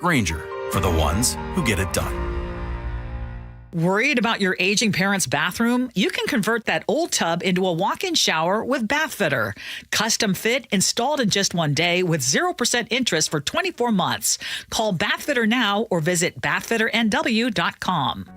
Grainger, for the ones who get it done. Worried about your aging parents' bathroom? You can convert that old tub into a walk-in shower with Bath Fitter. Custom fit, installed in just one day with 0% interest for 24 months. Call Bath Fitter now or visit bathfitternw.com.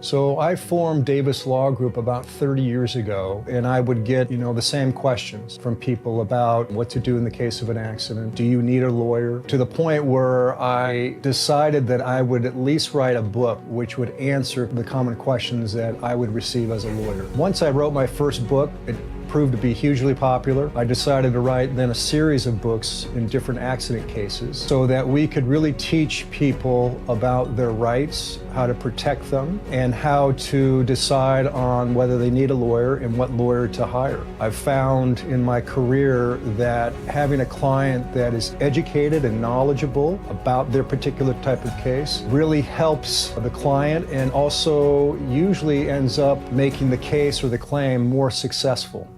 So I formed Davis Law Group about 30 years ago, and I would get, the same questions from people about what to do in the case of an accident. Do you need a lawyer? To the point where I decided that I would at least write a book which would answer the common questions that I would receive as a lawyer. Once I wrote my first book, it proved to be hugely popular. I decided to write then a series of books in different accident cases so that we could really teach people about their rights, how to protect them, and how to decide on whether they need a lawyer and what lawyer to hire. I've found in my career that having a client that is educated and knowledgeable about their particular type of case really helps the client and also usually ends up making the case or the claim more successful.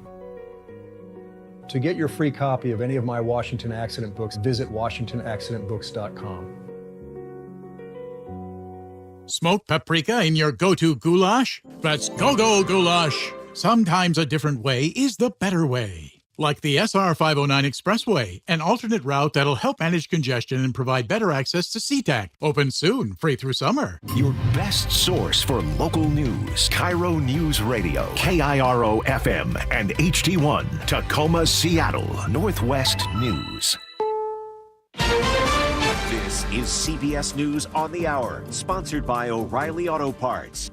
To get your free copy of any of my Washington accident books, visit WashingtonAccidentBooks.com. Smoked paprika in your go-to goulash? That's go-go goulash. Sometimes a different way is the better way. Like the SR 509 Expressway, an alternate route that'll help manage congestion and provide better access to SeaTac. Open soon, free through summer. Your best source for local news. KIRO Newsradio, KIRO FM, and HD1, Tacoma, Seattle, Northwest News. This is CBS News on the Hour, sponsored by O'Reilly Auto Parts.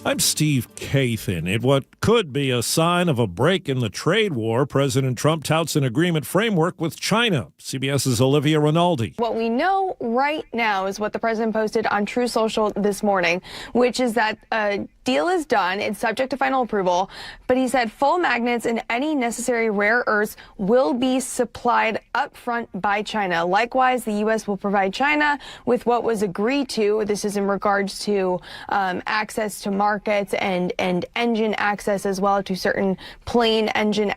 I'm Steve Kathan. In what could be a sign of a break in the trade war, President Trump touts an agreement framework with China. CBS's Olivia Rinaldi. What we know right now is what the president posted on True Social this morning, which is that a deal is done. It's subject to final approval, but he said full magnets and any necessary rare earths will be supplied up front by China. Likewise, the U.S. will provide China with what was agreed to. This is in regards to access to markets and engine access as well to certain plane engine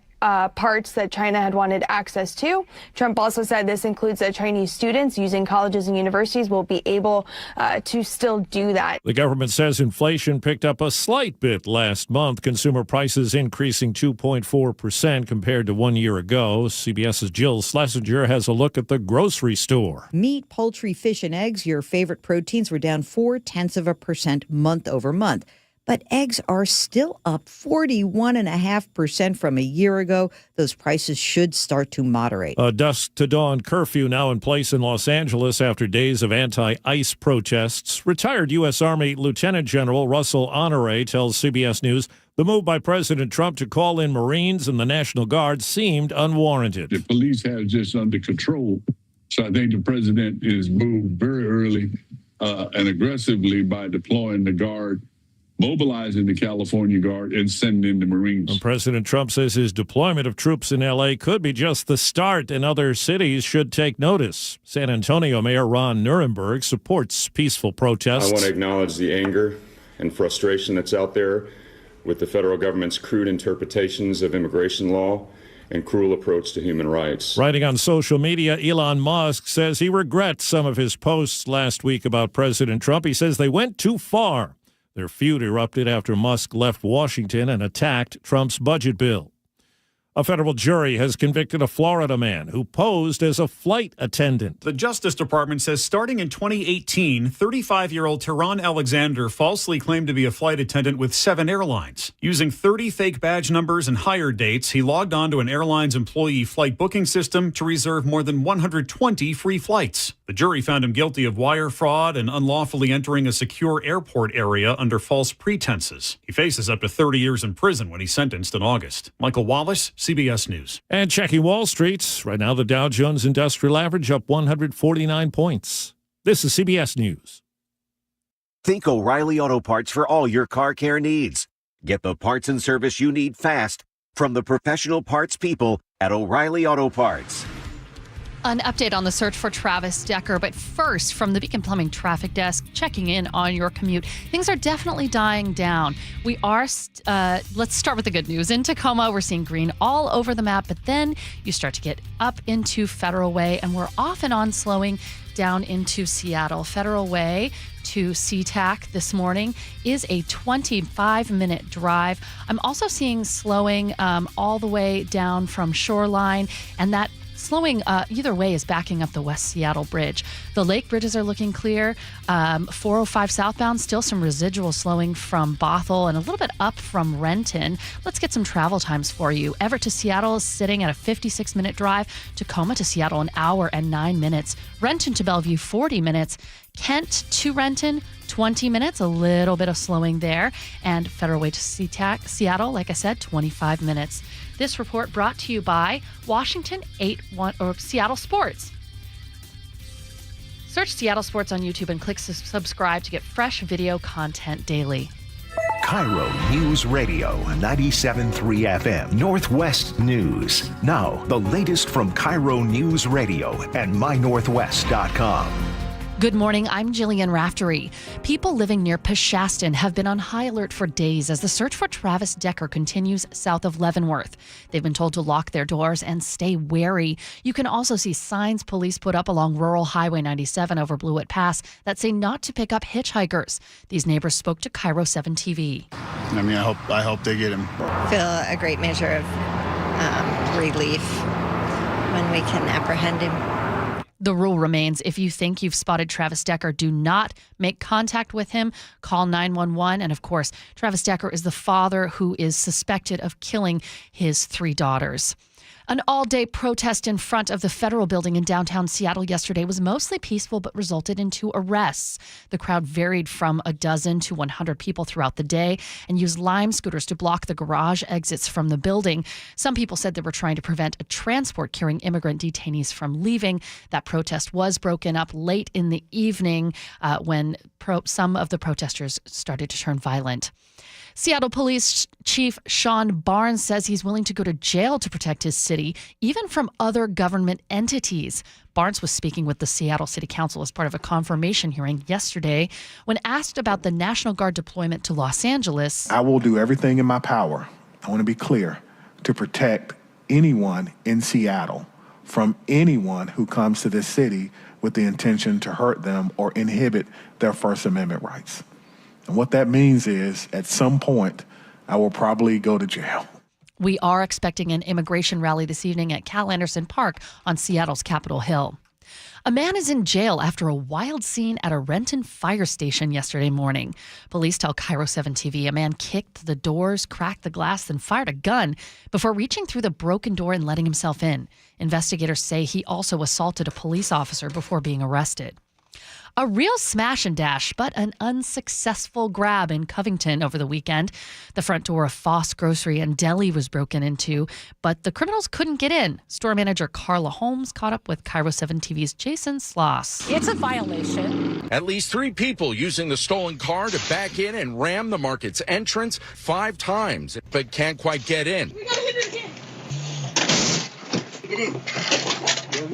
parts that China had wanted access to. Trump also said this includes that Chinese students using colleges and universities will be able to still do that. The government says inflation picked up a slight bit last month. Consumer prices increasing 2.4% compared to 1 year ago. CBS's Jill Schlesinger has a look at the grocery store. Meat, poultry, fish, and eggs, your favorite proteins, were down 0.4% month over month. But eggs are still up 41.5% from a year ago. Those prices should start to moderate. A dusk-to-dawn curfew now in place in Los Angeles after days of anti-ICE protests. Retired U.S. Army Lieutenant General Russell Honore tells CBS News the move by President Trump to call in Marines and the National Guard seemed unwarranted. The police have it just under control. So I think the president is moved very early and aggressively by deploying the Guard, mobilizing the California Guard, and sending in the Marines. And President Trump says his deployment of troops in L.A. could be just the start, and other cities should take notice. San Antonio Mayor Ron Nirenberg supports peaceful protests. I want to acknowledge the anger and frustration that's out there with the federal government's crude interpretations of immigration law and cruel approach to human rights. Writing on social media, Elon Musk says he regrets some of his posts last week about President Trump. He says they went too far. Their feud erupted after Musk left Washington and attacked Trump's budget bill. A federal jury has convicted a Florida man who posed as a flight attendant. The Justice Department says starting in 2018, 35-year-old Tehran Alexander falsely claimed to be a flight attendant with 7 airlines. Using 30 fake badge numbers and hire dates, he logged on to an airline's employee flight booking system to reserve more than 120 free flights. The jury found him guilty of wire fraud and unlawfully entering a secure airport area under false pretenses. He faces up to 30 years in prison when he's sentenced in August. Michael Wallace, CBS News. And checking Wall Street, right now the Dow Jones Industrial Average up 149 points. This is CBS News. Think O'Reilly Auto Parts for all your car care needs. Get the parts and service you need fast from the professional parts people at O'Reilly Auto Parts. An update on the search for Travis Decker, but first, from the Beacon Plumbing Traffic Desk, checking in on your commute. Things are definitely dying down. We are, let's start with the good news. In Tacoma, we're seeing green all over the map, but then you start to get up into Federal Way, and we're off and on slowing down into Seattle. Federal Way to SeaTac this morning is a 25-minute drive. I'm also seeing slowing all the way down from Shoreline, and that slowing either way is backing up the West Seattle Bridge. The lake bridges are looking clear. 405 southbound, still some residual slowing from Bothell and a little bit up from Renton. Let's get some travel times for you. Everett to Seattle is sitting at a 56-minute drive. Tacoma to Seattle, an hour and 9 minutes. Renton to Bellevue, 40 minutes. Kent to Renton, 20 minutes, a little bit of slowing there. And Federal Way to SeaTac, Seattle, like I said, 25 minutes. This report brought to you by Washington 81 or Seattle Sports. Search Seattle Sports on YouTube and click subscribe to get fresh video content daily. KIRO News Radio 97.3 FM Northwest News. Now, the latest from KIRO News Radio and mynorthwest.com. Good morning, I'm Jillian Raftery. People living near Peshastin have been on high alert for days as the search for Travis Decker continues south of Leavenworth. They've been told to lock their doors and stay wary. You can also see signs police put up along rural Highway 97 over Blewett Pass that say not to pick up hitchhikers. These neighbors spoke to KIRO 7 TV. I mean, I hope they get him. Feel a great measure of relief when we can apprehend him. The rule remains, if you think you've spotted Travis Decker, do not make contact with him. Call 911. And of course, Travis Decker is the father who is suspected of killing his 3 daughters. An all-day protest in front of the federal building in downtown Seattle yesterday was mostly peaceful but resulted in 2 arrests. The crowd varied from a dozen to 100 people throughout the day and used lime scooters to block the garage exits from the building. Some people said they were trying to prevent a transport carrying immigrant detainees from leaving. That protest was broken up late in the evening when some of the protesters started to turn violent. Seattle Police Chief Sean Barnes says he's willing to go to jail to protect his city, even from other government entities. Barnes was speaking with the Seattle City Council as part of a confirmation hearing yesterday. When asked about the National Guard deployment to Los Angeles, I will do everything in my power, I want to be clear, to protect anyone in Seattle from anyone who comes to this city with the intention to hurt them or inhibit their First Amendment rights. And what that means is, at some point, I will probably go to jail. We are expecting an immigration rally this evening at Cal Anderson Park on Seattle's Capitol Hill. A man is in jail after a wild scene at a Renton fire station yesterday morning. Police tell KIRO 7 TV a man kicked the doors, cracked the glass, then fired a gun before reaching through the broken door and letting himself in. Investigators say he also assaulted a police officer before being arrested. A real smash and dash, but an unsuccessful grab in Covington over the weekend. The front door of Foss Grocery and Deli was broken into, but the criminals couldn't get in. Store manager Carla Holmes caught up with KIRO 7 TV's Jason Sloss. It's a violation. At least 3 people using the stolen car to back in and ram the market's entrance 5 times, but can't quite get in. We gotta hit it again. Get in.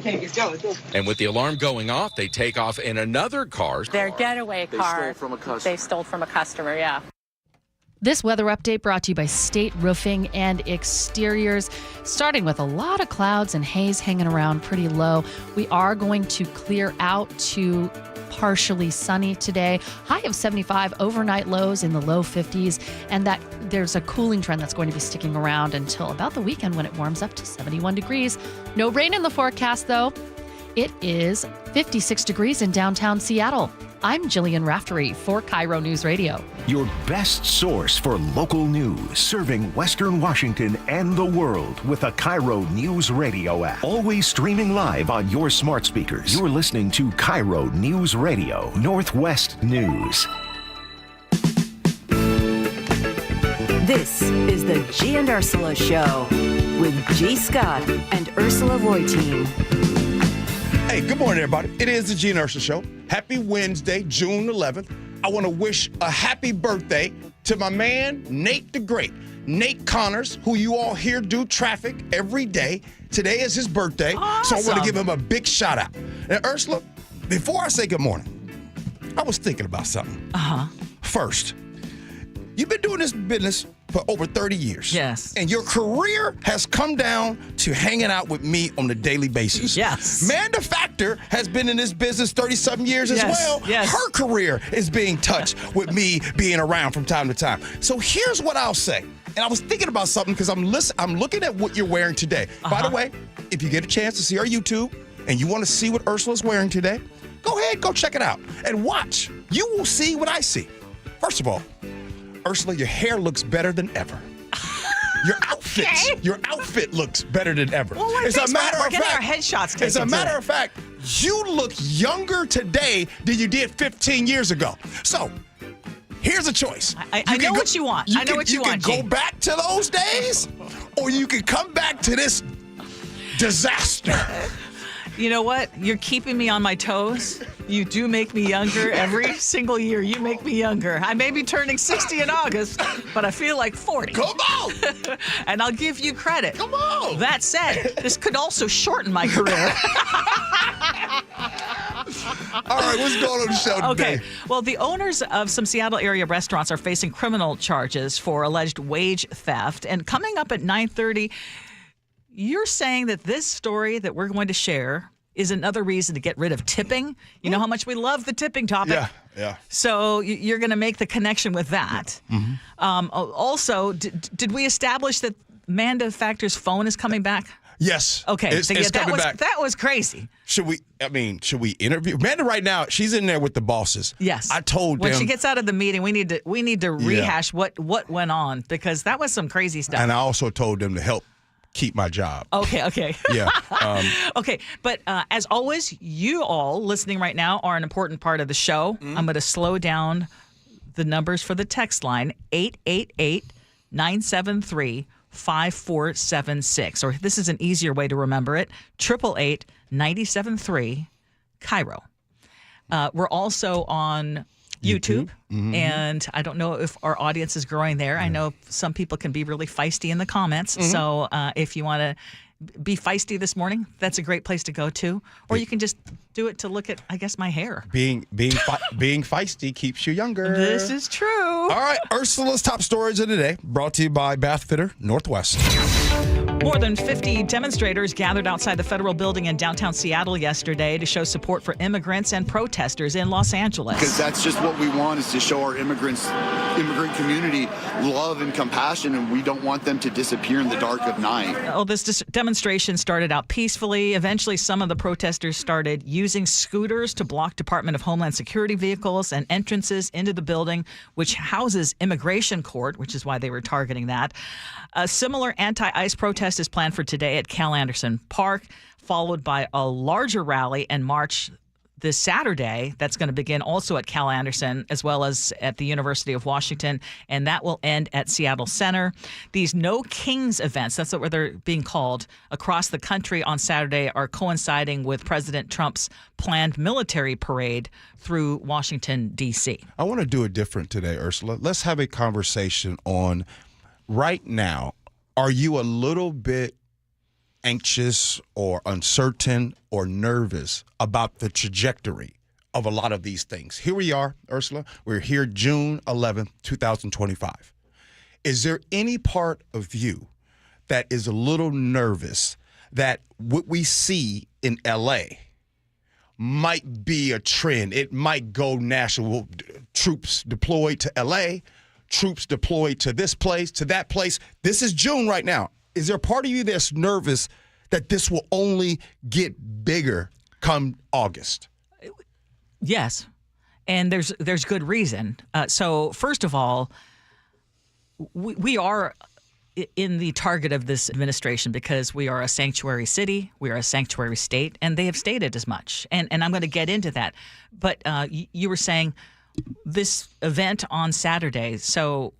Let's go. And with the alarm going off, they take off in another car. Their getaway car. They stole from a customer, yeah. This weather update brought to you by State Roofing and Exteriors. Starting with a lot of clouds and haze hanging around pretty low. We are going to clear out to partially sunny today. High of 75, overnight lows in the low 50s, and that there's a cooling trend that's going to be sticking around until about the weekend when it warms up to 71 degrees. No rain in the forecast, though. It is 56 degrees in downtown Seattle. I'm Jillian Raftery for KIRO News Radio. Your best source for local news, serving Western Washington and the world with a KIRO News Radio app. Always streaming live on your smart speakers. You're listening to KIRO News Radio, Northwest News. This is the Gee and Ursula Show with G. Scott and Ursula Reutin. Hey, good morning, everybody. It is the Gee and Ursula Show. Happy Wednesday, June 11th. I want to wish a happy birthday to my man, Nate the Great. Nate Connors, who you all hear do traffic every day. Today is his birthday, Awesome. so I want to give him a big shout out. And Ursula, before I say good morning, I was thinking about something. First, you've been doing this business for over 30 years. Yes. And your career has come down to hanging out with me on a daily basis. Yes. Manda Factor has been in this business 30-something years as well. Yes. Her career is being touched with me being around from time to time. So here's what I'll say. And I was thinking about something because I'm looking at what you're wearing today. By the way, if you get a chance to see our YouTube and you want to see what Ursula's wearing today, go ahead, go check it out and watch. You will see what I see. First of all, Ursula, your hair looks better than ever. Your outfit looks better than ever. Well, we're getting our headshots taken. As a matter of fact, you look younger today than you did 15 years ago. So, here's a choice. I know what you want. I know what you want, You can go back to those days, or you can come back to this disaster. You know what? You're keeping me on my toes. You do make me younger every single year. You make me younger. I may be turning 60 in August, but I feel like 40. Come on! And I'll give you credit. Come on! That said, this could also shorten my career. All right, what's going on the show today? Okay. Well, the owners of some Seattle area restaurants are facing criminal charges for alleged wage theft. And coming up at 9:30, you're saying that this story that we're going to share is another reason to get rid of tipping. You know how much we love the tipping topic. Yeah. So you're going to make the connection with that. Also, did we establish that Manda Factor's phone is coming back? Yes. Okay. It's coming back. That was crazy. Should we interview Manda right now? She's in there with the bosses. Yes. I told them when she gets out of the meeting, we need to rehash what went on, because that was some crazy stuff. And I also told them to help keep my job. Okay. Yeah. Okay. But as always, you all listening right now are an important part of the show. I'm going to slow down the numbers for the text line, 888-973-5476. Or this is an easier way to remember it, 888-973 KIRO. We're also on YouTube. And I don't know if our audience is growing there. I know some people can be really feisty in the comments. So if you want to be feisty this morning, that's a great place to go to. Or you can just do it to look at, I guess, my hair. Being feisty keeps you younger. This is true. All right, Ursula's top stories of the day, brought to you by Bath Fitter Northwest. More than 50 demonstrators gathered outside the federal building in downtown Seattle yesterday to show support for immigrants and protesters in Los Angeles. Because that's just what we want, is to show our immigrant community love and compassion, and we don't want them to disappear in the dark of night. Well, this demonstration started out peacefully. Eventually, some of the protesters started using scooters to block Department of Homeland Security vehicles and entrances into the building, which houses Immigration Court, which is why they were targeting that. A similar anti-ICE protest is planned for today at Cal Anderson Park, followed by a larger rally and march this Saturday that's going to begin also at Cal Anderson as well as at the University of Washington, and that will end at Seattle Center. These No Kings events, that's what they're being called, across the country on Saturday are coinciding with President Trump's planned military parade through Washington, D.C. I want to do it different today, Ursula. Let's have a conversation on right now. Are you a little bit anxious or uncertain or nervous about the trajectory of a lot of these things? Here we are, Ursula. We're here June 11th, 2025. Is there any part of you that is a little nervous that what we see in L.A. might be a trend? It might go national. Troops deployed to L.A., troops deployed to this place, to that place. This is June right now. Is there a part of you that's nervous that this will only get bigger come August? Yes, and there's good reason. So first of all, we are in the target of this administration because we are a sanctuary city, we are a sanctuary state, and they have stated as much. And I'm going to get into that. But you were saying this event on Saturday. So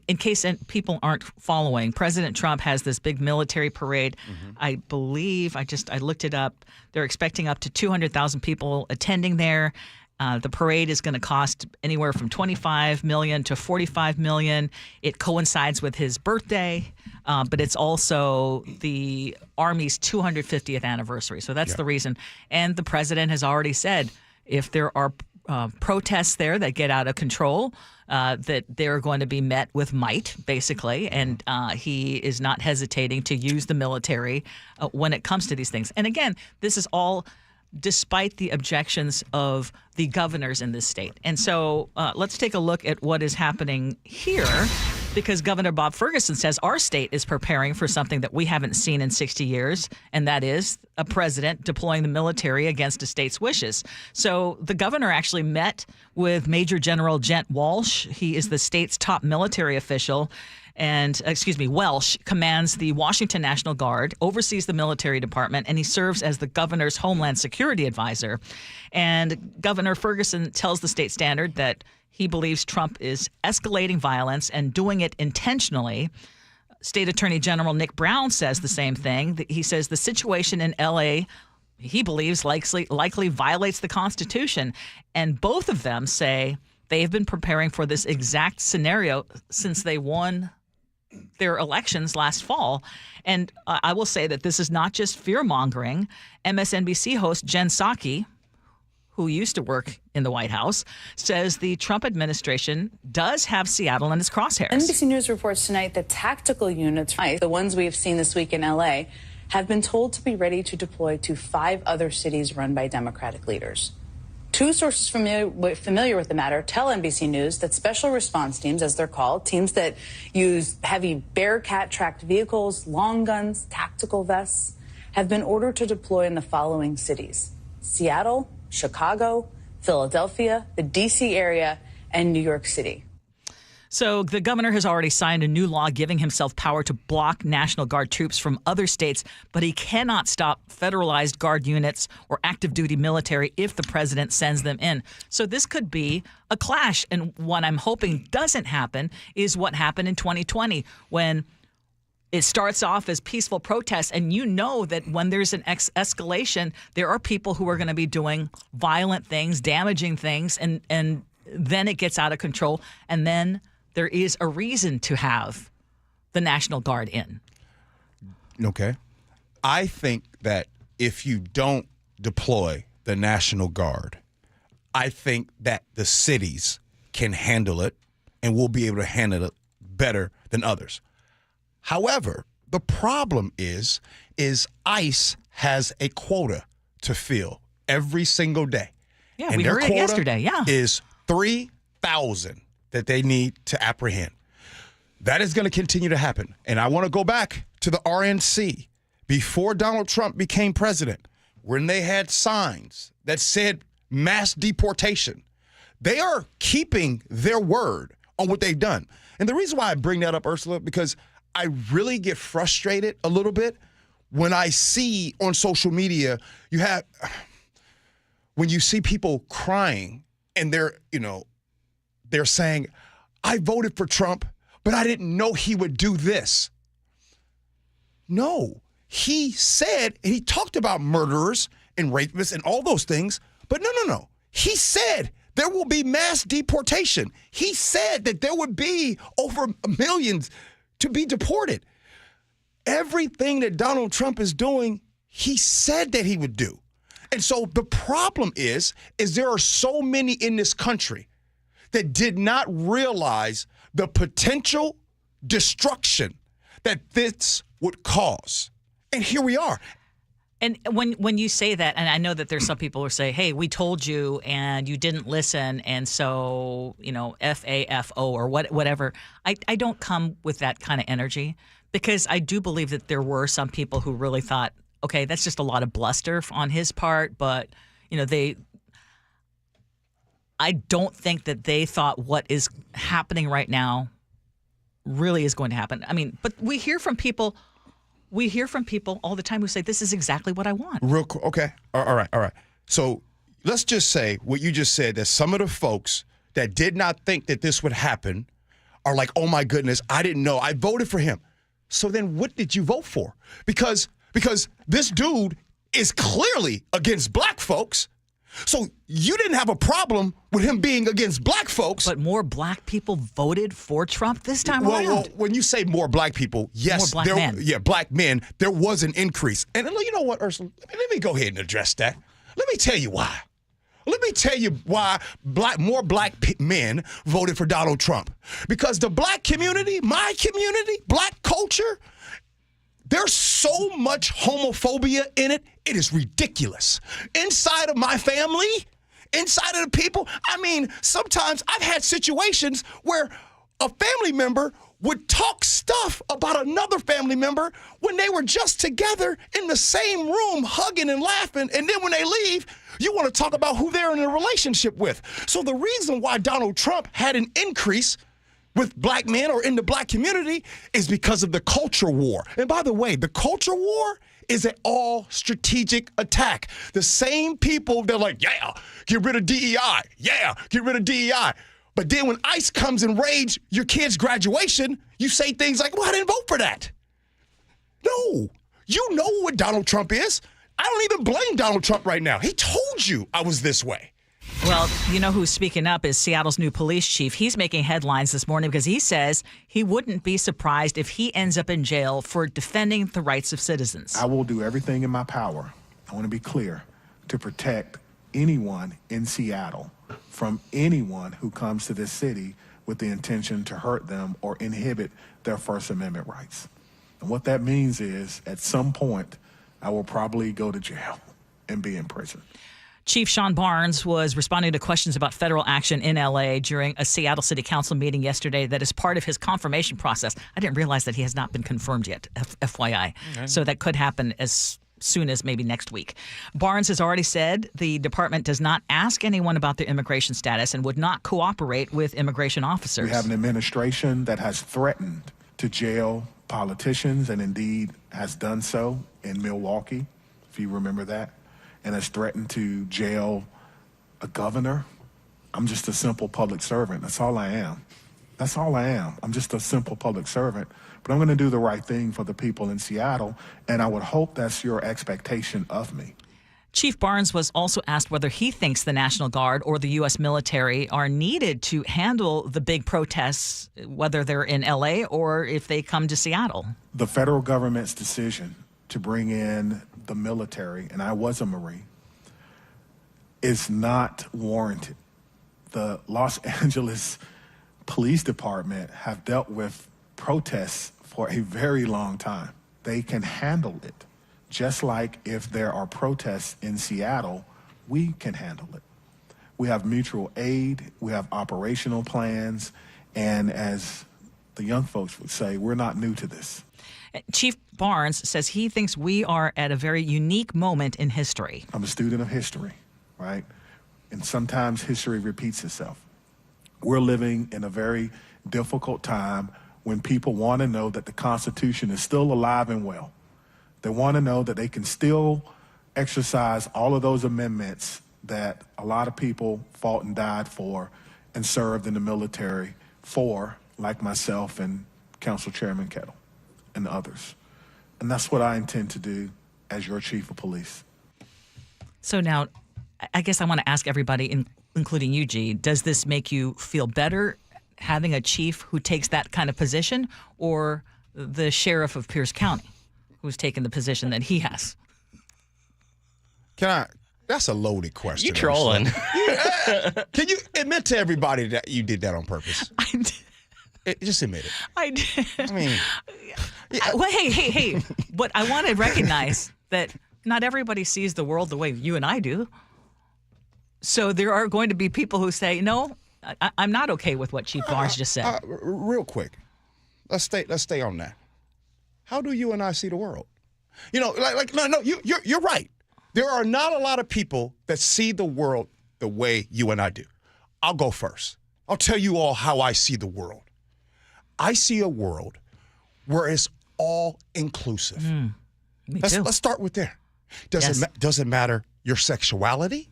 in case people aren't following, President Trump has this big military parade. I believe, I looked it up, they're expecting up to 200,000 people attending there. The parade is going to cost anywhere from $25 million to $45 million. It coincides with his birthday, but it's also the Army's 250th anniversary. So that's the reason. And the president has already said if there are protests there that get out of control, that they're going to be met with might, basically. And he is not hesitating to use the military when it comes to these things. And again, this is all despite the objections of the governors in this state. And so let's take a look at what is happening here, because Governor Bob Ferguson says our state is preparing for something that we haven't seen in 60 years, and that is a president deploying the military against a state's wishes. So the governor actually met with Major General Gent Walsh. He is the state's top military official. And, Welsh commands the Washington National Guard, oversees the military department, and he serves as the governor's Homeland Security advisor. And Governor Ferguson tells the State Standard that he believes Trump is escalating violence and doing it intentionally. State Attorney General Nick Brown says the same thing. He says the situation in L.A., he believes, likely violates the Constitution. And both of them say they have been preparing for this exact scenario since they won their elections last fall. And I will say that this is not just fear-mongering. MSNBC host Jen Psaki, who used to work in the White House, says the Trump administration does have Seattle in its crosshairs. NBC News reports tonight that tactical units, the ones we have seen this week in L.A., have been told to be ready to deploy to 5 other cities run by Democratic leaders. 2 sources familiar with the matter tell NBC News that special response teams, as they're called, teams that use heavy Bearcat-tracked vehicles, long guns, tactical vests, have been ordered to deploy in the following cities: Seattle, Chicago, Philadelphia, the D.C. area, and New York City. So the governor has already signed a new law giving himself power to block National Guard troops from other states, but he cannot stop federalized Guard units or active duty military if the president sends them in. So this could be a clash. And what I'm hoping doesn't happen is what happened in 2020 when it starts off as peaceful protests, and you know that when there's an escalation, there are people who are going to be doing violent things, damaging things, and then it gets out of control, and then there is a reason to have the National Guard in. Okay. I think that if you don't deploy the National Guard, I think that the cities can handle it and will be able to handle it better than others. However, the problem is ICE has a quota to fill every single day. Yeah, and we their heard it quota yesterday. Yeah, is 3,000 that they need to apprehend. That is going to continue to happen. And I want to go back to the RNC before Donald Trump became president, when they had signs that said mass deportation. They are keeping their word on what they've done. And the reason why I bring that up, Ursula, because I really get frustrated a little bit when I see on social media, when you see people crying and they're saying, I voted for Trump, but I didn't know he would do this. No, he said, he talked about murderers and rapists and all those things, but no. He said there will be mass deportation. He said that there would be over millions to be deported. Everything that Donald Trump is doing, he said that he would do. And so the problem is there are so many in this country that did not realize the potential destruction that this would cause. And here we are. And when you say that, and I know that there's some people who say, hey, we told you and you didn't listen, and so, FAFO or whatever. I don't come with that kind of energy, because I do believe that there were some people who really thought, okay, that's just a lot of bluster on his part, but, I don't think that they thought what is happening right now really is going to happen. I mean, but we hear from people all the time who say, this is exactly what I want. Real cool. Okay. All right. So let's just say what you just said, that some of the folks that did not think that this would happen are like, oh my goodness, I didn't know. I voted for him. So then what did you vote for? Because this dude is clearly against black folks. So you didn't have a problem with him being against black folks. But more black people voted for Trump this time around. Well, when you say more black people, yes, more black men. Yeah, black men, there was an increase. And you know what, Ursula? Let me go ahead and address that. Let me tell you why. Let me tell you why more black men voted for Donald Trump. Because the black community, my community, black culture, there's so much homophobia in it. It is ridiculous. Inside of my family, inside of the people, I mean, sometimes I've had situations where a family member would talk stuff about another family member when they were just together in the same room, hugging and laughing. And then when they leave, you want to talk about who they're in a relationship with. So the reason why Donald Trump had an increase with black men or in the black community is because of the culture war. And by the way, the culture war is an all strategic attack. The same people, they're like, yeah, get rid of DEI. Yeah, get rid of DEI. But then when ICE comes and raids your kid's graduation, you say things like, well, I didn't vote for that. No, you know what Donald Trump is. I don't even blame Donald Trump right now. He told you I was this way. Well, you know who's speaking up is Seattle's new police chief. He's making headlines this morning because he says he wouldn't be surprised if he ends up in jail for defending the rights of citizens. I will do everything in my power, I want to be clear, to protect anyone in Seattle from anyone who comes to this city with the intention to hurt them or inhibit their First Amendment rights. And what that means is, at some point, I will probably go to jail and be in prison. Chief Sean Barnes was responding to questions about federal action in L.A. during a Seattle City Council meeting yesterday that is part of his confirmation process. I didn't realize that he has not been confirmed yet, FYI. Okay. So that could happen as soon as maybe next week. Barnes has already said the department does not ask anyone about their immigration status and would not cooperate with immigration officers. We have an administration that has threatened to jail politicians and indeed has done so in Milwaukee, if you remember that, and has threatened to jail a governor. I'm just a simple public servant. That's all I am. That's all I am. I'm just a simple public servant. But I'm going to do the right thing for the people in Seattle, and I would hope that's your expectation of me. Chief Barnes was also asked whether he thinks the National Guard or the U.S. military are needed to handle the big protests, whether they're in L.A. or if they come to Seattle. The federal government's decision to bring in the military, and I was a Marine, is not warranted. The Los Angeles Police Department have dealt with protests for a very long time. They can handle it. Just like if there are protests in Seattle, we can handle it. We have mutual aid, we have operational plans, and as the young folks would say, we're not new to this. Chief Barnes says he thinks we are at a very unique moment in history. I'm a student of history, right? And sometimes history repeats itself. We're living in a very difficult time when people want to know that the Constitution is still alive and well. They want to know that they can still exercise all of those amendments that a lot of people fought and died for and served in the military for, like myself and Council Chairman Kettle and others. And that's what I intend to do as your chief of police. So now, I guess I want to ask everybody, including you, Gee, does this make you feel better having a chief who takes that kind of position, or the sheriff of Pierce County who's taken the position that he has? That's a loaded question. You trolling. Can you admit to everybody that you did that on purpose? I did. Just admit it. I did. I mean, well, hey. But I want to recognize that not everybody sees the world the way you and I do. So there are going to be people who say, no, I'm not okay with what Chief Barnes just said. Real quick, let's stay on that. How do you and I see the world? You know, you're right. There are not a lot of people that see the world the way you and I do. I'll go first. I'll tell you all how I see the world. I see a world where it's all inclusive. Let's start with there. Doesn't matter your sexuality.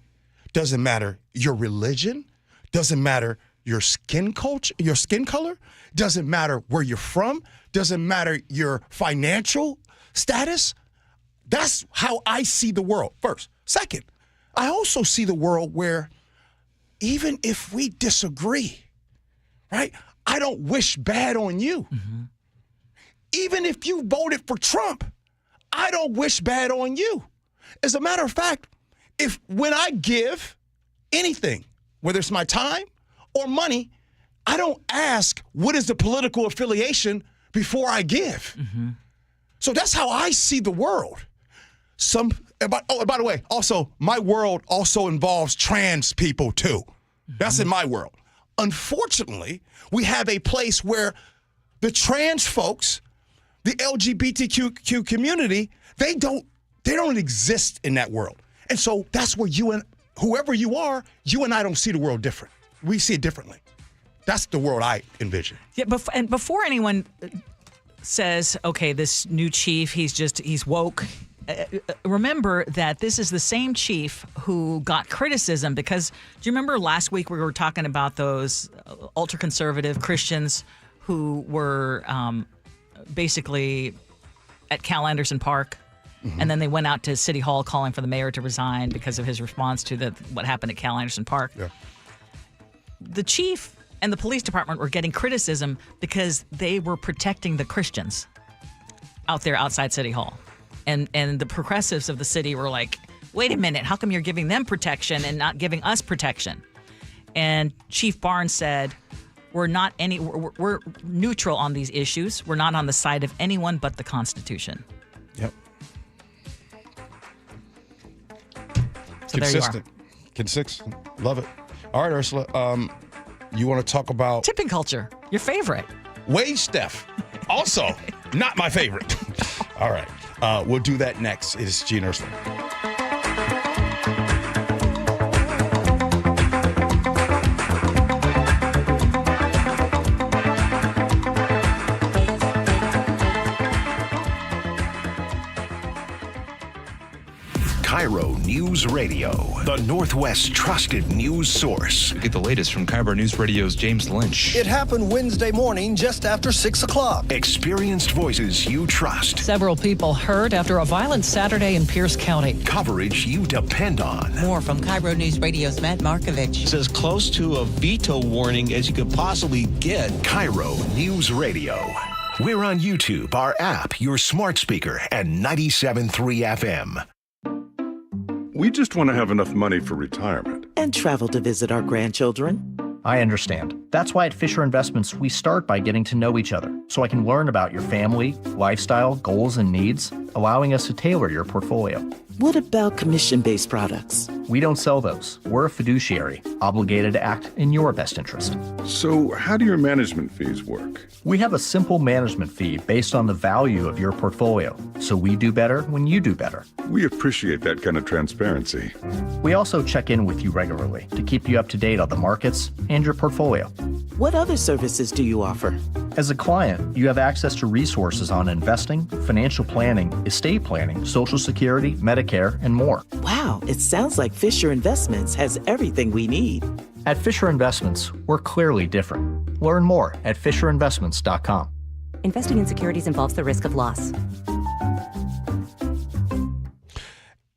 Doesn't matter your religion. Doesn't matter your skin culture, your skin color. Doesn't matter where you're from. Doesn't matter your financial status. That's how I see the world. First. Second, I also see the world where even if we disagree, right, I don't wish bad on you. Mm-hmm. Even if you voted for Trump, I don't wish bad on you. As a matter of fact, when I give anything, whether it's my time or money, I don't ask what is the political affiliation before I give. Mm-hmm. So that's how I see the world. By the way, also, my world also involves trans people too. Mm-hmm. That's in my world. Unfortunately, we have a place where the trans folks, the LGBTQ community, they don't exist in that world. And so that's where you and whoever you are, you and I don't see the world different. We see it differently. That's the world I envision. Yeah, and before anyone says, okay, this new chief, he's woke, remember that this is the same chief who got criticism because, do you remember last week we were talking about those ultra-conservative Christians who were basically at Cal Anderson Park? Mm-hmm. And then they went out to City Hall calling for the mayor to resign because of his response to what happened at Cal Anderson Park. Yeah. The chief and the police department were getting criticism because they were protecting the Christians out there outside City Hall. And the progressives of the city were like, wait a minute, how come you're giving them protection and not giving us protection? And Chief Barnes said, we're neutral on these issues. We're not on the side of anyone but the Constitution. Yep. So Consistent. Love it. All right, Ursula. You want to talk about tipping culture? Your favorite? Wage theft. Also, not my favorite. All right. We'll do that next. It is Gee and Ursula. KIRO Newsradio, the Northwest's trusted news source. Get the latest from KIRO Newsradio's James Lynch. It happened Wednesday morning just after 6 o'clock. Experienced voices you trust. Several people hurt after a violent Saturday in Pierce County. Coverage you depend on. More from KIRO Newsradio's Matt Markovich. It's as close to a veto warning as you could possibly get. KIRO Newsradio. We're on YouTube, our app, your smart speaker, and 97.3 FM. We just want to have enough money for retirement. And travel to visit our grandchildren. I understand. That's why at Fisher Investments, we start by getting to know each other, so I can learn about your family, lifestyle, goals, and needs, allowing us to tailor your portfolio. What about commission-based products? We don't sell those. We're a fiduciary, obligated to act in your best interest. So how do your management fees work? We have a simple management fee based on the value of your portfolio, so we do better when you do better. We appreciate that kind of transparency. We also check in with you regularly to keep you up to date on the markets and your portfolio. What other services do you offer? As a client, you have access to resources on investing, financial planning, estate planning, Social Security, Medicare, and more. Wow, it sounds like Fisher Investments has everything we need. At Fisher Investments, we're clearly different. Learn more at FisherInvestments.com. Investing in securities involves the risk of loss.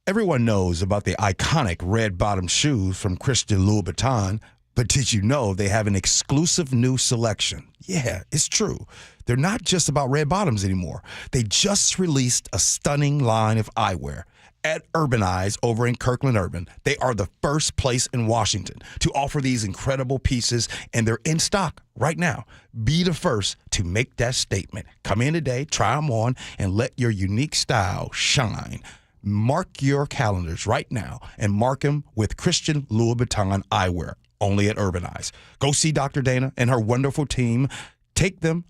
Everyone knows about the iconic red-bottom shoes from Christian Louboutin, but did you know they have an exclusive new selection? Yeah, it's true. They're not just about red bottoms anymore. They just released a stunning line of eyewear. At Urban Eyes over in Kirkland Urban, they are the first place in Washington to offer these incredible pieces, and they're in stock right now. Be the first to make that statement. Come in today, try them on, and let your unique style shine. Mark your calendars right now and mark them with Christian Louboutin eyewear, only at Urban Eyes. Go see Dr. Dana and her wonderful team. Take them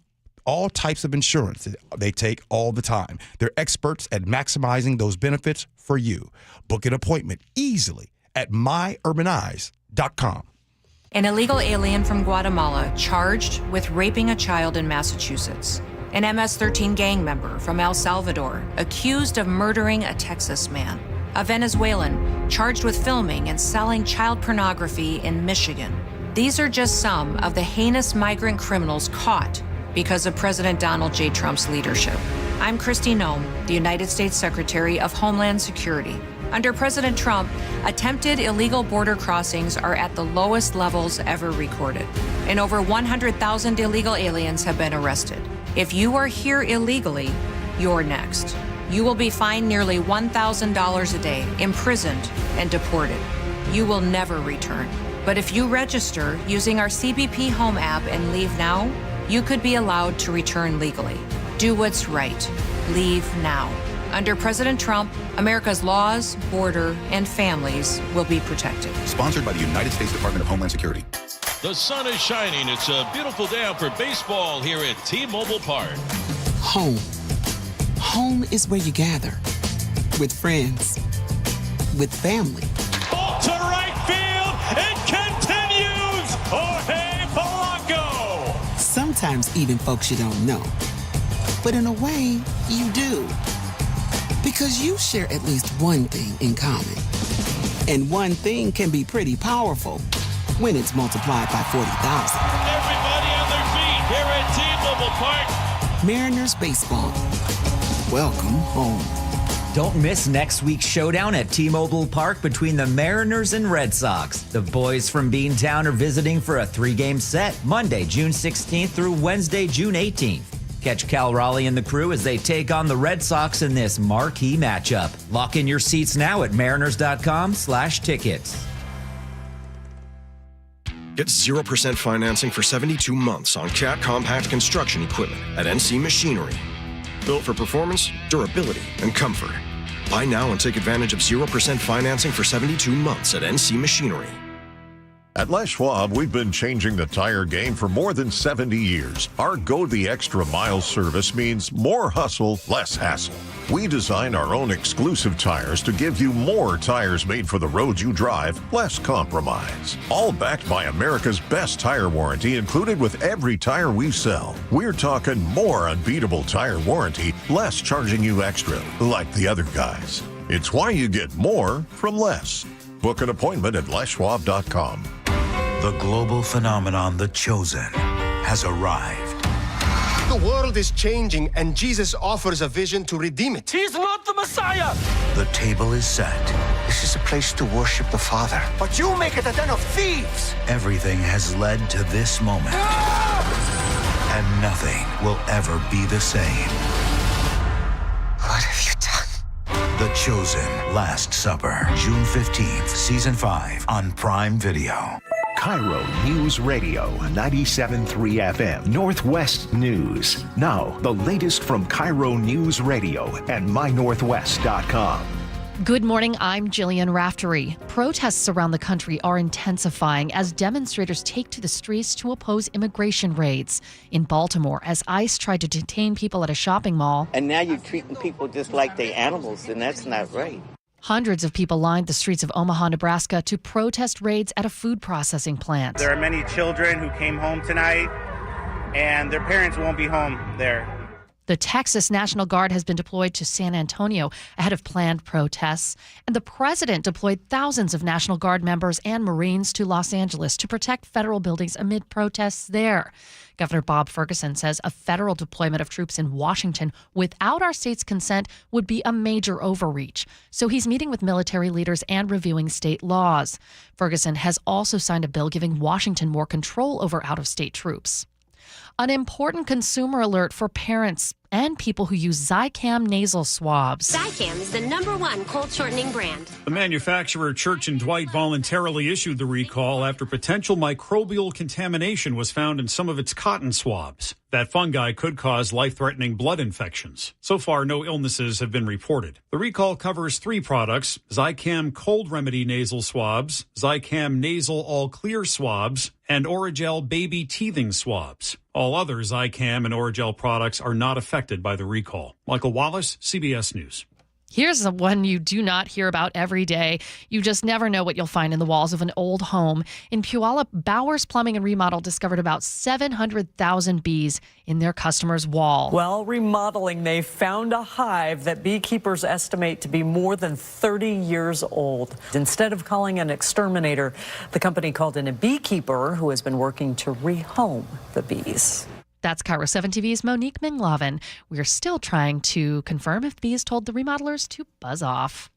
all types of insurance they take all the time. They're experts at maximizing those benefits for you. Book an appointment easily at myurbaneyes.com. An illegal alien from Guatemala charged with raping a child in Massachusetts. An MS-13 gang member from El Salvador accused of murdering a Texas man. A Venezuelan charged with filming and selling child pornography in Michigan. These are just some of the heinous migrant criminals caught because of President Donald J. Trump's leadership. I'm Kristi Noem, the United States Secretary of Homeland Security. Under President Trump, attempted illegal border crossings are at the lowest levels ever recorded, and over 100,000 illegal aliens have been arrested. If you are here illegally, you're next. You will be fined nearly $1,000 a day, imprisoned, and deported. You will never return. But if you register using our CBP Home app and leave now, you could be allowed to return legally. Do what's right. Leave now. Under President Trump, America's laws, border, and families will be protected. Sponsored by the United States Department of Homeland Security. The sun is shining. It's a beautiful day out for baseball here at T-Mobile Park. Home. Home is where you gather. With friends. With family. Ball to right field. It continues. Jorge Polanco. Sometimes even folks you don't know. But in a way, you do. Because you share at least one thing in common. And one thing can be pretty powerful when it's multiplied by 40,000. Everybody on their feet here at T-Mobile Park. Mariners baseball. Welcome home. Don't miss next week's showdown at T-Mobile Park between the Mariners and Red Sox. The boys from Beantown are visiting for a 3-game set Monday, June 16th through Wednesday, June 18th. Catch Cal Raleigh and the crew as they take on the Red Sox in this marquee matchup. Lock in your seats now at mariners.com/tickets. Get 0% financing for 72 months on Cat compact construction equipment at NC Machinery. Built for performance, durability, and comfort. Buy now and take advantage of 0% financing for 72 months at NC Machinery. At Les Schwab, we've been changing the tire game for more than 70 years. Our Go the Extra Mile service means more hustle, less hassle. We design our own exclusive tires to give you more tires made for the road you drive, less compromise. All backed by America's best tire warranty included with every tire we sell. We're talking more unbeatable tire warranty, less charging you extra, like the other guys. It's why you get more from less. Book an appointment at leschwab.com. The global phenomenon, The Chosen, has arrived. The world is changing, and Jesus offers a vision to redeem it. He's not the Messiah! The table is set. This is a place to worship the Father. But you make it a den of thieves! Everything has led to this moment. And nothing will ever be the same. What have you done? The Chosen, Last Supper, June 15th, Season 5 on Prime Video. KIRO Newsradio 97.3 FM, Northwest News. Now, the latest from KIRO Newsradio and mynorthwest.com. Good morning, I'm Jillian Raftery. Protests around the country are intensifying as demonstrators take to the streets to oppose immigration raids. In Baltimore, as ICE tried to detain people at a shopping mall. And now you're treating people just like they're animals, and that's not right. Hundreds of people lined the streets of Omaha, Nebraska to protest raids at a food processing plant. There are many children who came home tonight, and their parents won't be home there. The Texas National Guard has been deployed to San Antonio ahead of planned protests, and the president deployed thousands of National Guard members and Marines to Los Angeles to protect federal buildings amid protests there. Governor Bob Ferguson says a federal deployment of troops in Washington without our state's consent would be a major overreach. So he's meeting with military leaders and reviewing state laws. Ferguson has also signed a bill giving Washington more control over out-of-state troops. An important consumer alert for parents and people who use Zicam nasal swabs. Zicam is the #1 cold shortening brand. The manufacturer Church & Dwight voluntarily issued the recall after potential microbial contamination was found in some of its cotton swabs. That fungi could cause life-threatening blood infections. So far, no illnesses have been reported. The recall covers 3 products: Zicam Cold Remedy nasal swabs, Zicam Nasal All Clear swabs, and Oragel Baby Teething swabs. All other Zicam and Oragel products are not affected by the recall. Michael Wallace, CBS News. Here's the one you do not hear about every day. You just never know what you'll find in the walls of an old home. In Puyallup, Bowers Plumbing and Remodel discovered about 700,000 bees in their customer's wall. Well, remodeling, they found a hive that beekeepers estimate to be more than 30 years old. Instead of calling an exterminator, the company called in a beekeeper who has been working to rehome the bees. That's KIRO 7 TV's Monique Minglavin. We're still trying to confirm if bees told the remodelers to buzz off.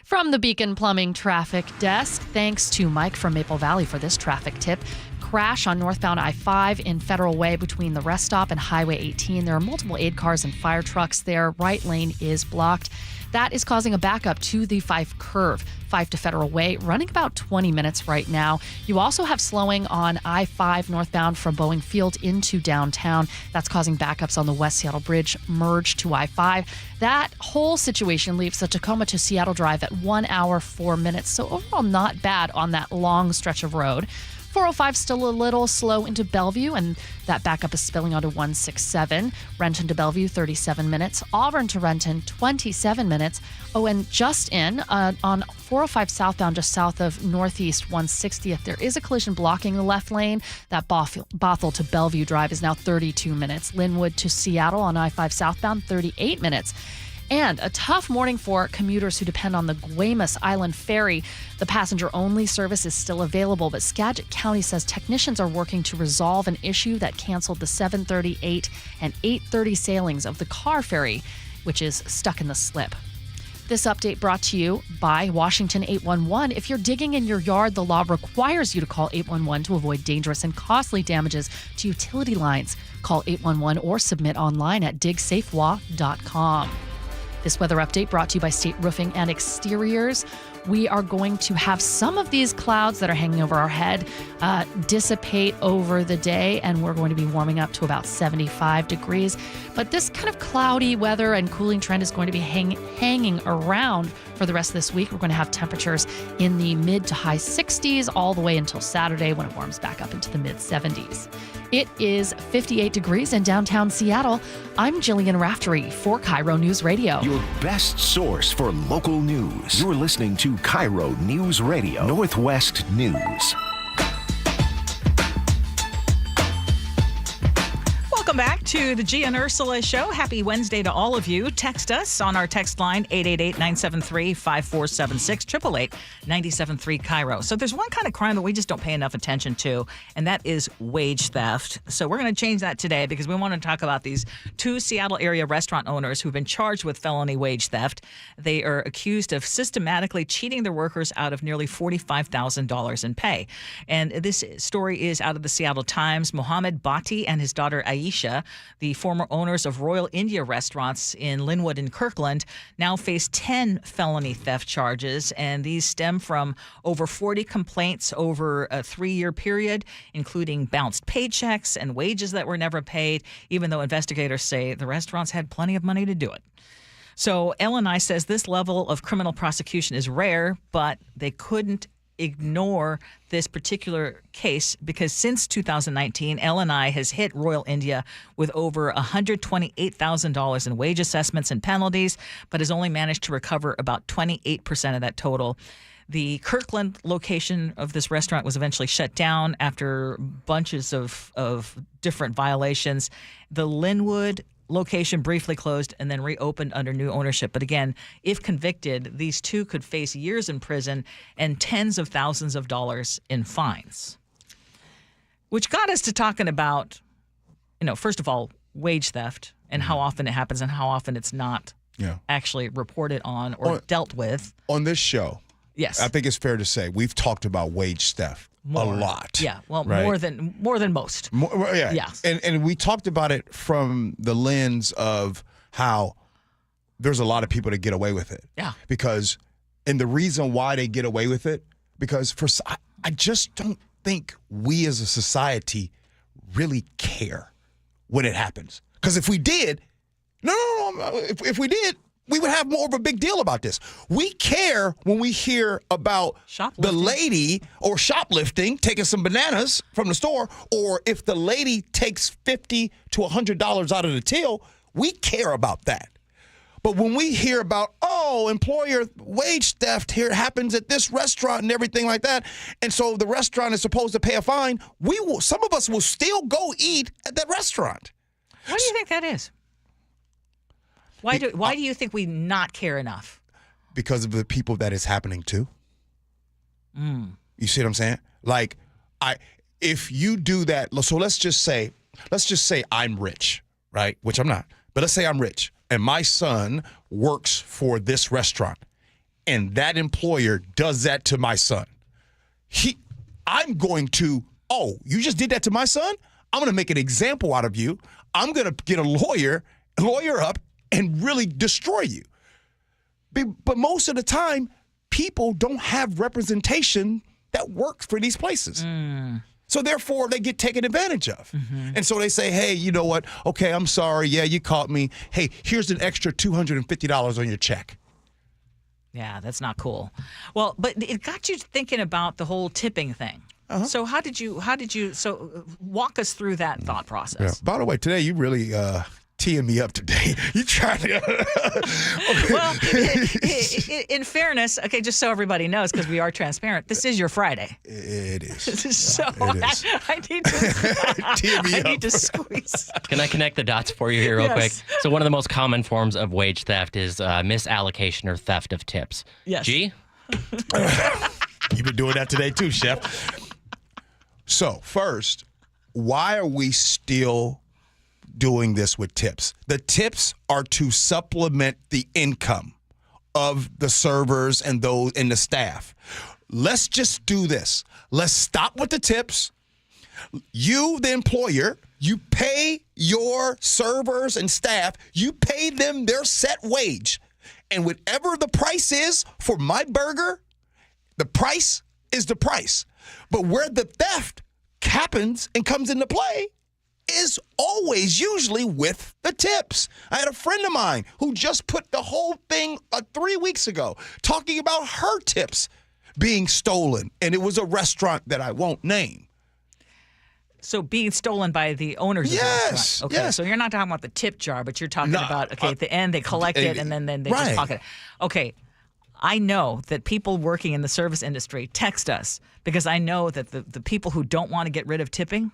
From the Beacon Plumbing Traffic Desk, thanks to Mike from Maple Valley for this traffic tip. Crash on northbound I-5 in Federal Way between the rest stop and Highway 18. There are multiple aid cars and fire trucks there. Right lane is blocked. That is causing a backup to the 5 curve, 5 to Federal Way, running about 20 minutes right now. You also have slowing on I-5 northbound from Boeing Field into downtown. That's causing backups on the West Seattle Bridge merge to I-5. That whole situation leaves the Tacoma to Seattle Drive at 1 hour, 4 minutes. So overall, not bad on that long stretch of road. 405 still a little slow into Bellevue, and that backup is spilling onto 167. Renton to Bellevue, 37 minutes. Auburn to Renton, 27 minutes. Oh, and just in on 405 southbound, just south of Northeast 160th, there is a collision blocking the left lane. That Bothell to Bellevue Drive is now 32 minutes. Linwood to Seattle on I-5 southbound, 38 minutes. And a tough morning for commuters who depend on the Guaymas Island Ferry. The passenger-only service is still available, but Skagit County says technicians are working to resolve an issue that canceled the 7:30, 8, and 8:30 sailings of the car ferry, which is stuck in the slip. This update brought to you by Washington 811. If you're digging in your yard, the law requires you to call 811 to avoid dangerous and costly damages to utility lines. Call 811 or submit online at digsafewa.com. This weather update brought to you by State Roofing and Exteriors. We are going to have some of these clouds that are hanging over our head dissipate over the day, and we're going to be warming up to about 75 degrees. But this kind of cloudy weather and cooling trend is going to be hanging around for the rest of this week. We're going to have temperatures in the mid to high 60s all the way until Saturday when it warms back up into the mid 70s. It is 58 degrees in downtown Seattle. I'm Jillian Raftery for KIRO News Radio. Your best source for local news. You're listening to KIRO News Radio, Northwest News. Welcome back to the Gee and Ursula Show. Happy Wednesday to all of you. Text us on our text line, 888-973-5476, 888-973-KIRO. So there's one kind of crime that we just don't pay enough attention to, and that is wage theft. So we're going to change that today because we want to talk about these 2 Seattle area restaurant owners who've been charged with felony wage theft. They are accused of systematically cheating their workers out of nearly $45,000 in pay. And this story is out of the Seattle Times. Mohammed Bhatti and his daughter Aisha, the former owners of Royal India restaurants in Linwood and Kirkland, now face 10 felony theft charges, and these stem from over 40 complaints over a 3-year period, including bounced paychecks and wages that were never paid, even though investigators say the restaurants had plenty of money to do it. So L&I says this level of criminal prosecution is rare, but they couldn't ignore this particular case because since 2019, L&I has hit Royal India with over $128,000 in wage assessments and penalties, but has only managed to recover about 28% of that total. The Kirkland location of this restaurant was eventually shut down after bunches of different violations. The Linwood location briefly closed and then reopened under new ownership. But again, if convicted, these 2 could face years in prison and tens of thousands of dollars in fines. Which got us to talking about, first of all, wage theft and how often it happens and how often it's not actually reported on or dealt with. On this show, yes, I think it's fair to say we've talked about wage theft a lot. Yeah, well, right? more than most. Yeah. Yes. And we talked about it from the lens of how there's a lot of people that get away with it. Yeah. And the reason why they get away with it, because I just don't think we as a society really care when it happens. Because if we did, if we did, we would have more of a big deal about this. We care when we hear about the lady or shoplifting, taking some bananas from the store, or if the lady takes $50 to $100 out of the till, we care about that. But when we hear about, employer wage theft here happens at this restaurant and everything like that, and so the restaurant is supposed to pay a fine, some of us will still go eat at that restaurant. What do you think that is? Why do you think we not care enough? Because of the people that it's happening to. You see what I'm saying? Like, if you do that, so let's just say I'm rich, right? Which I'm not. But let's say I'm rich and my son works for this restaurant and that employer does that to my son, I'm going to, you just did that to my son? I'm going to make an example out of you. I'm going to get a lawyer up, and really destroy you. But most of the time, people don't have representation that works for these places. So therefore, they get taken advantage of. And so they say, hey, you know what? Okay, I'm sorry. Yeah, you caught me. Hey, here's an extra $250 on your check. Yeah, that's not cool. Well, but it got you thinking about the whole tipping thing. So how did you walk us through that thought process? Yeah. By the way, today you really teeing me up today. You trying to Well, in fairness, okay, just so everybody knows, because we are transparent, this is your Friday. It is. So it is. I need to squeeze. Can I connect the dots for you here real quick? So one of the most common forms of wage theft is misallocation or theft of tips. Yes. Gee? You've been doing that today too, Chef. So first, why are we still doing this with tips? The tips are to supplement the income of the servers and those in the staff. Let's just do this. Let's stop with the tips. You, the employer, you pay your servers and staff, you pay them their set wage. And whatever the price is for my burger, the price is the price. But where the theft happens and comes into play is always usually with the tips. I had a friend of mine who just put the whole thing 3 weeks ago talking about her tips being stolen, and it was a restaurant that I won't name. So being stolen by the owners of the restaurant. Okay, so you're not talking about the tip jar, but you're talking about, at the end they collect it and then they just pocket it. Okay, I know that people working in the service industry text us because I know that the people who don't want to get rid of tipping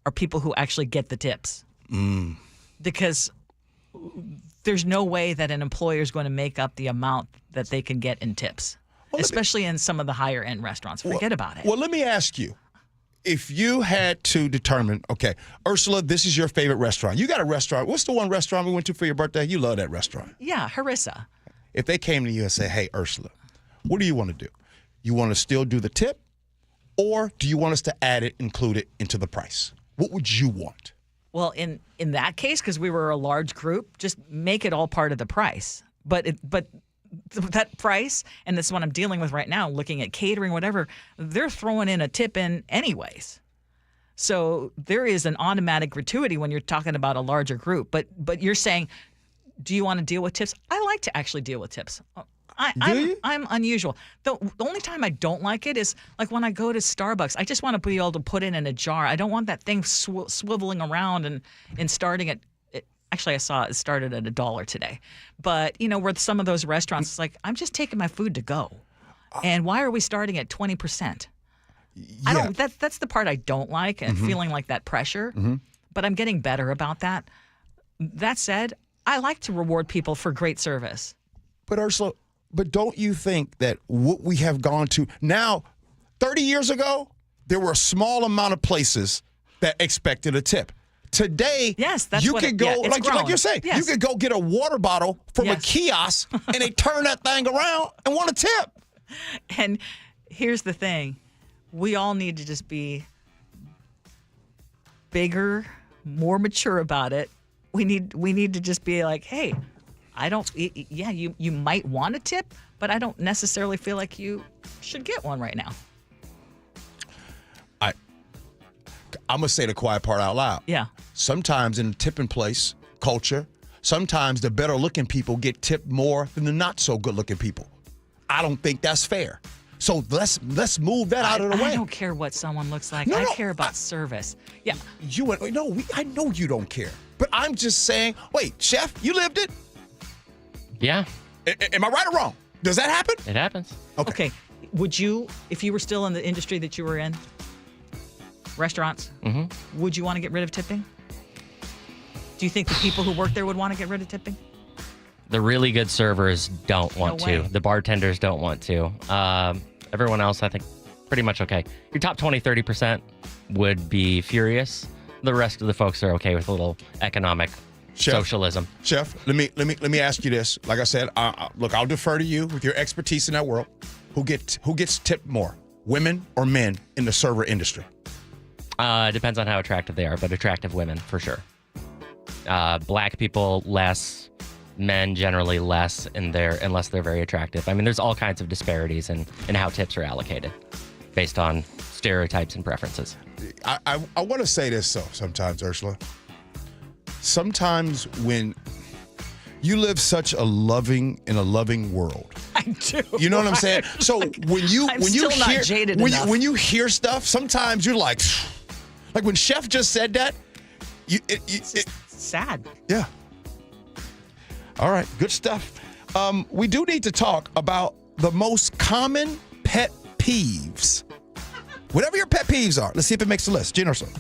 are people who actually get the tips. Because there's no way that an employer is going to make up the amount that they can get in tips, especially in some of the higher end restaurants. Forget about it. Well, let me ask you. If you had to determine, okay, Ursula, this is your favorite restaurant. You got a restaurant. What's the one restaurant we went to for your birthday? You love that restaurant. Yeah, Harissa. If they came to you and said, hey, Ursula, what do you want to do? You want to still do the tip, or do you want us to add it, include it into the price? What would you want? Well, in that case, because we were a large group, just make it all part of the price. But that price, and this is what I'm dealing with right now, looking at catering, whatever, they're throwing in a tip in anyways. So there is an automatic gratuity when you're talking about a larger group. But you're saying, do you want to deal with tips? I like to actually deal with tips. I'm unusual. The only time I don't like it is like when I go to Starbucks. I just want to be able to put it in a jar. I don't want that thing swiveling around and starting at. Actually, I saw it started at $1 today. But, where some of those restaurants, it's like, I'm just taking my food to go. And why are we starting at 20%? Yeah. That's the part I don't like, and feeling like that pressure. But I'm getting better about that. That said, I like to reward people for great service. But Ursula, don't you think that what we have gone to now, 30 years ago, there were a small amount of places that expected a tip. Today, you could go, like you're saying, you could go get a water bottle from a kiosk and they turn that thing around and want a tip. And here's the thing. We all need to just be bigger, more mature about it. We need to just be like, hey, you might want a tip, but I don't necessarily feel like you should get one right now. I'm going to say the quiet part out loud. Yeah. Sometimes in the tipping place culture, sometimes the better looking people get tipped more than the not so good looking people. I don't think that's fair. So let's move that out of the way. I don't care what someone looks like. I care about service. Yeah. I know you don't care. But I'm just saying, wait, Chef, you lived it? Yeah. Am I right or wrong? Does that happen? It happens. Okay. Would you, if you were still in the industry that you were in, restaurants, would you want to get rid of tipping? Do you think the people who work there would want to get rid of tipping? The really good servers don't want to. The bartenders don't want to. Everyone else, I think, pretty much okay. Your top 20, 30% would be furious. The rest of the folks are okay with a little economic socialism. Chef, let me ask you this. Like I said, look, I'll defer to you with your expertise in that world. Who gets tipped more, women or men in the server industry? Depends on how attractive they are, but attractive women for sure. Black people less, men generally less unless they're very attractive. I mean, there's all kinds of disparities in how tips are allocated based on stereotypes and preferences. I want to say this sometimes, Ursula. Sometimes when you live such a loving world. I do. You know what I'm saying? So when you hear stuff, sometimes you're like when Chef just said that, it's sad. Yeah. All right, good stuff. We do need to talk about the most common pet peeves. Whatever your pet peeves are, let's see if it makes the list. Gee Ursula.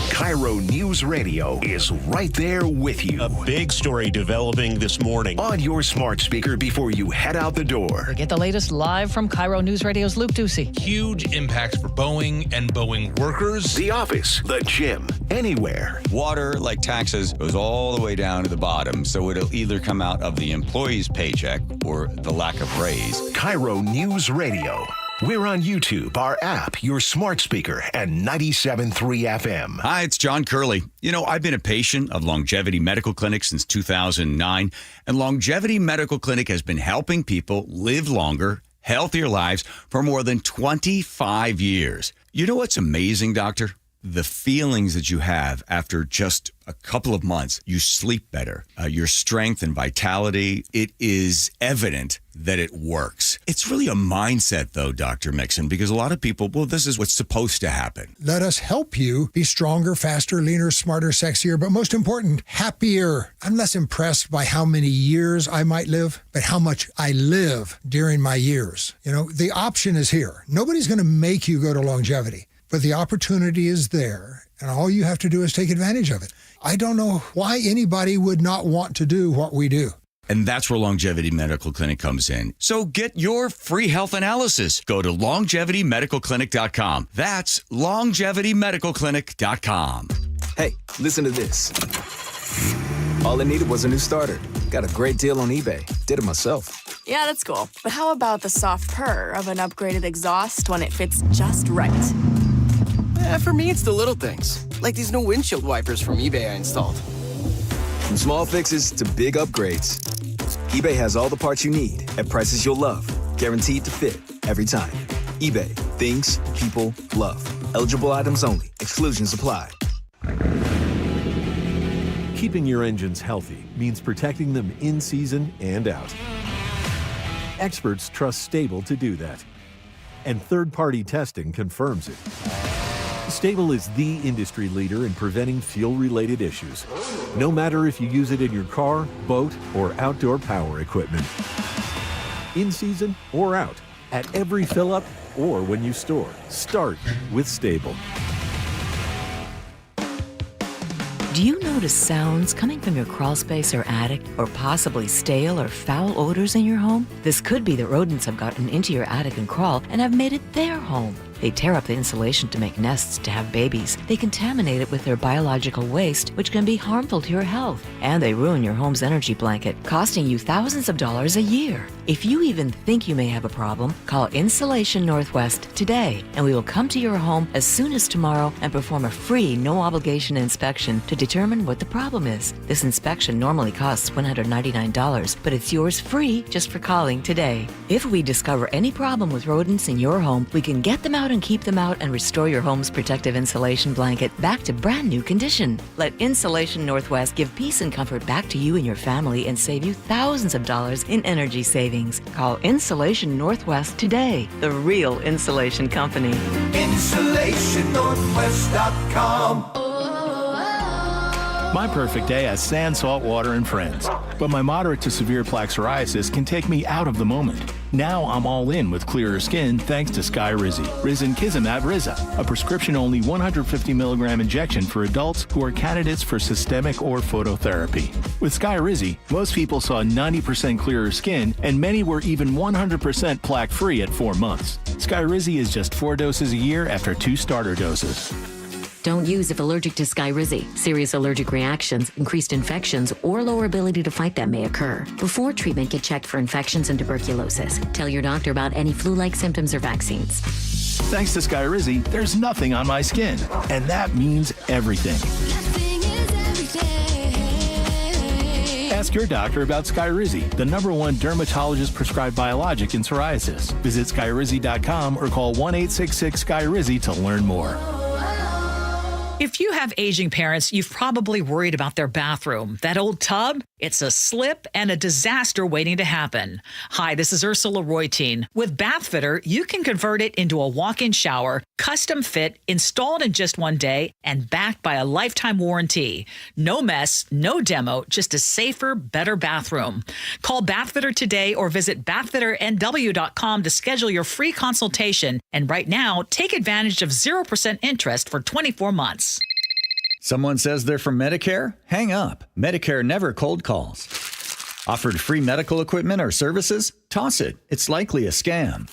KIRO Newsradio is right there with you. A big story developing this morning. On your smart speaker before you head out the door. Get the latest live from KIRO Newsradio's Luke Ducey. Huge impacts for Boeing and Boeing workers. The office, the gym, anywhere. Water, like taxes, goes all the way down to the bottom, so it'll either come out of the employee's paycheck or the lack of raise. KIRO Newsradio. We're on YouTube, our app, your smart speaker, and 97.3 FM. Hi, it's John Curley. You know, I've been a patient of Longevity Medical Clinic since 2009, and Longevity Medical Clinic has been helping people live longer, healthier lives for more than 25 years. You know what's amazing, Doctor? The feelings that you have after just a couple of months. You sleep better. Your strength and vitality, it is evident that it works. It's really a mindset, though, Dr. Mixon, because a lot of people, well, this is what's supposed to happen. Let us help you be stronger, faster, leaner, smarter, sexier, but most important, happier. I'm less impressed by how many years I might live, but how much I live during my years. You know, the option is here. Nobody's going to make you go to longevity. But the opportunity is there, and all you have to do is take advantage of it. I don't know why anybody would not want to do what we do. And that's where Longevity Medical Clinic comes in. So get your free health analysis. Go to longevitymedicalclinic.com. That's longevitymedicalclinic.com. Hey, listen to this. All I needed was a new starter. Got a great deal on eBay. Did it myself. Yeah, that's cool. But how about the soft purr of an upgraded exhaust when it fits just right? For me, it's the little things, like these new windshield wipers from eBay I installed. From small fixes to big upgrades, eBay has all the parts you need at prices you'll love, guaranteed to fit every time. eBay, things people love. Eligible items only. Exclusions apply. Keeping your engines healthy means protecting them in season and out. Experts trust Stable to do that, and third-party testing confirms it. Stable is the industry leader in preventing fuel-related issues, no matter if you use it in your car, boat, or outdoor power equipment. In season or out, at every fill-up or when you store, start with Stable. Do you notice sounds coming from your crawl space or attic, or possibly stale or foul odors in your home? This could be that rodents have gotten into your attic and crawl and have made it their home. They tear up the insulation to make nests to have babies. They contaminate it with their biological waste, which can be harmful to your health. And they ruin your home's energy blanket, costing you thousands of dollars a year. If you even think you may have a problem, call Insulation Northwest today, and we will come to your home as soon as tomorrow and perform a free, no-obligation inspection to determine what the problem is. This inspection normally costs $199, but it's yours free just for calling today. If we discover any problem with rodents in your home, we can get them out and keep them out and restore your home's protective insulation blanket back to brand new condition. Let Insulation Northwest give peace and comfort back to you and your family and save you thousands of dollars in energy savings. Call Insulation Northwest today, the real insulation company. InsulationNorthwest.com. My perfect day has sand, salt water, and friends. But my moderate to severe plaque psoriasis can take me out of the moment. Now I'm all in with clearer skin thanks to Skyrizi. Risankizumab Riza, a prescription-only 150 milligram injection for adults who are candidates for systemic or phototherapy. With Skyrizi, most people saw 90% clearer skin, and many were even 100% plaque-free at 4 months. Skyrizi is just 4 doses a year after 2 starter doses. Don't use if allergic to Skyrizi. Serious allergic reactions, increased infections, or lower ability to fight them may occur. Before treatment, get checked for infections and tuberculosis. Tell your doctor about any flu-like symptoms or vaccines. Thanks to Skyrizi, there's nothing on my skin, and that means everything. Ask your doctor about Skyrizi, the #1 dermatologist-prescribed biologic in psoriasis. Visit Skyrizi.com or call 1-866-SKYRIZI to learn more. If you have aging parents, you've probably worried about their bathroom. That old tub? It's a slip and a disaster waiting to happen. Hi, this is Ursula Reutin. With Bathfitter, you can convert it into a walk-in shower, custom fit, installed in just 1 day, and backed by a lifetime warranty. No mess, no demo, just a safer, better bathroom. Call Bathfitter today or visit bathfitternw.com to schedule your free consultation. And right now, take advantage of 0% interest for 24 months. Someone says they're from Medicare? Hang up. Medicare never cold calls. Offered free medical equipment or services? Toss it. It's likely a scam.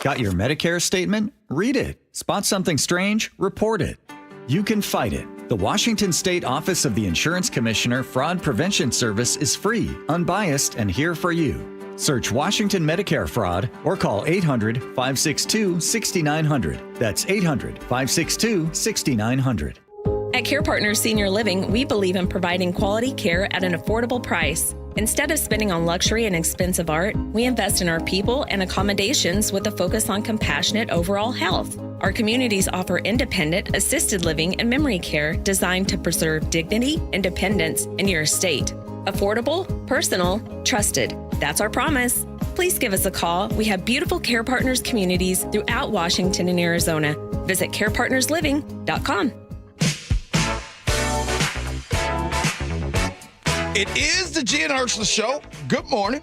Got your Medicare statement? Read it. Spot something strange? Report it. You can fight it. The Washington State Office of the Insurance Commissioner Fraud Prevention Service is free, unbiased, and here for you. Search Washington Medicare Fraud or call 800-562-6900. That's 800-562-6900. At Care Partners Senior Living, we believe in providing quality care at an affordable price. Instead of spending on luxury and expensive art, we invest in our people and accommodations with a focus on compassionate overall health. Our communities offer independent, assisted living, and memory care designed to preserve dignity, independence, and your estate. Affordable, personal, trusted. That's our promise. Please give us a call. We have beautiful Care Partners communities throughout Washington and Arizona. Visit carepartnersliving.com. It is the Gee and Ursula Show. Good morning.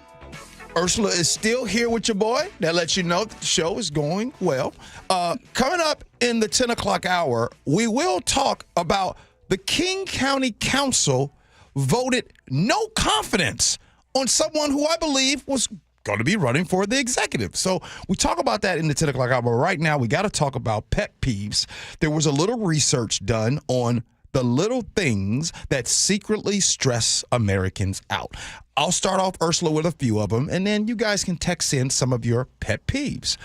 Ursula is still here with your boy. That lets you know that the show is going well. Coming up in the 10 o'clock hour, we will talk about the King County Council voted no confidence on someone who I believe was going to be running for the executive. So we talk about that in the 10 o'clock hour. But right now, we got to talk about pet peeves. There was a little research done on the little things that secretly stress Americans out. I'll start off, Ursula, with a few of them, and then you guys can text in some of your pet peeves.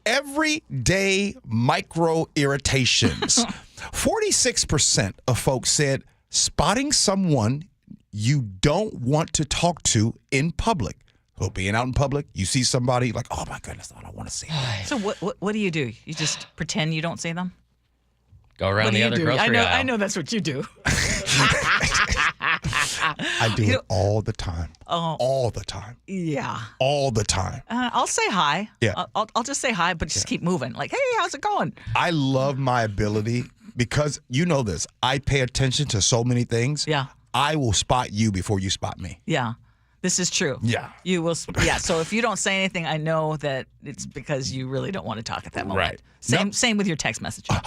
Everyday micro irritations. 46% of folks said spotting someone you don't want to talk to in public. So being out in public, you see somebody like, oh my goodness, I don't want to see them. So what do? You just pretend you don't see them? Go around the other grocery aisle. I know that's what you do. I do it all the time. Oh. All the time. Yeah. All the time. I'll say hi. Yeah. I'll just say hi, but just keep moving. Like, hey, how's it going? I love my ability because you know this. I pay attention to so many things. Yeah. I will spot you before you spot me. Yeah. This is true. Yeah. You will. Yeah. So if you don't say anything, I know that it's because you really don't want to talk at that moment. Right. Same with your text message. No.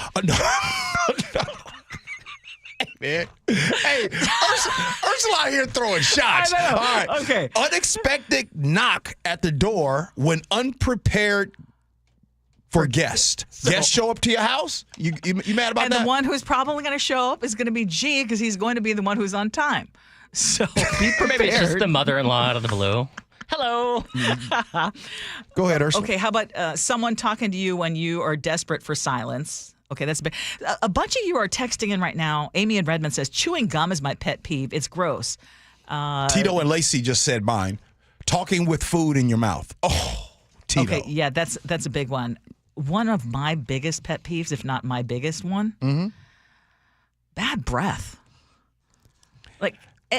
Hey, man. Hey, Ursula out here throwing shots. I know. All right. Okay. Unexpected knock at the door when unprepared for guests. Guests show up to your house? You mad about and that? And the one who's probably going to show up is going to be G because he's going to be the one who's on time. So be prepared. Maybe it's just the mother-in-law out of the blue. Hello. Go ahead, Ursula. Okay, how about someone talking to you when you are desperate for silence? Okay, that's big. A bunch of you are texting in right now. Amy in Redmond says, chewing gum is my pet peeve. It's gross. Tito and Lacey just said mine. Talking with food in your mouth. Oh, Tito. Okay, yeah, that's a big one. One of my biggest pet peeves, if not my biggest one, bad breath. Like,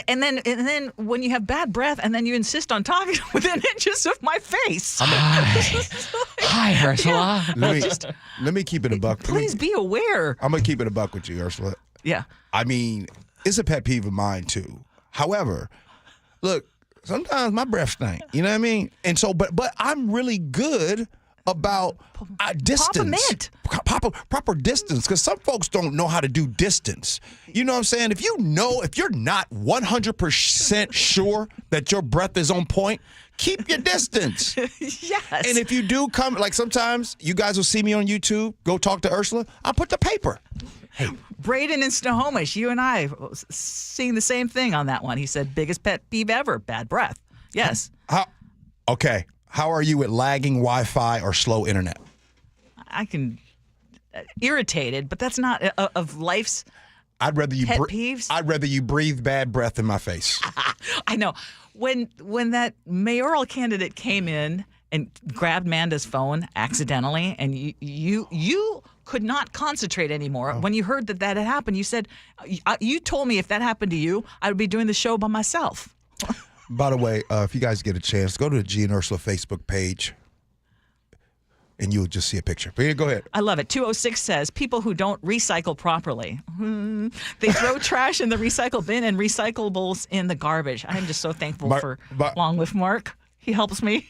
and then when you have bad breath, and then you insist on talking within inches of my face. Hi, Ursula. Let me keep it a buck. Please be aware. I'm gonna keep it a buck with you, Ursula. Yeah. I mean, it's a pet peeve of mine too. However, look, sometimes my breath stink. You know what I mean? And so, but I'm really good about distance. Proper distance, because some folks don't know how to do distance. You know what I'm saying? If you're not 100% sure that your breath is on point, keep your distance. Yes. And if you do come, like sometimes you guys will see me on YouTube, go talk to Ursula, I'll put the paper. Hey. Braden in Snohomish, you and I seeing the same thing on that one. He said, biggest pet peeve ever, bad breath. Yes. Okay. How are you with lagging Wi-Fi or slow internet? I can irritated, but that's not of life's pet peeves. I'd rather you breathe bad breath in my face. I know. When that mayoral candidate came in and grabbed Manda's phone accidentally, and you could not concentrate anymore. When you heard that had happened, you said, you told me if that happened to you, I would be doing the show by myself. By the way, if you guys get a chance, go to the Gee and Ursula Facebook page, and you'll just see a picture. But go ahead. I love it. 206 says, people who don't recycle properly. They throw trash in the recycle bin and recyclables in the garbage. I'm just so thankful along with Mark. He helps me.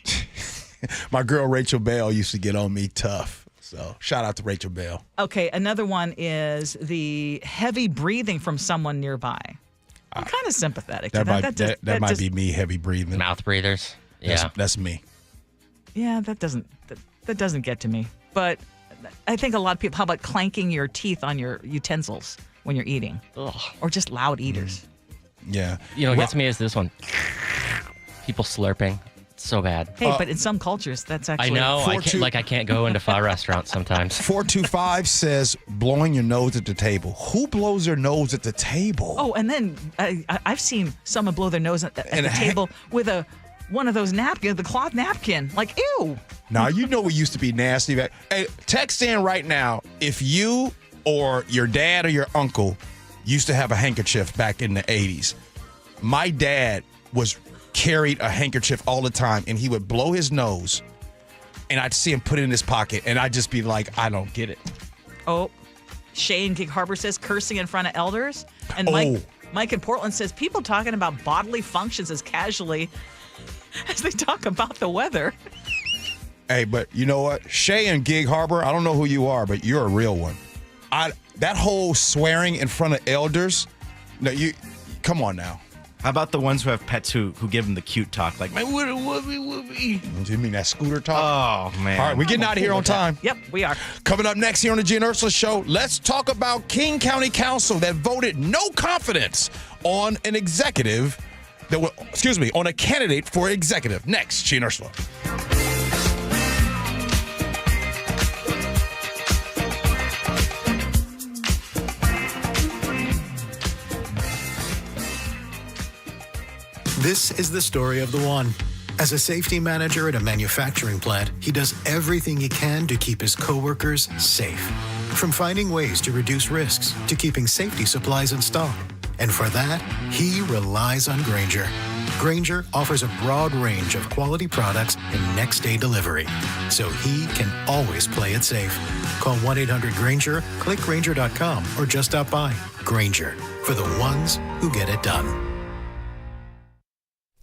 My girl Rachel Bell used to get on me tough. So shout out to Rachel Bell. Okay, another one is the heavy breathing from someone nearby. I'm kind of sympathetic to that. That might be me, heavy breathing. Mouth breathers. Yeah. That's me. Yeah, that doesn't get to me. But I think a lot of people, how about clanking your teeth on your utensils when you're eating? Ugh. Or just loud eaters. Yeah. You know what gets me is this one. People slurping. It's so bad. Hey, but in some cultures, that's actually... I know. I can't go into pho restaurants sometimes. 425 says blowing your nose at the table. Who blows their nose at the table? Oh, and then I've seen someone blow their nose at the table with one of those napkins, the cloth napkin. Like, ew. Now, you know it used to be nasty. Hey, text in right now if you or your dad or your uncle used to have a handkerchief back in the 80s. My dad carried a handkerchief all the time, and he would blow his nose, and I'd see him put it in his pocket, and I'd just be like, I don't get it. Oh, Shay in Gig Harbor says cursing in front of elders. And Mike in Portland says people talking about bodily functions as casually as they talk about the weather. Hey, but you know what? Shay in Gig Harbor, I don't know who you are, but you're a real one. That whole swearing in front of elders, no, come on now. How about the ones who have pets who give them the cute talk? Like, my whoopee. Do you mean that scooter talk? Oh, man. All right, we're getting out of here on time. Yep, we are. Coming up next here on the Gee and Ursula Show, let's talk about King County Council that voted no confidence on an executive, on a candidate for executive. Next, Gee and Ursula. This is the story of the one. As a safety manager at a manufacturing plant, he does everything he can to keep his coworkers safe. From finding ways to reduce risks to keeping safety supplies in stock. And for that, he relies on Grainger. Grainger offers a broad range of quality products and next-day delivery, so he can always play it safe. Call 1-800-GRAINGER, click Grainger.com, or just stop by. Grainger, for the ones who get it done.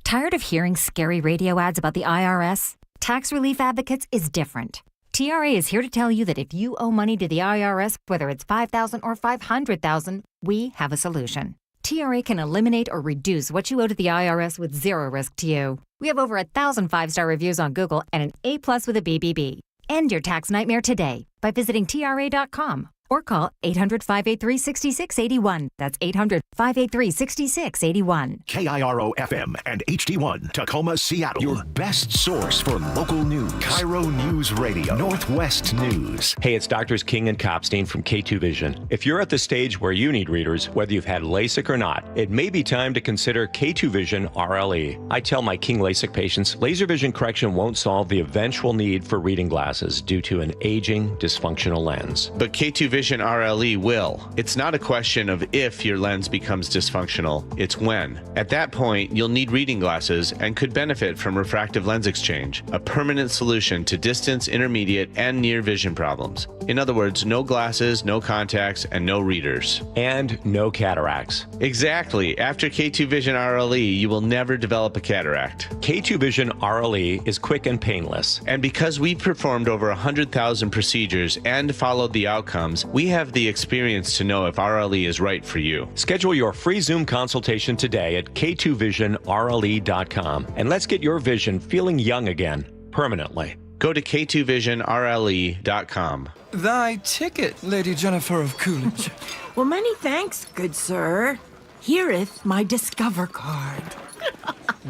Tired of hearing scary radio ads about the IRS? Tax Relief Advocates is different. TRA is here to tell you that if you owe money to the IRS, whether it's $5,000 or $500,000, we have a solution. TRA can eliminate or reduce what you owe to the IRS with zero risk to you. We have over 1,000 5-star reviews on Google and an A+ with a BBB. End your tax nightmare today by visiting TRA.com or call 800-583-6681. That's 800-583-6681. KIRO FM and HD1, Tacoma, Seattle. Your best source for local news. KIRO Newsradio, Northwest News. Hey, it's Doctors King and Copstein from K2 Vision. If you're at the stage where you need readers, whether you've had LASIK or not, it may be time to consider K2 Vision RLE. I tell my King LASIK patients, laser vision correction won't solve the eventual need for reading glasses due to an aging, dysfunctional lens. But K2 Vision Vision RLE will. It's not a question of if your lens becomes dysfunctional, it's when. At that point, you'll need reading glasses and could benefit from refractive lens exchange, a permanent solution to distance, intermediate, and near vision problems. In other words, no glasses, no contacts, and no readers. And no cataracts. Exactly. After K2 Vision RLE, you will never develop a cataract. K2 Vision RLE is quick and painless. And because we've performed over 100,000 procedures and followed the outcomes, we have the experience to know if RLE is right for you. Schedule your free Zoom consultation today at k2visionrle.com and let's get your vision feeling young again, permanently. Go to k2visionrle.com. Thy ticket, Lady Jennifer of Coolidge. Well, many thanks, good sir. Hereth my Discover card.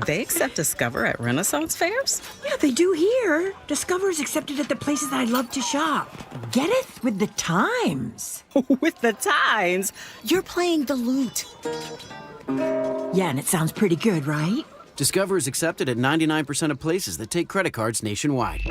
They accept Discover at Renaissance fairs? Yeah, they do here. Discover is accepted at the places I love to shop. Getteth with the times. With the times? You're playing the lute. Yeah, and it sounds pretty good, right? Discover is accepted at 99% of places that take credit cards nationwide.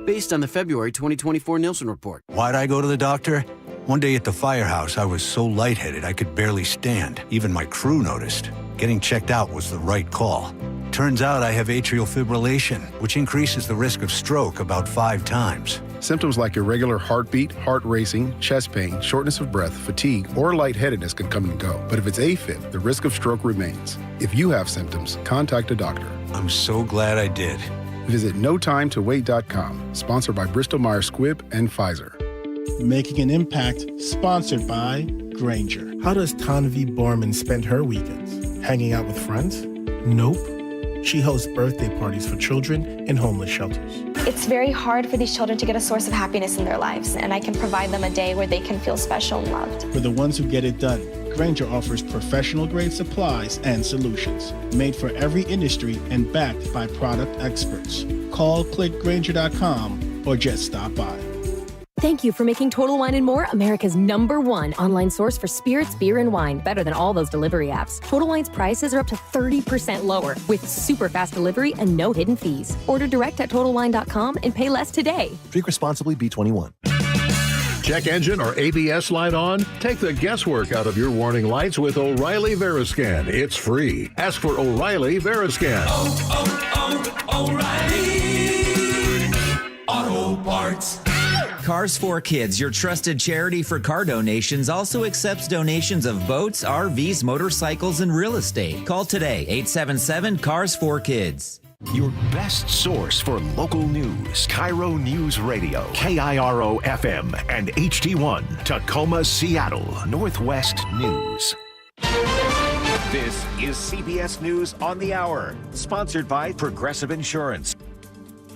Based on the February 2024 Nielsen report. Why'd I go to the doctor? One day at the firehouse, I was so lightheaded I could barely stand. Even my crew noticed. Getting checked out was the right call. Turns out I have atrial fibrillation, which increases the risk of stroke about 5 times. Symptoms like irregular heartbeat, heart racing, chest pain, shortness of breath, fatigue, or lightheadedness can come and go. But if it's AFib, the risk of stroke remains. If you have symptoms, contact a doctor. I'm so glad I did. Visit notimetowait.com, sponsored by Bristol-Myers Squibb and Pfizer. Making an Impact, sponsored by Grainger. How does Tanvi Borman spend her weekends? Hanging out with friends? Nope. She hosts birthday parties for children in homeless shelters. It's very hard for these children to get a source of happiness in their lives, and I can provide them a day where they can feel special and loved. For the ones who get it done, Grainger offers professional-grade supplies and solutions, made for every industry and backed by product experts. Call, click Grainger.com, or just stop by. Thank you for making Total Wine & More America's #1 online source for spirits, beer, and wine. Better than all those delivery apps. Total Wine's prices are up to 30% lower with super fast delivery and no hidden fees. Order direct at TotalWine.com and pay less today. Drink responsibly, B21. Check engine or ABS light on? Take the guesswork out of your warning lights with O'Reilly Veriscan. It's free. Ask for O'Reilly Veriscan. O'Reilly Auto Parts. Cars for Kids, your trusted charity for car donations, also accepts donations of boats, RVs, motorcycles, and real estate. Call today, 877-CARS4KIDS. Your best source for local news. KIRO Newsradio, KIRO FM, and HD1, Tacoma, Seattle, Northwest News. This is CBS News on the Hour, sponsored by Progressive Insurance.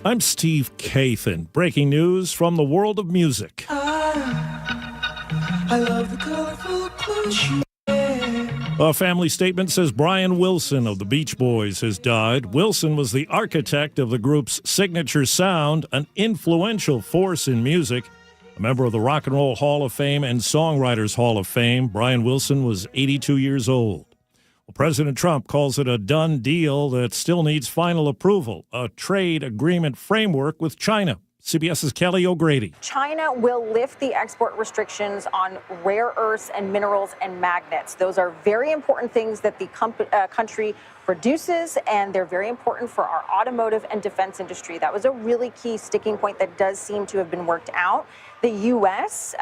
I'm Steve Kathan. Breaking news from the world of music. I love the colorful clothes you wear. A family statement says Brian Wilson of the Beach Boys has died. Wilson was the architect of the group's signature sound, an influential force in music. A member of the Rock and Roll Hall of Fame and Songwriters Hall of Fame, Brian Wilson was 82 years old. Well, President Trump calls it a done deal that still needs final approval, a trade agreement framework with China. CBS's Kelly O'Grady. China will lift the export restrictions on rare earths and minerals and magnets. Those are very important things that the country produces, and they're very important for our automotive and defense industry. That was a really key sticking point that does seem to have been worked out. The U.S.,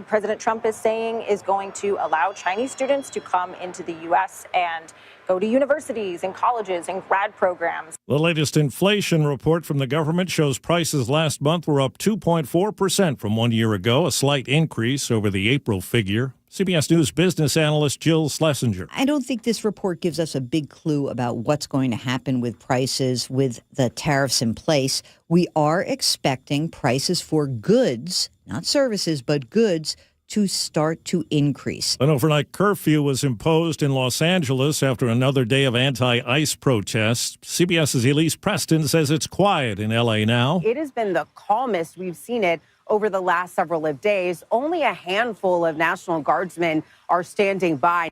President Trump is saying, is going to allow Chinese students to come into the U.S. and go to universities and colleges and grad programs. The latest inflation report from the government shows prices last month were up 2.4% from 1 year ago, a slight increase over the April figure. CBS News business analyst Jill Schlesinger. I don't think this report gives us a big clue about what's going to happen with prices with the tariffs in place. We are expecting prices for goods, not services, but goods, to start to increase. An overnight curfew was imposed in Los Angeles after another day of anti-ICE protests. CBS's Elise Preston says it's quiet in L.A. now. It has been the calmest we've seen it over the last several of days. Only a handful of National Guardsmen are standing by.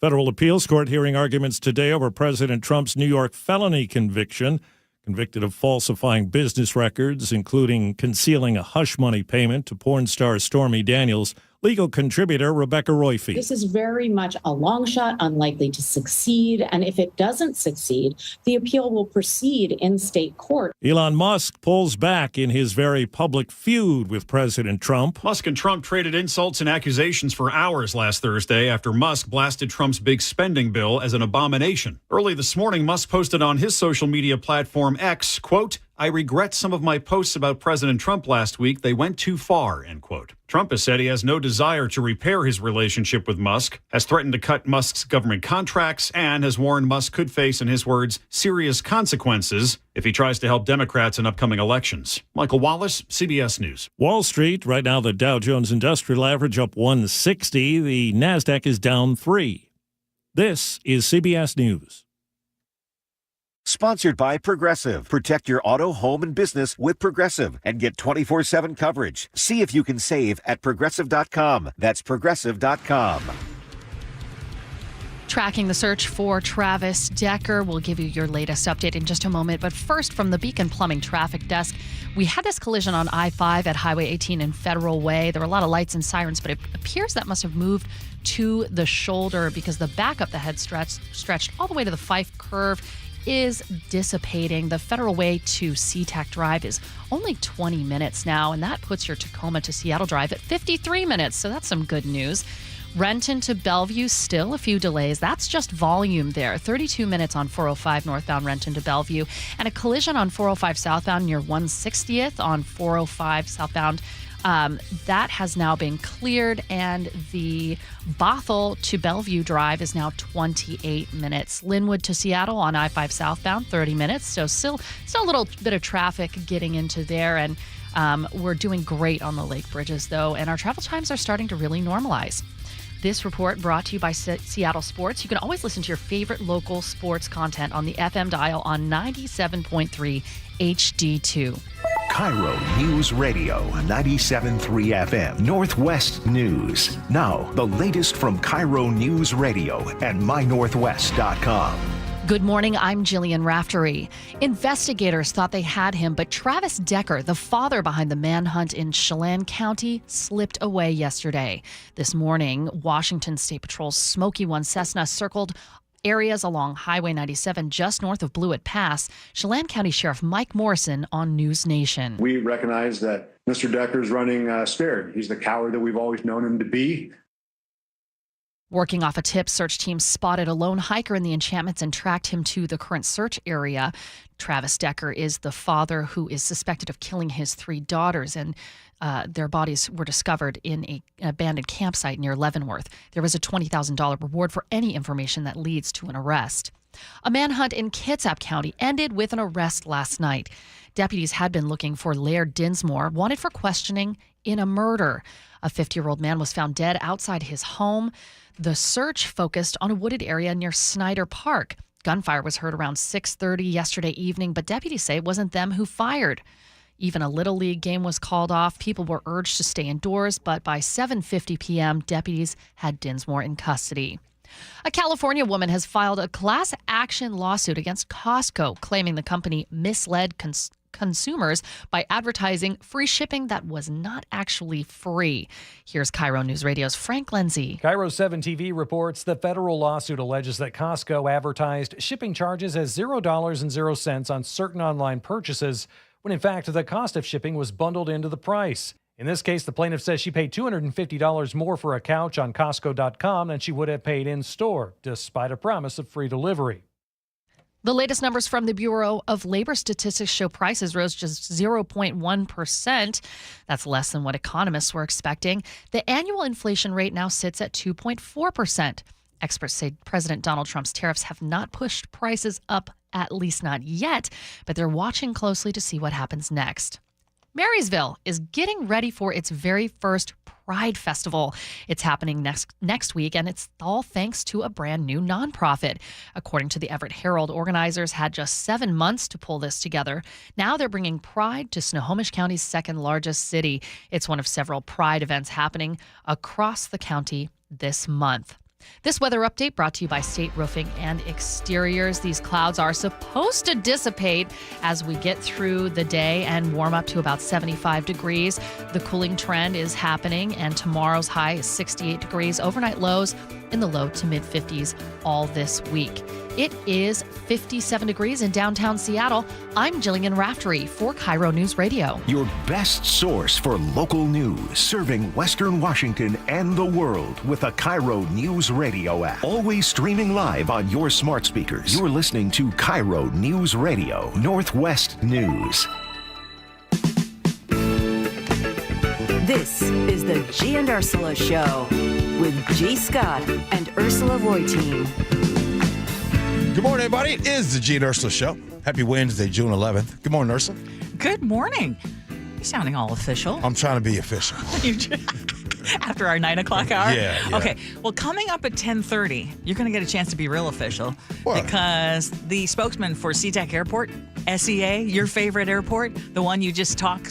Federal appeals court hearing arguments today over President Trump's New York felony conviction. convicted of falsifying business records, including concealing a hush money payment to porn star Stormy Daniels. Legal contributor Rebecca Royfee. This is very much a long shot, unlikely to succeed. And if it doesn't succeed, the appeal will proceed in state court. Elon Musk pulls back in his very public feud with President Trump. Musk and Trump traded insults and accusations for hours last Thursday after Musk blasted Trump's big spending bill as an abomination. Early this morning, Musk posted on his social media platform X, quote, "I regret some of my posts about President Trump last week. They went too far," end quote. Trump has said he has no desire to repair his relationship with Musk, has threatened to cut Musk's government contracts, and has warned Musk could face, in his words, serious consequences if he tries to help Democrats in upcoming elections. Michael Wallace, CBS News. Wall Street, right now the Dow Jones Industrial Average up 160. The NASDAQ is down 3. This is CBS News. Sponsored by Progressive. Protect your auto, home, and business with Progressive and get 24/7 coverage. See if you can save at Progressive.com. That's Progressive.com. Tracking the search for Travis Decker. We'll give you your latest update in just a moment. But first, from the Beacon Plumbing Traffic Desk, we had this collision on I-5 at Highway 18 in Federal Way. There were a lot of lights and sirens, but it appears that must have moved to the shoulder because the backup that had stretched all the way to the Fife curve is dissipating. The Federal Way to SeaTac Drive is only 20 minutes now, and that puts your Tacoma to Seattle Drive at 53 minutes, so that's some good news. Renton to Bellevue, still a few delays. That's just volume there. 32 minutes on 405 northbound Renton to Bellevue, and a collision on 405 southbound near 160th on 405 southbound. That has now been cleared, and the Bothell to Bellevue Drive is now 28 minutes. Linwood to Seattle on I-5 southbound, 30 minutes. So still a little bit of traffic getting into there, and we're doing great on the lake bridges, though, and our travel times are starting to really normalize. This report brought to you by Seattle Sports. You can always listen to your favorite local sports content on the FM dial on 97.3 HD2. KIRO Newsradio 97.3 FM. Northwest News. Now, the latest from KIRO Newsradio and mynorthwest.com. Good morning, I'm Jillian Raftery. Investigators thought they had him, but Travis Decker, the father behind the manhunt in Chelan County, slipped away yesterday. This morning, Washington State Patrol's Smoky One Cessna circled areas along Highway 97 just north of Blewett Pass. Chelan County Sheriff Mike Morrison on News Nation. We recognize that Mr. Decker's running scared. He's the coward that we've always known him to be. Working off a tip, search teams spotted a lone hiker in the encampments and tracked him to the current search area. Travis Decker is the father who is suspected of killing his 3 daughters, and their bodies were discovered in an abandoned campsite near Leavenworth. There was a $20,000 reward for any information that leads to an arrest. A manhunt in Kitsap County ended with an arrest last night. Deputies had been looking for Laird Dinsmore, wanted for questioning in a murder. A 50-year-old man was found dead outside his home. The search focused on a wooded area near Snyder Park. Gunfire was heard around 6:30 yesterday evening, but deputies say it wasn't them who fired. Even a Little League game was called off. People were urged to stay indoors, but by 7:50 p.m., deputies had Dinsmore in custody. A California woman has filed a class action lawsuit against Costco, claiming the company misled consumers by advertising free shipping that was not actually free. Here's KIRO News Radio's Frank Lindsay. KIRO 7 TV reports the federal lawsuit alleges that Costco advertised shipping charges as $0.00 on certain online purchases, when in fact the cost of shipping was bundled into the price. In this case, the plaintiff says she paid $250 more for a couch on Costco.com than she would have paid in store, despite a promise of free delivery. The latest numbers from the Bureau of Labor Statistics show prices rose just 0.1%. That's less than what economists were expecting. The annual inflation rate now sits at 2.4%. Experts say President Donald Trump's tariffs have not pushed prices up, at least not yet, but they're watching closely to see what happens next. Marysville is getting ready for its very first Pride Festival. It's happening next week, and it's all thanks to a brand new nonprofit. According to the Everett Herald, organizers had just 7 months to pull this together. Now they're bringing Pride to Snohomish County's second largest city. It's one of several Pride events happening across the county this month. This weather update brought to you by State Roofing and Exteriors. These clouds are supposed to dissipate as we get through the day and warm up to about 75 degrees. The cooling trend is happening, and tomorrow's high is 68 degrees. Overnight lows in the low to mid 50s all this week. It is 57 degrees in downtown Seattle. I'm Jillian Raftery for KIRO News Radio. Your best source for local news, serving Western Washington and the world with a KIRO Newsradio app. Always streaming live on your smart speakers. You're listening to KIRO Newsradio, Northwest News. This is the Gee and Ursula Show with G. Scott and Ursula Reutin. Good morning, everybody. It is the Gee and Ursula Show. Happy Wednesday, June 11th. Good morning, Ursula. Good morning. You're sounding all official. I'm trying to be official. After our 9 o'clock hour? Yeah. Okay. Well, coming up at 10:30, you're going to get a chance to be real official. What? Because the spokesman for SeaTac Airport, SEA, your favorite airport, the one you just talk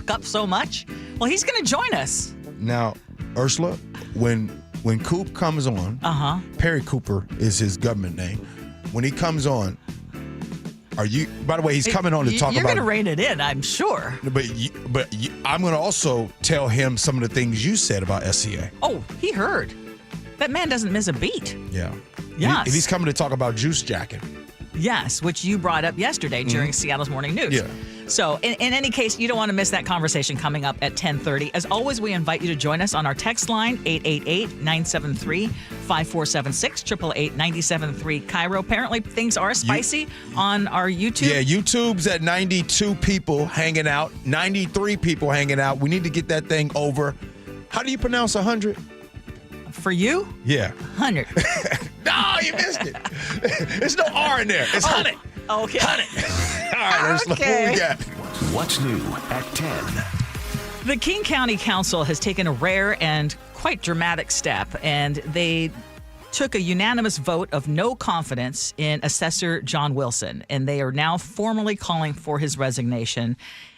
up so much, well, he's going to join us. Now, Ursula, when Coop comes on, Perry Cooper is his government name. When he comes on, by the way, he's coming on to talk about... You're going to rein it in, I'm sure. But I'm going to also tell him some of the things you said about SEA. Oh, he heard. That man doesn't miss a beat. Yeah. Yes. If he's coming to talk about juice jacking. Yes, which you brought up yesterday during Seattle's Morning News. Yeah. So in any case, you don't want to miss that conversation coming up at 10:30. As always, we invite you to join us on our text line, 888-973-5476, 888-973 KIRO. Apparently, things are spicy on our YouTube. Yeah, YouTube's at 92 people hanging out, 93 people hanging out. We need to get that thing over. How do you pronounce 100? For you? Yeah. 100. No, you missed it. There's no R in there. It's 100. Okay. 100. All right, Ursula, what we got? What's new at 10? The King County Council has taken a rare and quite dramatic step, and they took a unanimous vote of no confidence in Assessor John Wilson, and they are now formally calling for his resignation.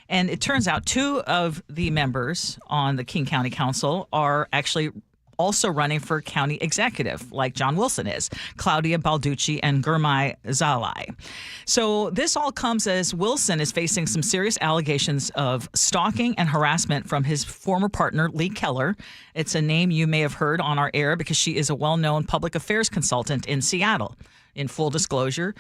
And it turns out 2 of the members on the King County Council are actually also running for county executive, like John Wilson is, Claudia Balducci and Gurmai Zalai. So this all comes as Wilson is facing some serious allegations of stalking and harassment from his former partner, Lee Keller. It's a name you may have heard on our air because she is a well-known public affairs consultant in Seattle. In full disclosure,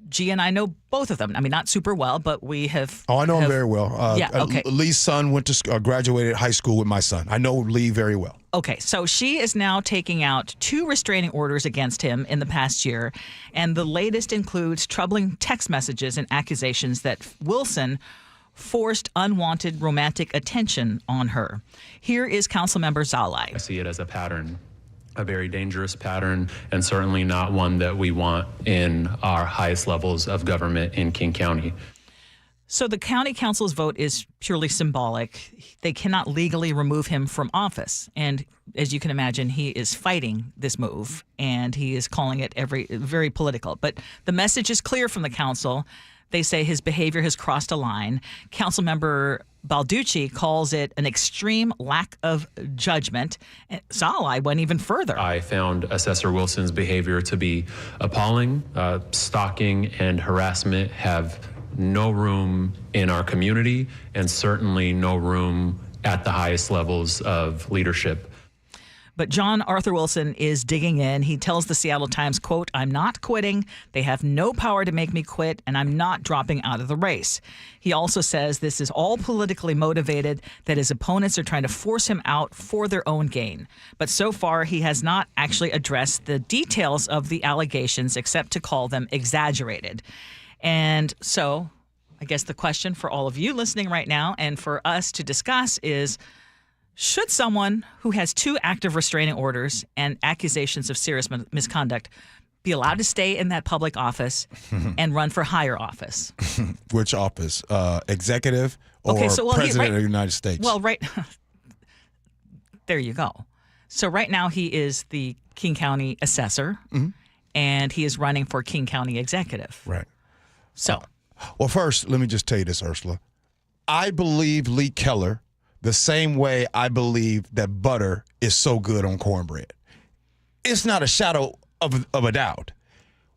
G and I know both of them. I mean, not super well, but we have... Oh, I know him very well. Okay. Lee's son went to graduated high school with my son. I know Lee very well. Okay, so she is now taking out 2 restraining orders against him in the past year, and the latest includes troubling text messages and accusations that Wilson forced unwanted romantic attention on her. Here is Councilmember Zalai. I see it as a pattern, a very dangerous pattern, and certainly not one that we want in our highest levels of government in King County. So the county council's vote is purely symbolic. They cannot legally remove him from office. And as you can imagine, he is fighting this move, and he is calling it very political. But the message is clear from the council. They say his behavior has crossed a line. Councilmember Balducci calls it an extreme lack of judgment. Zalai went even further. I found Assessor Wilson's behavior to be appalling. Stalking and harassment have no room in our community, and certainly no room at the highest levels of leadership. But John Arthur Wilson is digging in. He tells the Seattle Times, quote, "I'm not quitting. They have no power to make me quit, and I'm not dropping out of the race." He also says this is all politically motivated, that his opponents are trying to force him out for their own gain. But so far, he has not actually addressed the details of the allegations except to call them exaggerated. And so I guess the question for all of you listening right now and for us to discuss is, should someone who has 2 active restraining orders and accusations of serious misconduct be allowed to stay in that public office and run for higher office? Which office? Executive or President of the United States? Well, right. There you go. So right now he is the King County Assessor, and he is running for King County Executive. Right. So. Well, first, let me just tell you this, Ursula. I believe Lee Keller the same way I believe that butter is so good on cornbread. it's not a shadow of a doubt.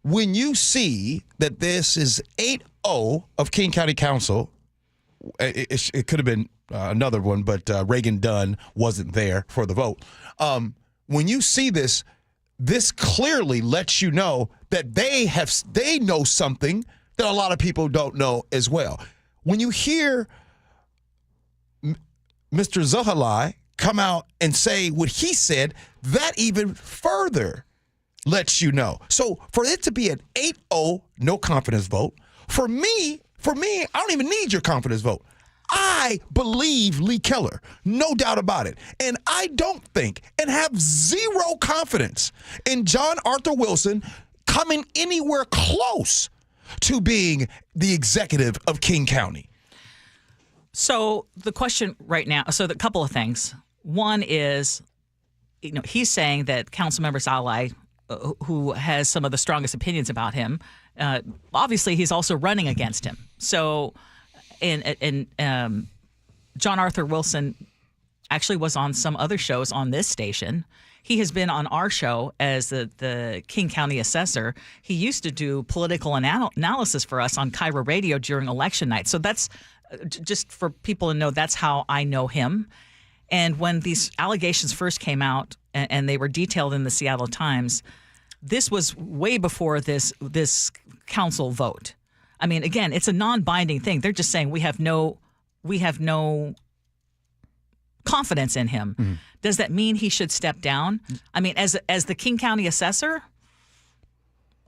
When you see that this is 8-0 of King County Council, it could have been another one, but Reagan Dunn wasn't there for the vote. When you see this clearly lets you know that they know something that a lot of people don't know as well. When you hear Mr. Zahalai come out and say what he said, that even further lets you know. So for it to be an 8-0 no confidence vote, for me, I don't even need your confidence vote. I believe Lee Keller, no doubt about it. And I don't think and have zero confidence in John Arthur Wilson coming anywhere close to being the executive of King County. So the question right now, a couple of things. One is, he's saying that Councilmember Zahalai, who has some of the strongest opinions about him, obviously he's also running against him. So, and John Arthur Wilson actually was on some other shows on this station. He has been on our show as the King County Assessor. He used to do political analysis for us on KIRO Radio during election night. So that's just for people to know, that's how I know him. And when these allegations first came out and they were detailed in the Seattle Times, this was way before this council vote. I mean, again, it's a non-binding thing. They're just saying we have no confidence in him. Mm-hmm. Does that mean he should step down? I mean, as the King County Assessor,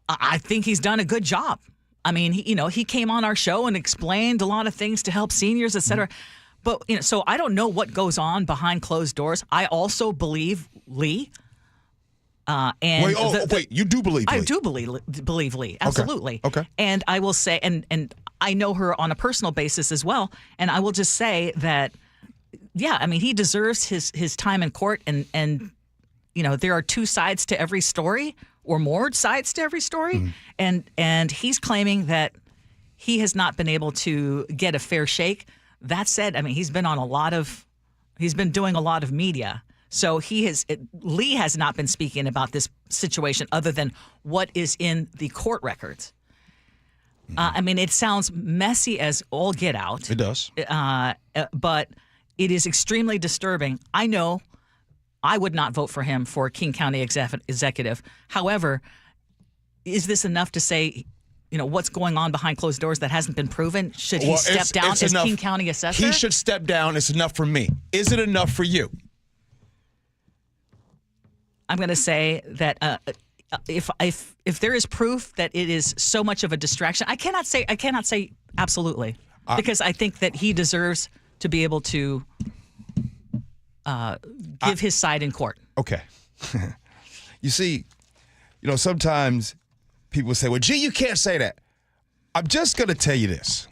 I think he's done a good job. I mean, he came on our show and explained a lot of things to help seniors, et cetera. Mm-hmm. But so I don't know what goes on behind closed doors. I also believe Lee. Wait, you do believe Lee? I do believe Lee, absolutely. Okay. And I will say, and I know her on a personal basis as well, and I will just say that, yeah, I mean, he deserves his time in court, and there are two sides to every story, or more sides to every story, and he's claiming that he has not been able to get a fair shake. That said, I mean, he's been doing a lot of media. So Lee has not been speaking about this situation other than what is in the court records. I mean, it sounds messy as all get out. It does. But it is extremely disturbing. I know I would not vote for him for King County executive. However, is this enough to say, what's going on behind closed doors that hasn't been proven? Should he step down as King County Assessor? He should step down. It's enough for me. Is it enough for you? I'm going to say that if there is proof that it is so much of a distraction, I cannot say absolutely, because I think that he deserves to be able to give his side in court. Okay. You see, sometimes people say, well, gee, you can't say that. I'm just going to tell you this.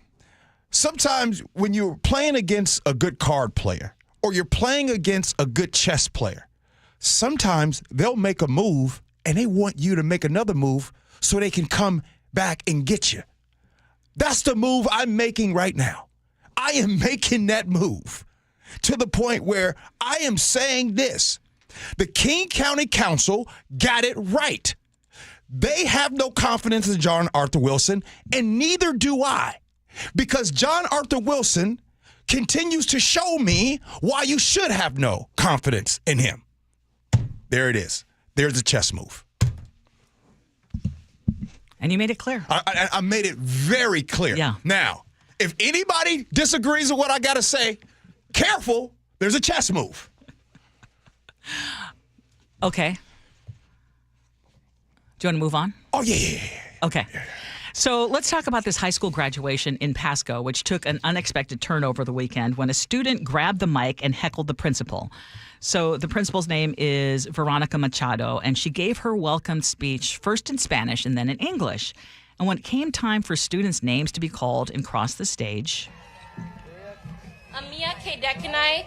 Sometimes when you're playing against a good card player or you're playing against a good chess player, sometimes they'll make a move and they want you to make another move so they can come back and get you. That's the move I'm making right now. I am making that move to the point where I am saying this. The King County Council got it right. They have no confidence in John Arthur Wilson, and neither do I, because John Arthur Wilson continues to show me why you should have no confidence in him. There it is. There's a chess move. And you made it clear. I made it very clear. Yeah. Now, if anybody disagrees with what I got to say, careful, there's a chess move. Okay. Do you want to move on? Oh, yeah. Okay. So let's talk about this high school graduation in Pasco, which took an unexpected turn over the weekend when a student grabbed the mic and heckled the principal. So the principal's name is Veronica Machado, and she gave her welcome speech first in Spanish and then in English. And when it came time for students' names to be called and cross the stage... Amia K. Dekanai,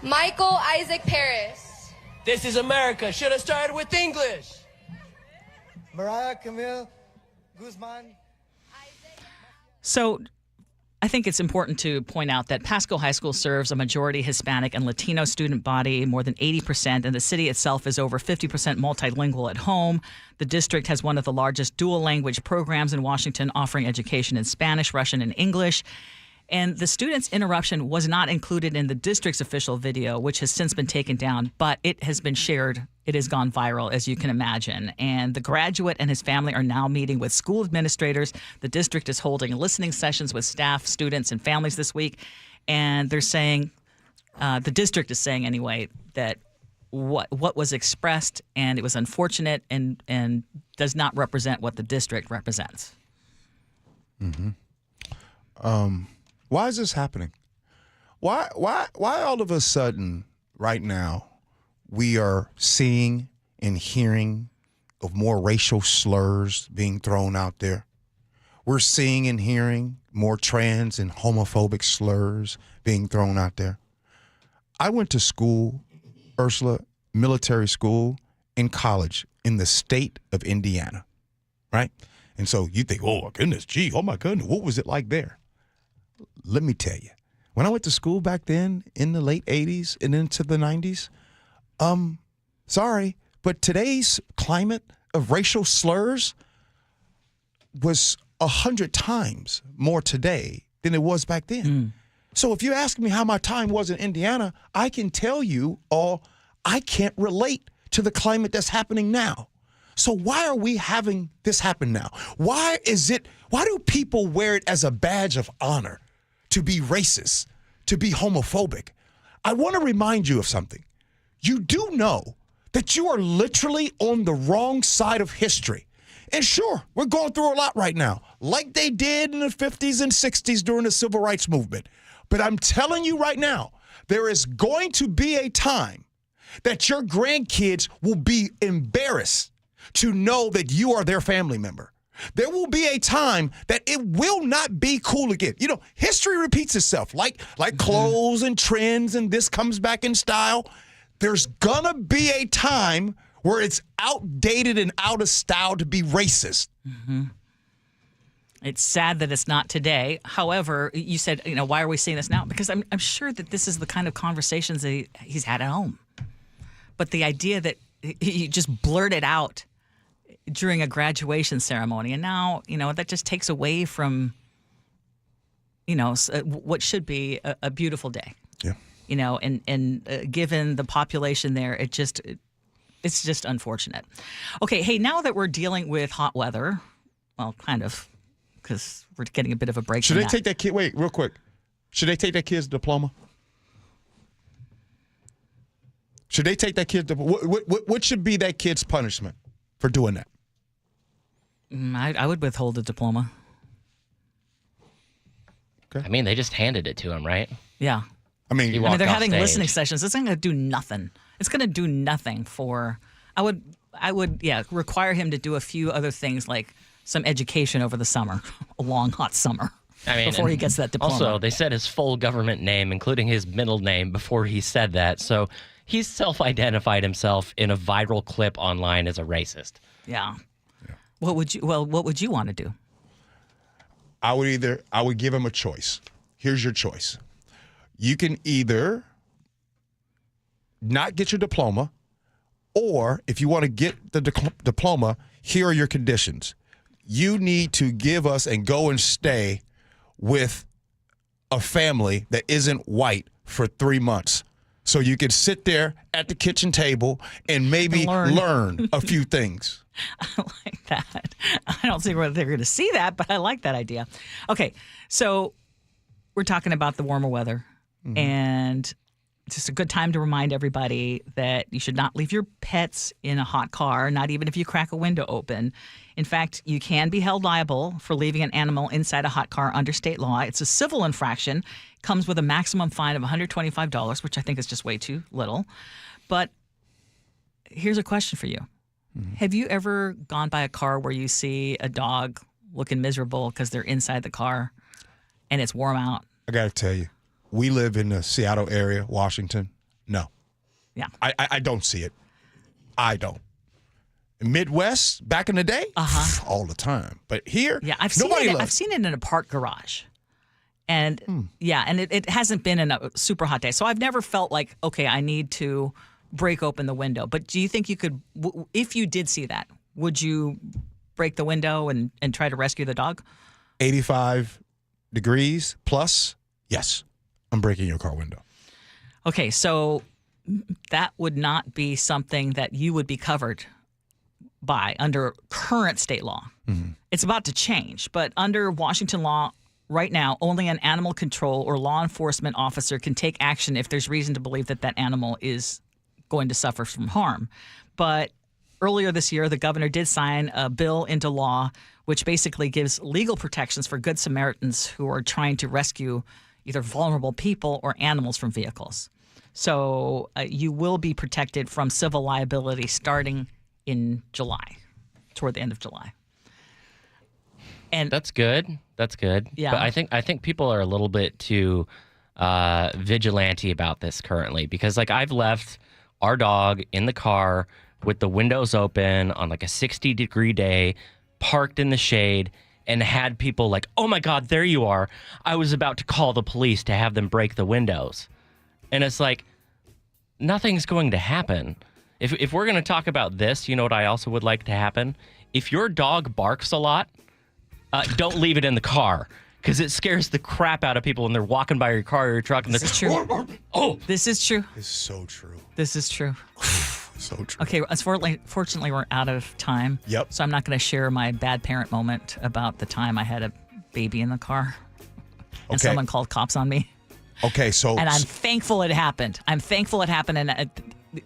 Michael Isaac Paris. This is America. Should have started with English. Mariah Camille Guzman. So I think it's important to point out that Pasco High School serves a majority Hispanic and Latino student body, more than 80%, and the city itself is over 50% multilingual at home. The district has one of the largest dual language programs in Washington, offering education in Spanish, Russian, and English. And the student's interruption was not included in the district's official video, which has since been taken down, but it has been shared. It has gone viral, as you can imagine. And the graduate and his family are now meeting with school administrators. The district is holding listening sessions with staff, students, and families this week. And they're saying, the district is saying anyway, that what was expressed, and it was unfortunate and does not represent what the district represents. Mm-hmm. Why is this happening? Why all of a sudden right now we are seeing and hearing of more racial slurs being thrown out there? We're seeing and hearing more trans and homophobic slurs being thrown out there. I went to school, Ursula, military school, in college in the state of Indiana, right? And so you think, oh my goodness, what was it like there? Let me tell you, when I went to school back then in the late 80s and into the 90s, sorry, but today's climate of racial slurs was 100 times more today than it was back then. So if you ask me how my time was in Indiana, I can tell you all I can't relate to the climate that's happening now. So why are we having this happen now? Why do people wear it as a badge of honor to be racist, to be homophobic? I want to remind you of something. You do know that you are literally on the wrong side of history. And sure, we're going through a lot right now, like they did in the 50s and 60s during the Civil Rights Movement. But I'm telling you right now, there is going to be a time that your grandkids will be embarrassed to know that you are their family member. There will be a time that it will not be cool again. You know, history repeats itself, like clothes and trends, and this comes back in style. There's gonna be a time where it's outdated and out of style to be racist. Mm-hmm. It's sad that it's not today. However, you said, why are we seeing this now? Because I'm sure that this is the kind of conversations that he's had at home. But the idea that he just blurted out during a graduation ceremony, and now, that just takes away from, what should be a beautiful day. Yeah. And given the population there, it's just unfortunate. Okay, hey, now that we're dealing with hot weather, well, kind of, because we're getting a bit of a break. Should they take that kid? Wait, real quick. Should they take that kid's diploma? Should they take that kid's diploma? What should be that kid's punishment for doing that? I would withhold the diploma. Okay. I mean, they just handed it to him, right? Yeah. I mean, they're having listening sessions. It's not going to do nothing. It's going to do nothing for. I would, require him to do a few other things like some education over the summer, a long hot summer. Before he gets that diploma. Also, they said his full government name, including his middle name, before he said that. So he's self-identified himself in a viral clip online as a racist. Yeah. What would you want to do? I would give him a choice. Here's your choice. You can either not get your diploma, or if you want to get the diploma, here are your conditions. You need to give us and go and stay with a family that isn't white for 3 months. So you can sit there at the kitchen table and maybe learn a few things. I like that. I don't see whether they're going to see that, but I like that idea. Okay, so we're talking about the warmer weather, and it's just a good time to remind everybody that you should not leave your pets in a hot car, not even if you crack a window open. In fact, you can be held liable for leaving an animal inside a hot car under state law. It's a civil infraction, comes with a maximum fine of $125, which I think is just way too little. But here's a question for you. Have you ever gone by a car where you see a dog looking miserable because they're inside the car and it's warm out? I got to tell you, we live in the Seattle area, Washington. No. Yeah. I don't see it. I don't. Midwest, back in the day, all the time. But here, I've seen it in a park garage. And and it hasn't been a super hot day. So I've never felt like, okay, I need to break open the window. But do you think you could, if you did see that, would you break the window and try to rescue the dog? 85 degrees plus, yes, I'm breaking your car window. Okay, so that would not be something that you would be covered by under current state law. Mm-hmm. It's about to change, but under Washington law right now, only an animal control or law enforcement officer can take action if there's reason to believe that that animal is going to suffer from harm. But earlier this year, the governor did sign a bill into law which basically gives legal protections for Good Samaritans who are trying to rescue either vulnerable people or animals from vehicles. So you will be protected from civil liability starting in July, toward the end of July. And that's good. That's good. Yeah. But I think people are a little bit too vigilante about this currently, because like I've left our dog in the car with the windows open on like a 60-degree day, parked in the shade, and had people like, oh my God, there you are. I was about to call the police to have them break the windows. And it's like, nothing's going to happen. If we're going to talk about this, you know what I also would like to happen? If your dog barks a lot, don't leave it in the car, because it scares the crap out of people when they're walking by your car or your truck. And this is true. Oh, this is true. It's so true. This is true. So true. Okay, fortunately, we're out of time. Yep. So I'm not going to share my bad parent moment about the time I had a baby in the car and someone called cops on me. Okay, so... And I'm thankful it happened. And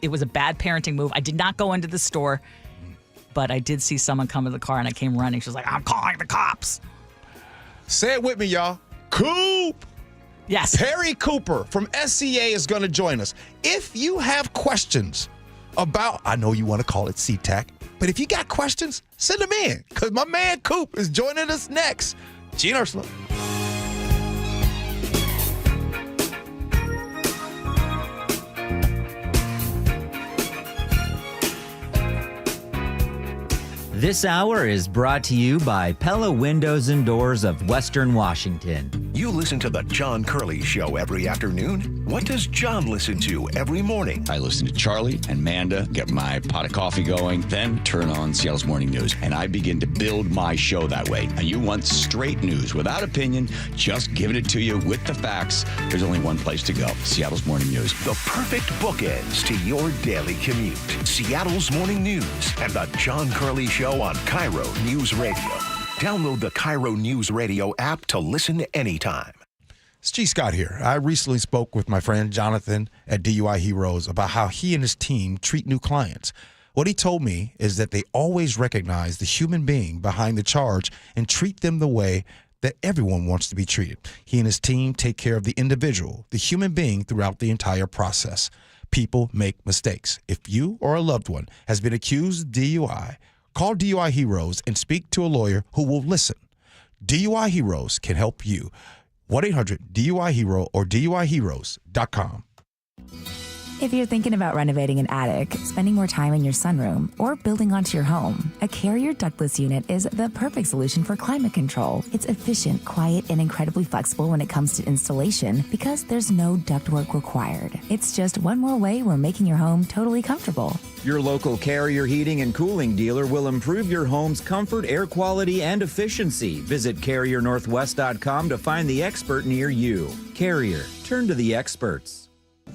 it was a bad parenting move. I did not go into the store, but I did see someone come to the car, and I came running. She was like, I'm calling the cops. Say it with me, y'all. Coop! Yes. Perry Cooper from SCA is going to join us. If you have questions about, I know you want to call it CTAC, but if you got questions, send them in, because my man Coop is joining us next. Gee and Ursula. This hour is brought to you by Pella Windows and Doors of Western Washington. You listen to The John Curley Show every afternoon. What does John listen to every morning? I listen to Charlie and Manda, get my pot of coffee going, then turn on Seattle's Morning News. And I begin to build my show that way. And you want straight news without opinion, just giving it to you with the facts. There's only one place to go, Seattle's Morning News. The perfect bookends to your daily commute. Seattle's Morning News and The John Curley Show on KIRO News Radio. Download the KIRO News Radio app to listen anytime. It's G. Scott here. I recently spoke with my friend Jonathan at DUI Heroes about how he and his team treat new clients. What he told me is that they always recognize the human being behind the charge and treat them the way that everyone wants to be treated. He and his team take care of the individual, the human being, throughout the entire process. People make mistakes. If you or a loved one has been accused of DUI, call DUI Heroes and speak to a lawyer who will listen. DUI Heroes can help you. 1-800-DUI-HERO or DUIHeroes.com. If you're thinking about renovating an attic, spending more time in your sunroom, or building onto your home, a Carrier ductless unit is the perfect solution for climate control. It's efficient, quiet, and incredibly flexible when it comes to installation because there's no ductwork required. It's just one more way we're making your home totally comfortable. Your local Carrier heating and cooling dealer will improve your home's comfort, air quality, and efficiency. Visit CarrierNorthwest.com to find the expert near you. Carrier, turn to the experts.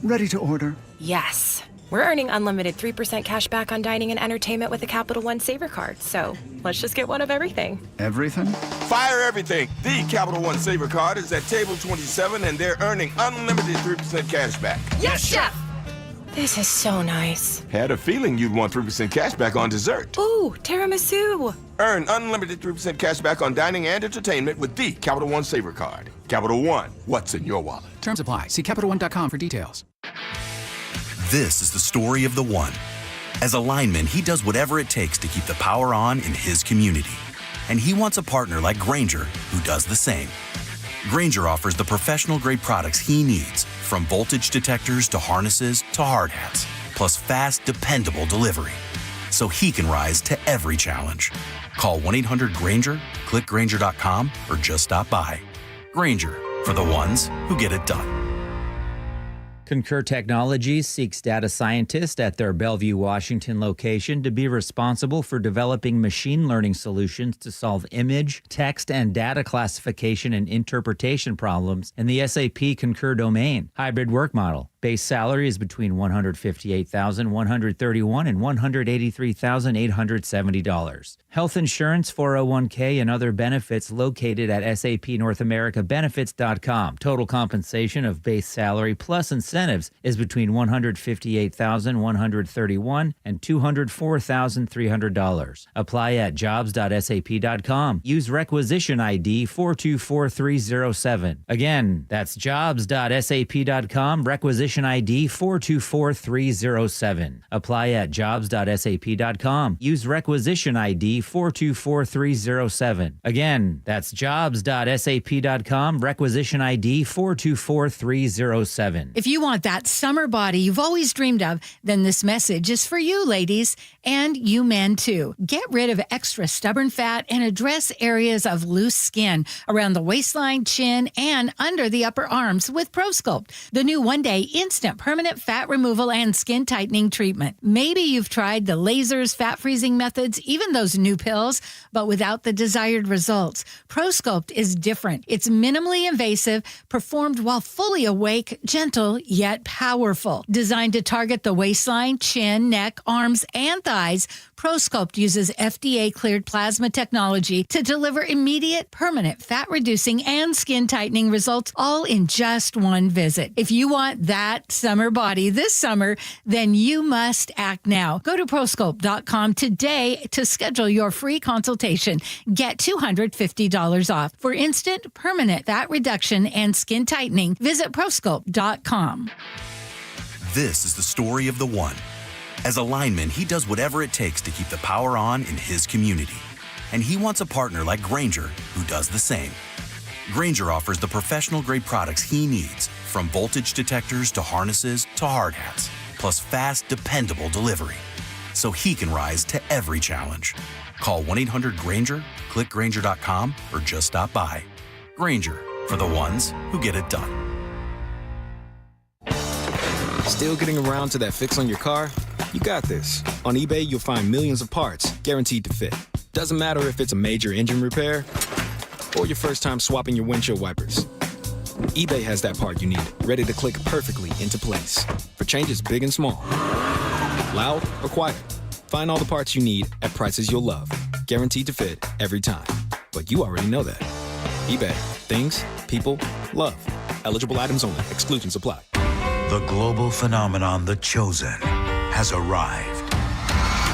Ready to order? Yes. We're earning unlimited 3% cash back on dining and entertainment with the Capital One Saver Card, so let's just get one of everything. Everything? Fire everything! The Capital One Saver Card is at table 27, and they're earning unlimited 3% cash back. Yes, Chef! This is so nice. Had a feeling you'd want 3% cash back on dessert. Ooh, tiramisu! Earn unlimited 3% cash back on dining and entertainment with the Capital One Saver Card. Capital One, what's in your wallet? Terms apply. See CapitalOne.com for details. This is the story of the one. As a lineman, he does whatever it takes to keep the power on in his community. And he wants a partner like Grainger who does the same. Grainger offers the professional-grade products he needs, from voltage detectors to harnesses to hard hats, plus fast, dependable delivery, so he can rise to every challenge. Call 1-800-GRAINGER, click Grainger.com, or just stop by. Grainger, for the ones who get it done. Concur Technologies seeks data scientists at their Bellevue, Washington location to be responsible for developing machine learning solutions to solve image, text, and data classification and interpretation problems in the SAP Concur domain. Hybrid work model. Base salary is between $158,131 and $183,870. Health insurance, 401k, and other benefits located at SAP North America Benefits.com. Total compensation of base salary plus incentives is between $158,131 and $204,300. Apply at jobs.sap.com. Use requisition ID 424307. Again, that's jobs.sap.com, requisition ID 424307. Apply at jobs.sap.com. Use requisition ID 424307. Again, that's jobs.sap.com, requisition ID 424307. If you want that summer body you've always dreamed of, then this message is for you, ladies, and you men too. Get rid of extra stubborn fat and address areas of loose skin around the waistline, chin, and under the upper arms with ProSculpt, the new one-day instant permanent fat removal and skin tightening treatment. Maybe you've tried the lasers, fat freezing methods, even those new pills, but without the desired results. ProSculpt is different. It's minimally invasive, performed while fully awake, gentle yet powerful. Designed to target the waistline, chin, neck, arms, and thighs, ProSculpt uses FDA-cleared plasma technology to deliver immediate, permanent fat-reducing and skin tightening results, all in just one visit. If you want that summer body this summer, then you must act now. Go to ProSculpt.com today to schedule your free consultation. Get $250 off. For instant, permanent fat reduction and skin tightening, visit ProSculpt.com. This is the story of the one. As a lineman, he does whatever it takes to keep the power on in his community. And he wants a partner like Grainger who does the same. Grainger offers the professional-grade products he needs, from voltage detectors to harnesses to hard hats, plus fast, dependable delivery, so he can rise to every challenge. Call 1-800-GRAINGER, click Grainger.com, or just stop by. Grainger, for the ones who get it done. Still getting around to that fix on your car? You got this. On eBay, you'll find millions of parts guaranteed to fit. Doesn't matter if it's a major engine repair or your first time swapping your windshield wipers. eBay has that part you need, ready to click perfectly into place for changes big and small. Loud or quiet, find all the parts you need at prices you'll love. Guaranteed to fit every time. But you already know that. eBay. Things, people, love. Eligible items only. Exclusions apply. The global phenomenon, The Chosen, has arrived.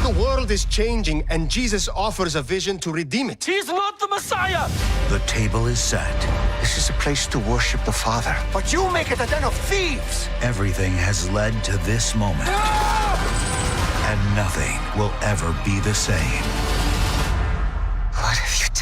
The world is changing, and Jesus offers a vision to redeem it. He's not the Messiah! The table is set. This is a place to worship the Father. But you make it a den of thieves! Everything has led to this moment. And nothing will ever be the same. What have you done?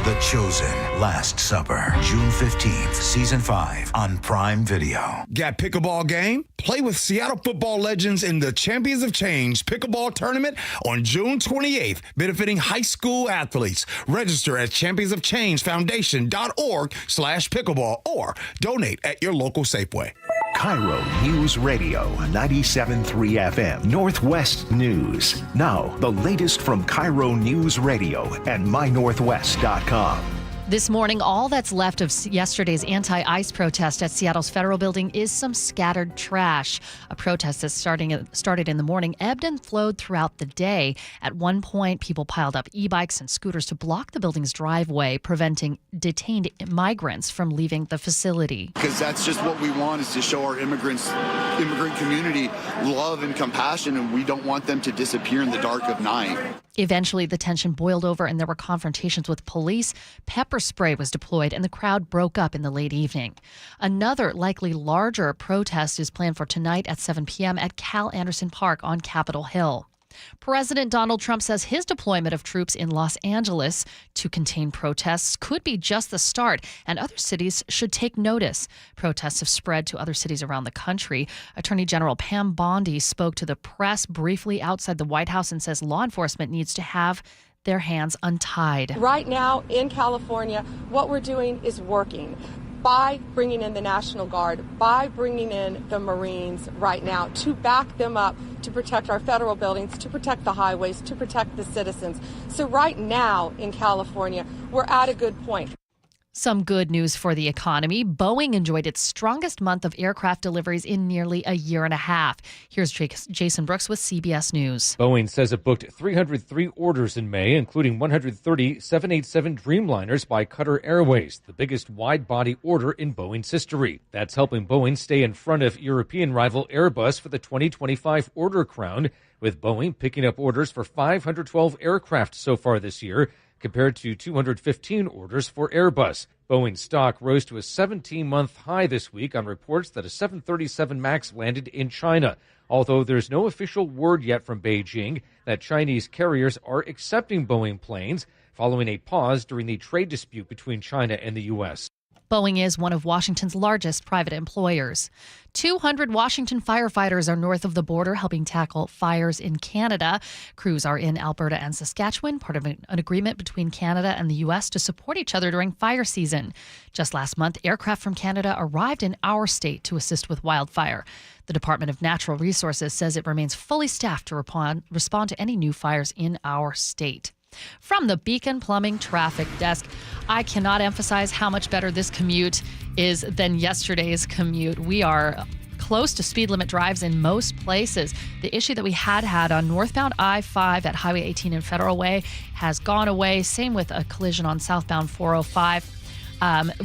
The Chosen, Last Supper, June 15th, Season 5 on Prime Video. Got pickleball game? Play with Seattle football legends in the Champions of Change pickleball tournament on June 28th, benefiting high school athletes. Register at championsofchangefoundation.org/pickleball or donate at your local Safeway. KIRO News Radio, 97.3 FM, Northwest News. Now, the latest from KIRO News Radio and mynorthwest.com. This morning, all that's left of yesterday's anti-ICE protest at Seattle's Federal Building is some scattered trash. A protest that started in the morning ebbed and flowed throughout the day. At one point, people piled up e-bikes and scooters to block the building's driveway, preventing detained migrants from leaving the facility. Because that's just what we want, is to show our immigrant community love and compassion, and we don't want them to disappear in the dark of night. Eventually, the tension boiled over and there were confrontations with police. Pepper spray was deployed and the crowd broke up in the late evening. Another, likely larger protest is planned for tonight at 7 p.m. at Cal Anderson Park on Capitol Hill. President Donald Trump says his deployment of troops in Los Angeles to contain protests could be just the start, and other cities should take notice. Protests have spread to other cities around the country. Attorney General Pam Bondi spoke to the press briefly outside the White House and says law enforcement needs to have their hands untied. Right now in California, what we're doing is working. by bringing in the National Guard, by bringing in the Marines right now to back them up, to protect our federal buildings, to protect the highways, to protect the citizens. So right now in California, we're at a good point. Some good news for the economy. Boeing enjoyed its strongest month of aircraft deliveries in nearly a year and a half. Here's Jason Brooks with CBS News. Boeing says it booked 303 orders in May, including 130 787 Dreamliners by Qatar Airways, the biggest wide-body order in Boeing's history. That's helping Boeing stay in front of European rival Airbus for the 2025 order crown, with Boeing picking up orders for 512 aircraft so far this year, compared to 215 orders for Airbus. Boeing stock rose to a 17-month high this week on reports that a 737 MAX landed in China, although there's no official word yet from Beijing that Chinese carriers are accepting Boeing planes following a pause during the trade dispute between China and the U.S. Boeing is one of Washington's largest private employers. 200 Washington firefighters are north of the border helping tackle fires in Canada. Crews are in Alberta and Saskatchewan, part of an agreement between Canada and the U.S. to support each other during fire season. Just last month, aircraft from Canada arrived in our state to assist with wildfire. The Department of Natural Resources says it remains fully staffed to respond to any new fires in our state. From the Beacon Plumbing Traffic Desk, I cannot emphasize how much better this commute is than yesterday's commute. We are close to speed limit drives in most places. The issue that we had on northbound I-5 at Highway 18 and Federal Way has gone away. Same with a collision on southbound 405.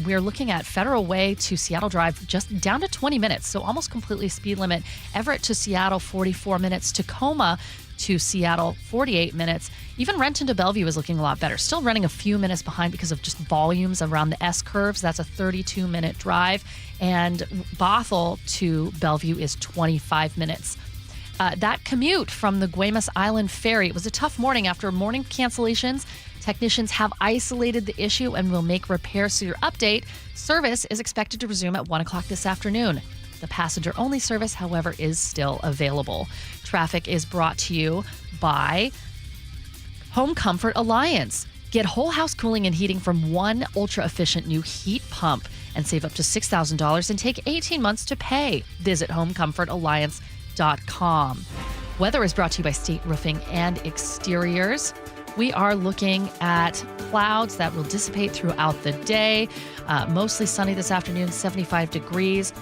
We're looking at Federal Way to Seattle Drive just down to 20 minutes, so almost completely speed limit. Everett to Seattle, 44 minutes. Tacoma to Seattle, 48 minutes. Even Renton to Bellevue is looking a lot better. Still running a few minutes behind because of just volumes around the S-curves. That's a 32-minute drive. And Bothell to Bellevue is 25 minutes. That commute from the Guaymas Island Ferry, it was a tough morning after morning cancellations. Technicians have isolated the issue and will make repairs. So your update, service is expected to resume at 1 o'clock this afternoon. The passenger-only service, however, is still available. Traffic is brought to you by Home Comfort Alliance. Get whole house cooling and heating from one ultra-efficient new heat pump and save up to $6,000 and take 18 months to pay. Visit homecomfortalliance.com. Weather is brought to you by State Roofing and Exteriors. We are looking at clouds that will dissipate throughout the day. Mostly sunny this afternoon, 75 degrees.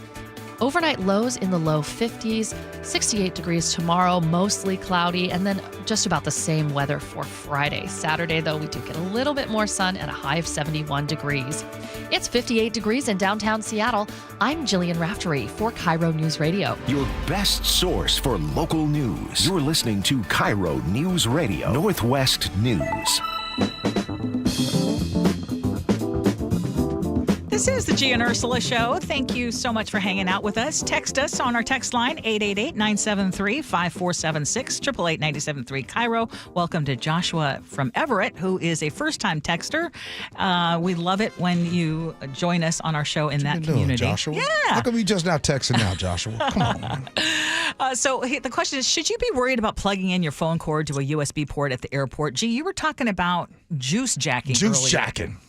Overnight lows in the low 50s, 68 degrees tomorrow, mostly cloudy, and then just about the same weather for Friday. Saturday, though, we do get a little bit more sun and a high of 71 degrees. It's 58 degrees in downtown Seattle. I'm Jillian Raftery for KIRO News Radio. Your best source for local news. You're listening to KIRO News Radio, Northwest News. This is the Gee and Ursula Show. Thank you so much for hanging out with us. Text us on our text line, 888-973-5476, 888-973 KIRO. Welcome to Joshua from Everett, who is a first-time texter. We love it when you join us on our show in that community. Joshua? Yeah. How come you just now texting now, Joshua? Come on, man. So the question is, should you be worried about plugging in your phone cord to a USB port at the airport? Gee, you were talking about juice jacking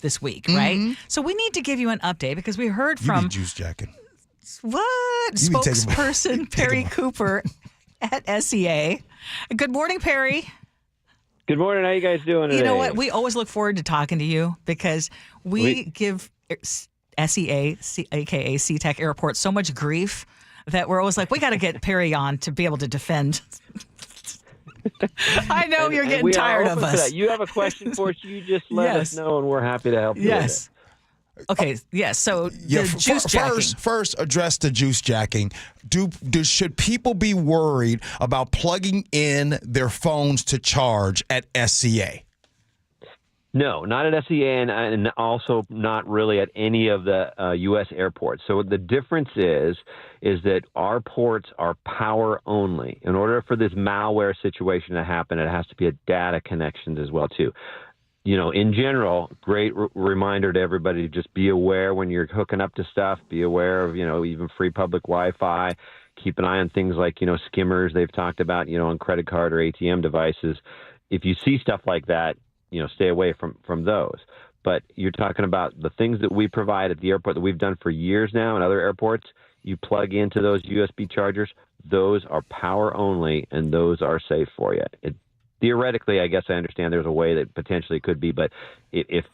this week, right? So we need to give you an update because we heard from juice jacking. What? Spokesperson Perry Cooper at SEA. Good morning, Perry. Good morning. How you guys doing today? You know what? We always look forward to talking to you because we give SEA, aka SeaTac Airport, so much grief that we're always like, we got to get Perry on to be able to defend. I know you're getting tired of us. You have a question for us, you just let us know, and we're happy to help you with it. Okay, yes. So juice jacking. First, address the juice jacking. Should people be worried about plugging in their phones to charge at SCA? No, not at SEA and also not really at any of the U.S. airports. So the difference is that our ports are power only. In order for this malware situation to happen, it has to be a data connection as well, too. You know, in general, great reminder to everybody to just be aware when you're hooking up to stuff. Be aware of, even free public Wi-Fi. Keep an eye on things like, skimmers they've talked about, on credit card or ATM devices. If you see stuff like that, stay away from those. But you're talking about the things that we provide at the airport that we've done for years now in other airports. You plug into those USB chargers. Those are power only, and those are safe for you. Theoretically, I guess I understand there's a way that potentially could be, but if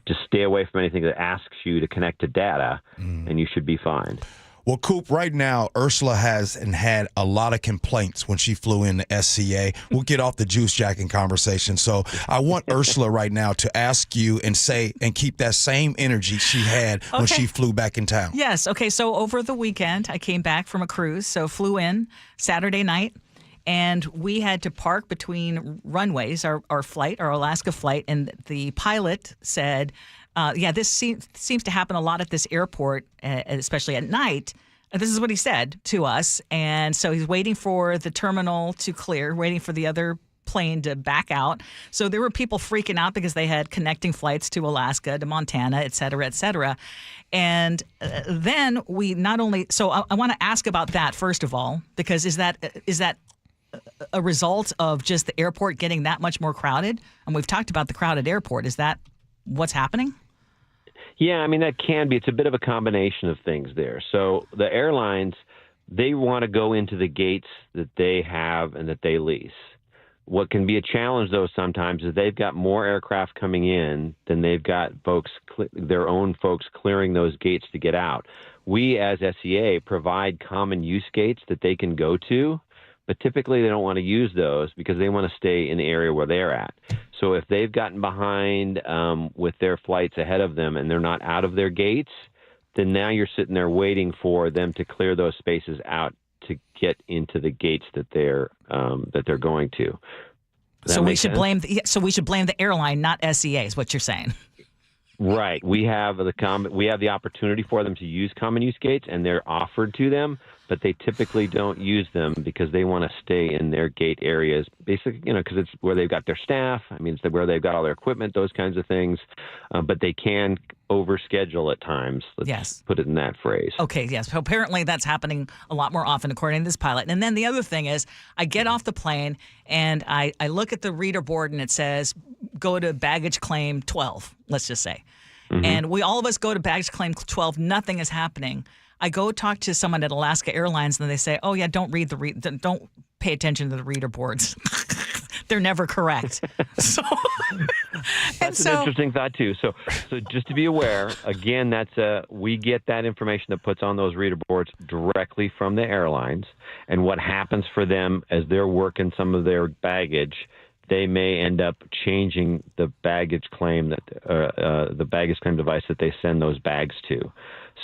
just stay away from anything that asks you to connect to data, and you should be fine. Well, Coop, right now, Ursula has and had a lot of complaints when she flew in the SCA. We'll get off the juice jacking conversation. So I want Ursula right now to ask you and say and keep that same energy she had when she flew back in town. Yes. Okay. So over the weekend, I came back from a cruise. So flew in Saturday night. And we had to park between runways, our Alaska flight. And the pilot said, this seems to happen a lot at this airport, especially at night. This is what he said to us. And so he's waiting for the terminal to clear, waiting for the other plane to back out. So there were people freaking out because they had connecting flights to Alaska, to Montana, et cetera, et cetera. And then we not only – so I want to ask about that first of all, because is that a result of just the airport getting that much more crowded? And we've talked about the crowded airport. Is that what's happening? Yeah, I mean, that can be. It's a bit of a combination of things there. So the airlines, they want to go into the gates that they have and that they lease. What can be a challenge, though, sometimes is they've got more aircraft coming in than they've got their own folks clearing those gates to get out. We, as SEA, provide common use gates that they can go to, but typically they don't want to use those because they want to stay in the area where they're at. So if they've gotten behind with their flights ahead of them and they're not out of their gates, then now you're sitting there waiting for them to clear those spaces out to get into the gates that they're going to. So we should blame the airline, not SEA, is what you're saying. Right. We have the opportunity for them to use common use gates, and they're offered to them, but they typically don't use them because they want to stay in their gate areas, basically, because it's where they've got their staff. I mean, it's where they've got all their equipment, those kinds of things. But they can overschedule at times. Let's put it in that phrase. Okay, yes. So apparently that's happening a lot more often, according to this pilot. And then the other thing is, I get off the plane and I look at the reader board and it says, go to baggage claim 12, let's just say. Mm-hmm. And all of us go to baggage claim 12. Nothing is happening. I go talk to someone at Alaska Airlines and they say, "Oh yeah, don't pay attention to the reader boards. They're never correct." That's an interesting thought too. So just to be aware, again, we get that information that puts on those reader boards directly from the airlines, and what happens for them as they're working some of their baggage. They may end up changing the baggage claim device that they send those bags to.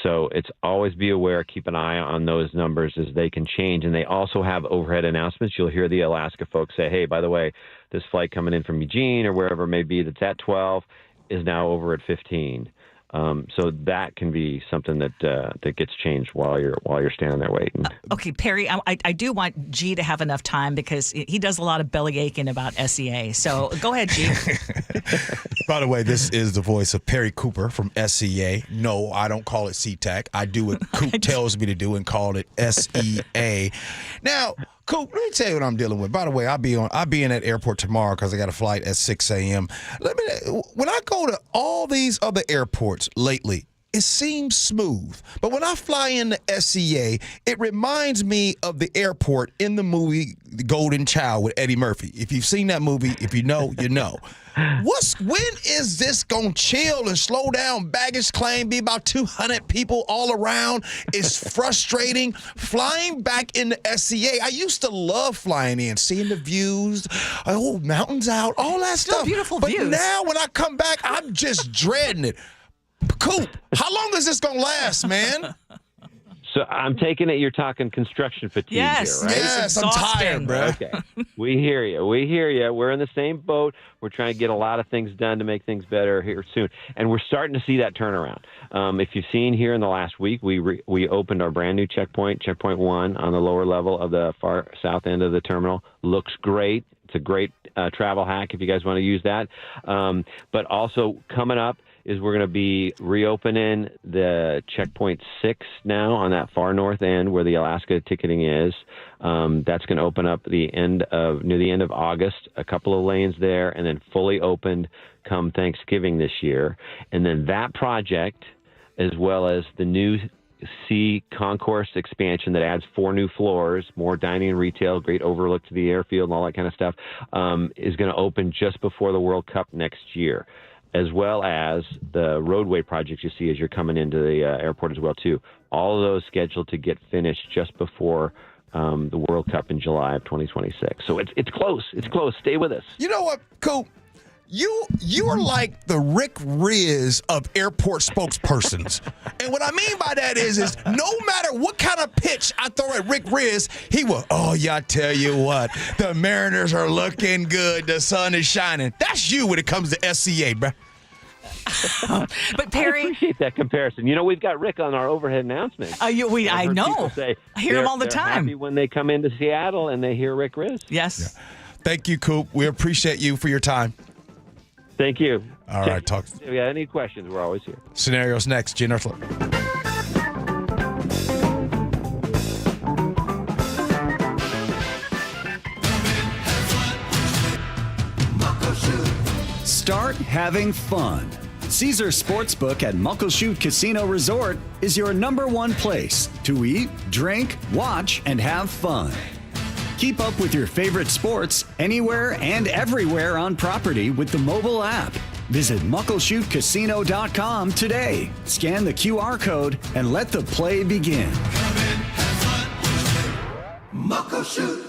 So it's always be aware, keep an eye on those numbers as they can change. And they also have overhead announcements. You'll hear the Alaska folks say, "Hey, by the way, this flight coming in from Eugene or wherever it may be that's at 12 is now over at 15. So that can be something that gets changed while you're standing there waiting. Okay, Perry, I do want G to have enough time because he does a lot of belly aching about SEA. So go ahead, G. By the way, this is the voice of Perry Cooper from SEA. No, I don't call it SeaTac. I do what Coop tells me to do and call it SEA. Now, Coop, let me tell you what I'm dealing with. By the way, I'll be in that airport tomorrow because I got a flight at 6 a.m. When I go to all these other airports lately, it seems smooth. But when I fly into SEA, it reminds me of the airport in the movie The Golden Child with Eddie Murphy. If you've seen that movie, if you know, you know. When is this going to chill and slow down? Baggage claim, be about 200 people all around. It's frustrating. Flying back into SCA, I used to love flying in, seeing the views, mountains out, all that stuff. Beautiful but views. Now when I come back, I'm just dreading it. Coop, how long is this going to last, man? So I'm taking it you're talking construction fatigue here, right? Yes, I'm tired, bro. Okay. We hear you. We're in the same boat. We're trying to get a lot of things done to make things better here soon. And we're starting to see that turnaround. If you've seen here in the last week, we opened our brand new checkpoint 1, on the lower level of the far south end of the terminal. Looks great. It's a great travel hack if you guys want to use that. But also coming up is we're going to be reopening the checkpoint 6 now on that far north end where the Alaska ticketing is. That's going to open up near the end of August, a couple of lanes there, and then fully opened come Thanksgiving this year. And then that project, as well as the new C concourse expansion that adds 4 new floors, more dining and retail, great overlook to the airfield and all that kind of stuff, is going to open just before the World Cup next year, as well as the roadway projects you see as you're coming into the airport as well, too. All of those scheduled to get finished just before the World Cup in July of 2026. So it's close. It's close. Stay with us. You know what, Coop? You are like the Rick Riz of airport spokespersons. And what I mean by that is no matter what kind of pitch I throw at Rick Riz, he will, oh, yeah, I tell you what, the Mariners are looking good. The sun is shining. That's you when it comes to SCA, bruh. But Perry, I appreciate that comparison. We've got Rick on our overhead announcements. I know. Say I hear him all the they're time. Happy when they come into Seattle and they hear Rick Riz. Yes. Yeah. Thank you, Coop. We appreciate you for your time. Thank you. All right, talk. If you got any questions, we're always here. Scenarios next. Gee Ursula. Start having fun. Caesar Sportsbook at Muckleshoot Casino Resort is your #1 place to eat, drink, watch, and have fun. Keep up with your favorite sports anywhere and everywhere on property with the mobile app. Visit muckleshootcasino.com today. Scan the QR code and let the play begin. Muckleshoot.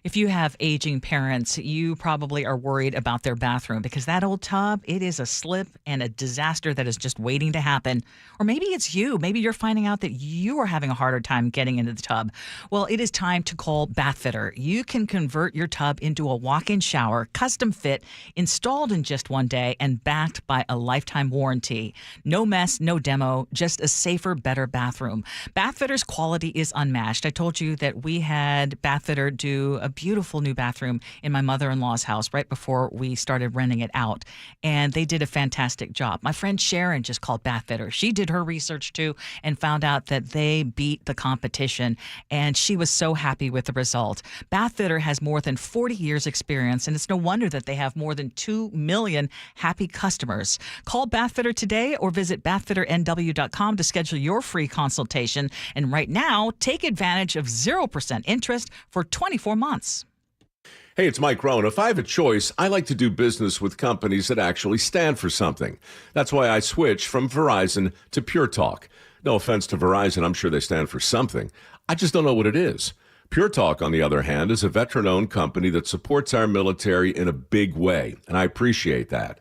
If you have aging parents, you probably are worried about their bathroom because that old tub, it is a slip and a disaster that is just waiting to happen. Or maybe it's you. Maybe you're finding out that you are having a harder time getting into the tub. Well, it is time to call Bathfitter. You can convert your tub into a walk-in shower, custom fit, installed in just one day, and backed by a lifetime warranty. No mess, no demo, just a safer, better bathroom. Bathfitter's quality is unmatched. I told you that we had Bathfitter do a beautiful new bathroom in my mother-in-law's house right before we started renting it out. And they did a fantastic job. My friend Sharon just called Bathfitter. She did her research too and found out that they beat the competition. And she was so happy with the result. Bathfitter has more than 40 years experience, and it's no wonder that they have more than 2 million happy customers. Call Bathfitter today or visit bathfitternw.com to schedule your free consultation. And right now, take advantage of 0% interest for 24 months. Hey, it's Mike Rohn. If I have a choice, I like to do business with companies that actually stand for something. That's why I switched from Verizon to Pure Talk. No offense to Verizon, I'm sure they stand for something. I just don't know what it is. Pure Talk, on the other hand, is a veteran-owned company that supports our military in a big way, and I appreciate that.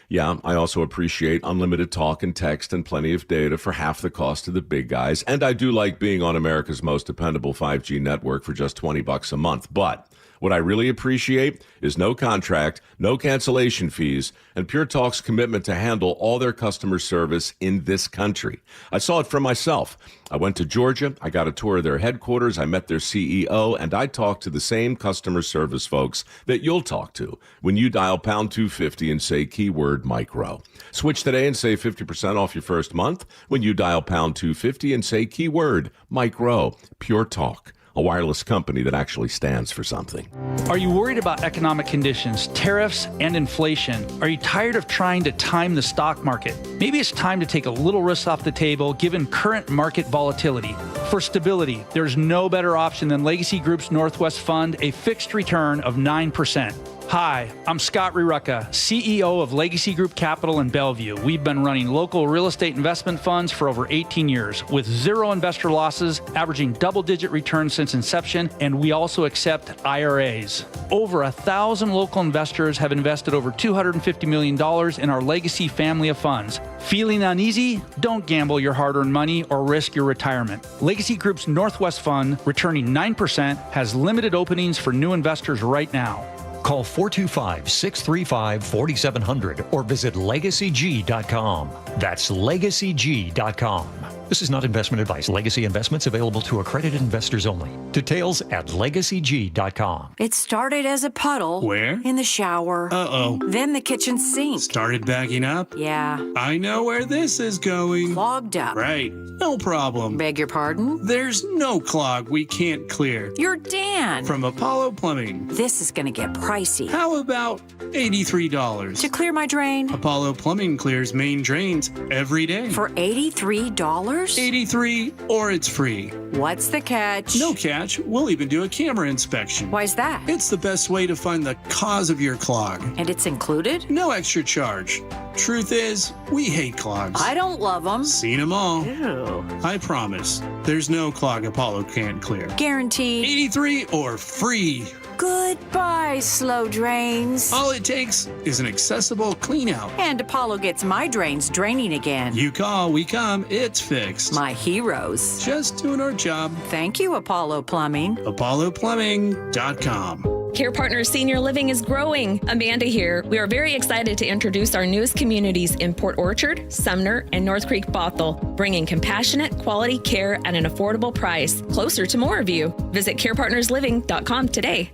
Yeah, I also appreciate unlimited talk and text and plenty of data for half the cost of the big guys. And I do like being on America's most dependable 5G network for just $20 a month. But what I really appreciate is no contract, no cancellation fees, and Pure Talk's commitment to handle all their customer service in this country. I saw it for myself. I went to Georgia, I got a tour of their headquarters, I met their CEO, and I talked to the same customer service folks that you'll talk to when you dial pound 250 and say keyword micro. Switch today and save 50% off your first month when you dial pound 250 and say keyword micro. Pure Talk, a wireless company that actually stands for something. Are you worried about economic conditions, tariffs, and inflation? Are you tired of trying to time the stock market? Maybe it's time to take a little risk off the table given current market volatility. For stability, there's no better option than Legacy Group's Northwest Fund, a fixed return of 9%. Hi, I'm Scott Rurucka, CEO of Legacy Group Capital in Bellevue. We've been running local real estate investment funds for over 18 years with 0 investor losses, averaging double-digit returns since inception, and we also accept IRAs. Over 1,000 local investors have invested over $250 million in our Legacy family of funds. Feeling uneasy? Don't gamble your hard-earned money or risk your retirement. Legacy Group's Northwest Fund, returning 9%, has limited openings for new investors right now. Call 425-635-4700 or visit LegacyG.com. That's LegacyG.com. This is not investment advice. Legacy Investments available to accredited investors only. Details at legacygee.com. It started as a puddle. Where? In the shower. Uh-oh. Then the kitchen sink. Started backing up? Yeah. I know where this is going. Clogged up. Right. No problem. Beg your pardon? There's no clog we can't clear. You're Dan. From Apollo Plumbing. This is going to get pricey. How about $83? To clear my drain? Apollo Plumbing clears main drains every day. For $83? 83 or it's free. What's the catch? No catch. We'll even do a camera inspection. Why's that? It's the best way to find the cause of your clog. And it's included? No extra charge. Truth is, we hate clogs. I don't love them. Seen them all. Ew. I promise, there's no clog Apollo can't clear. Guaranteed. 83 or free. Goodbye, slow drains. All it takes is an accessible clean out. And Apollo gets my drains draining again. You call, we come, it's fixed. My heroes. Just doing our job. Thank you, Apollo Plumbing. ApolloPlumbing.com. Care Partners Senior Living is growing. Amanda here. We are very excited to introduce our newest communities in Port Orchard, Sumner, and North Creek Bothell, bringing compassionate, quality care at an affordable price, closer to more of you. Visit carepartnersliving.com today.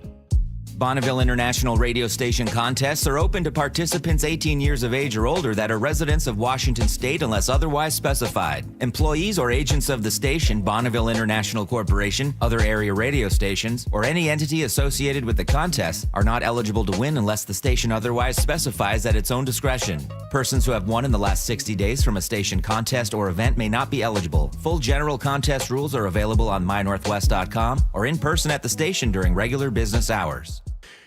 Bonneville International radio station contests are open to participants 18 years of age or older that are residents of Washington State unless otherwise specified. Employees or agents of the station, Bonneville International Corporation, other area radio stations, or any entity associated with the contest are not eligible to win unless the station otherwise specifies at its own discretion. Persons who have won in the last 60 days from a station contest or event may not be eligible. Full general contest rules are available on mynorthwest.com or in person at the station during regular business hours.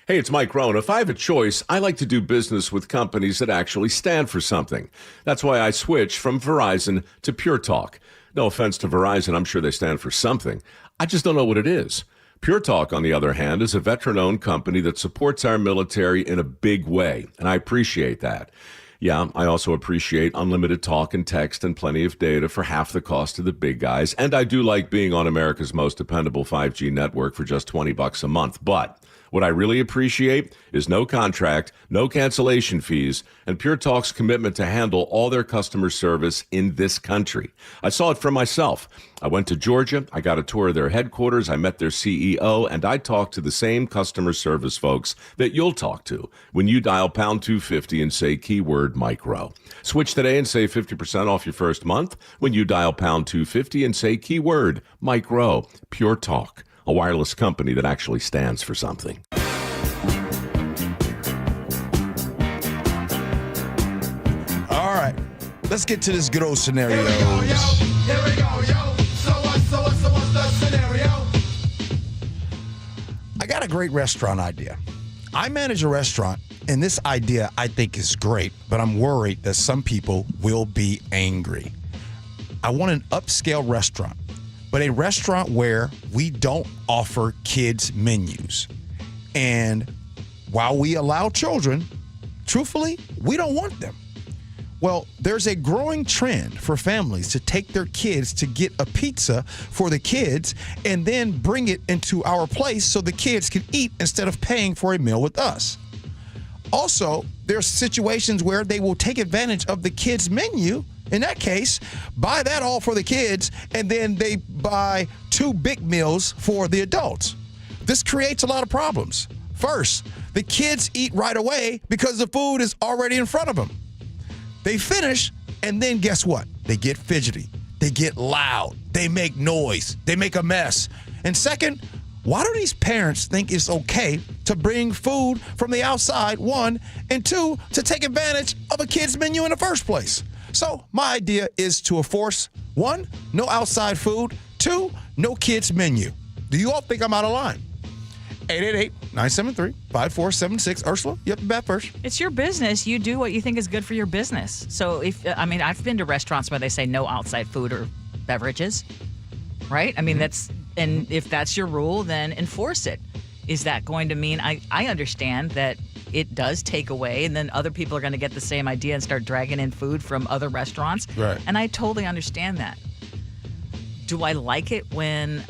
Hey, it's Mike Rohn. If I have a choice, I like to do business with companies that actually stand for something. That's why I switched from Verizon to Pure Talk. No offense to Verizon, I'm sure they stand for something. I just don't know what it is. Pure Talk, on the other hand, is a veteran-owned company that supports our military in a big way, and I appreciate that. Yeah, I also appreciate unlimited talk and text and plenty of data for half the cost of the big guys, and I do like being on America's most dependable 5G network for just $20 a month, but what I really appreciate is no contract, no cancellation fees, and Pure Talk's commitment to handle all their customer service in this country. I saw it for myself. I went to Georgia, I got a tour of their headquarters, I met their CEO, and I talked to the same customer service folks that you'll talk to when you dial pound 250 and say keyword Mike Rowe. Switch today and save 50% off your first month when you dial pound 250 and say keyword Mike Rowe. Pure Talk, a wireless company that actually stands for something. All right, let's get to this good old scenario. Here we go, yo. So what's the scenario? I got a great restaurant idea. I manage a restaurant, and this idea I think is great, but I'm worried that some people will be angry. I want an upscale restaurant, but a restaurant where we don't offer kids menus. And while we allow children, truthfully, we don't want them. Well, there's a growing trend for families to take their kids to get a pizza for the kids and then bring it into our place so the kids can eat instead of paying for a meal with us. Also, there's situations where they will take advantage of the kids' menu. In that case, buy that all for the kids, and then they buy 2 big meals for the adults. This creates a lot of problems. First, the kids eat right away because the food is already in front of them. They finish, and then guess what? They get fidgety. They get loud. They make noise. They make a mess. And second, why do these parents think it's okay to bring food from the outside, 1, and 2, to take advantage of a kid's menu in the first place? So my idea is to enforce 1, no outside food, 2, no kids menu. Do you all think I'm out of line? 888-973-5476. Ursula, you have to bet first. It's your business. You do what you think is good for your business. So I've been to restaurants where they say no outside food or beverages, right? I mean, and if that's your rule, then enforce it. Is that going to mean, I understand that it does take away, and then other people are going to get the same idea and start dragging in food from other restaurants. Right. And I totally understand that. Do I like it when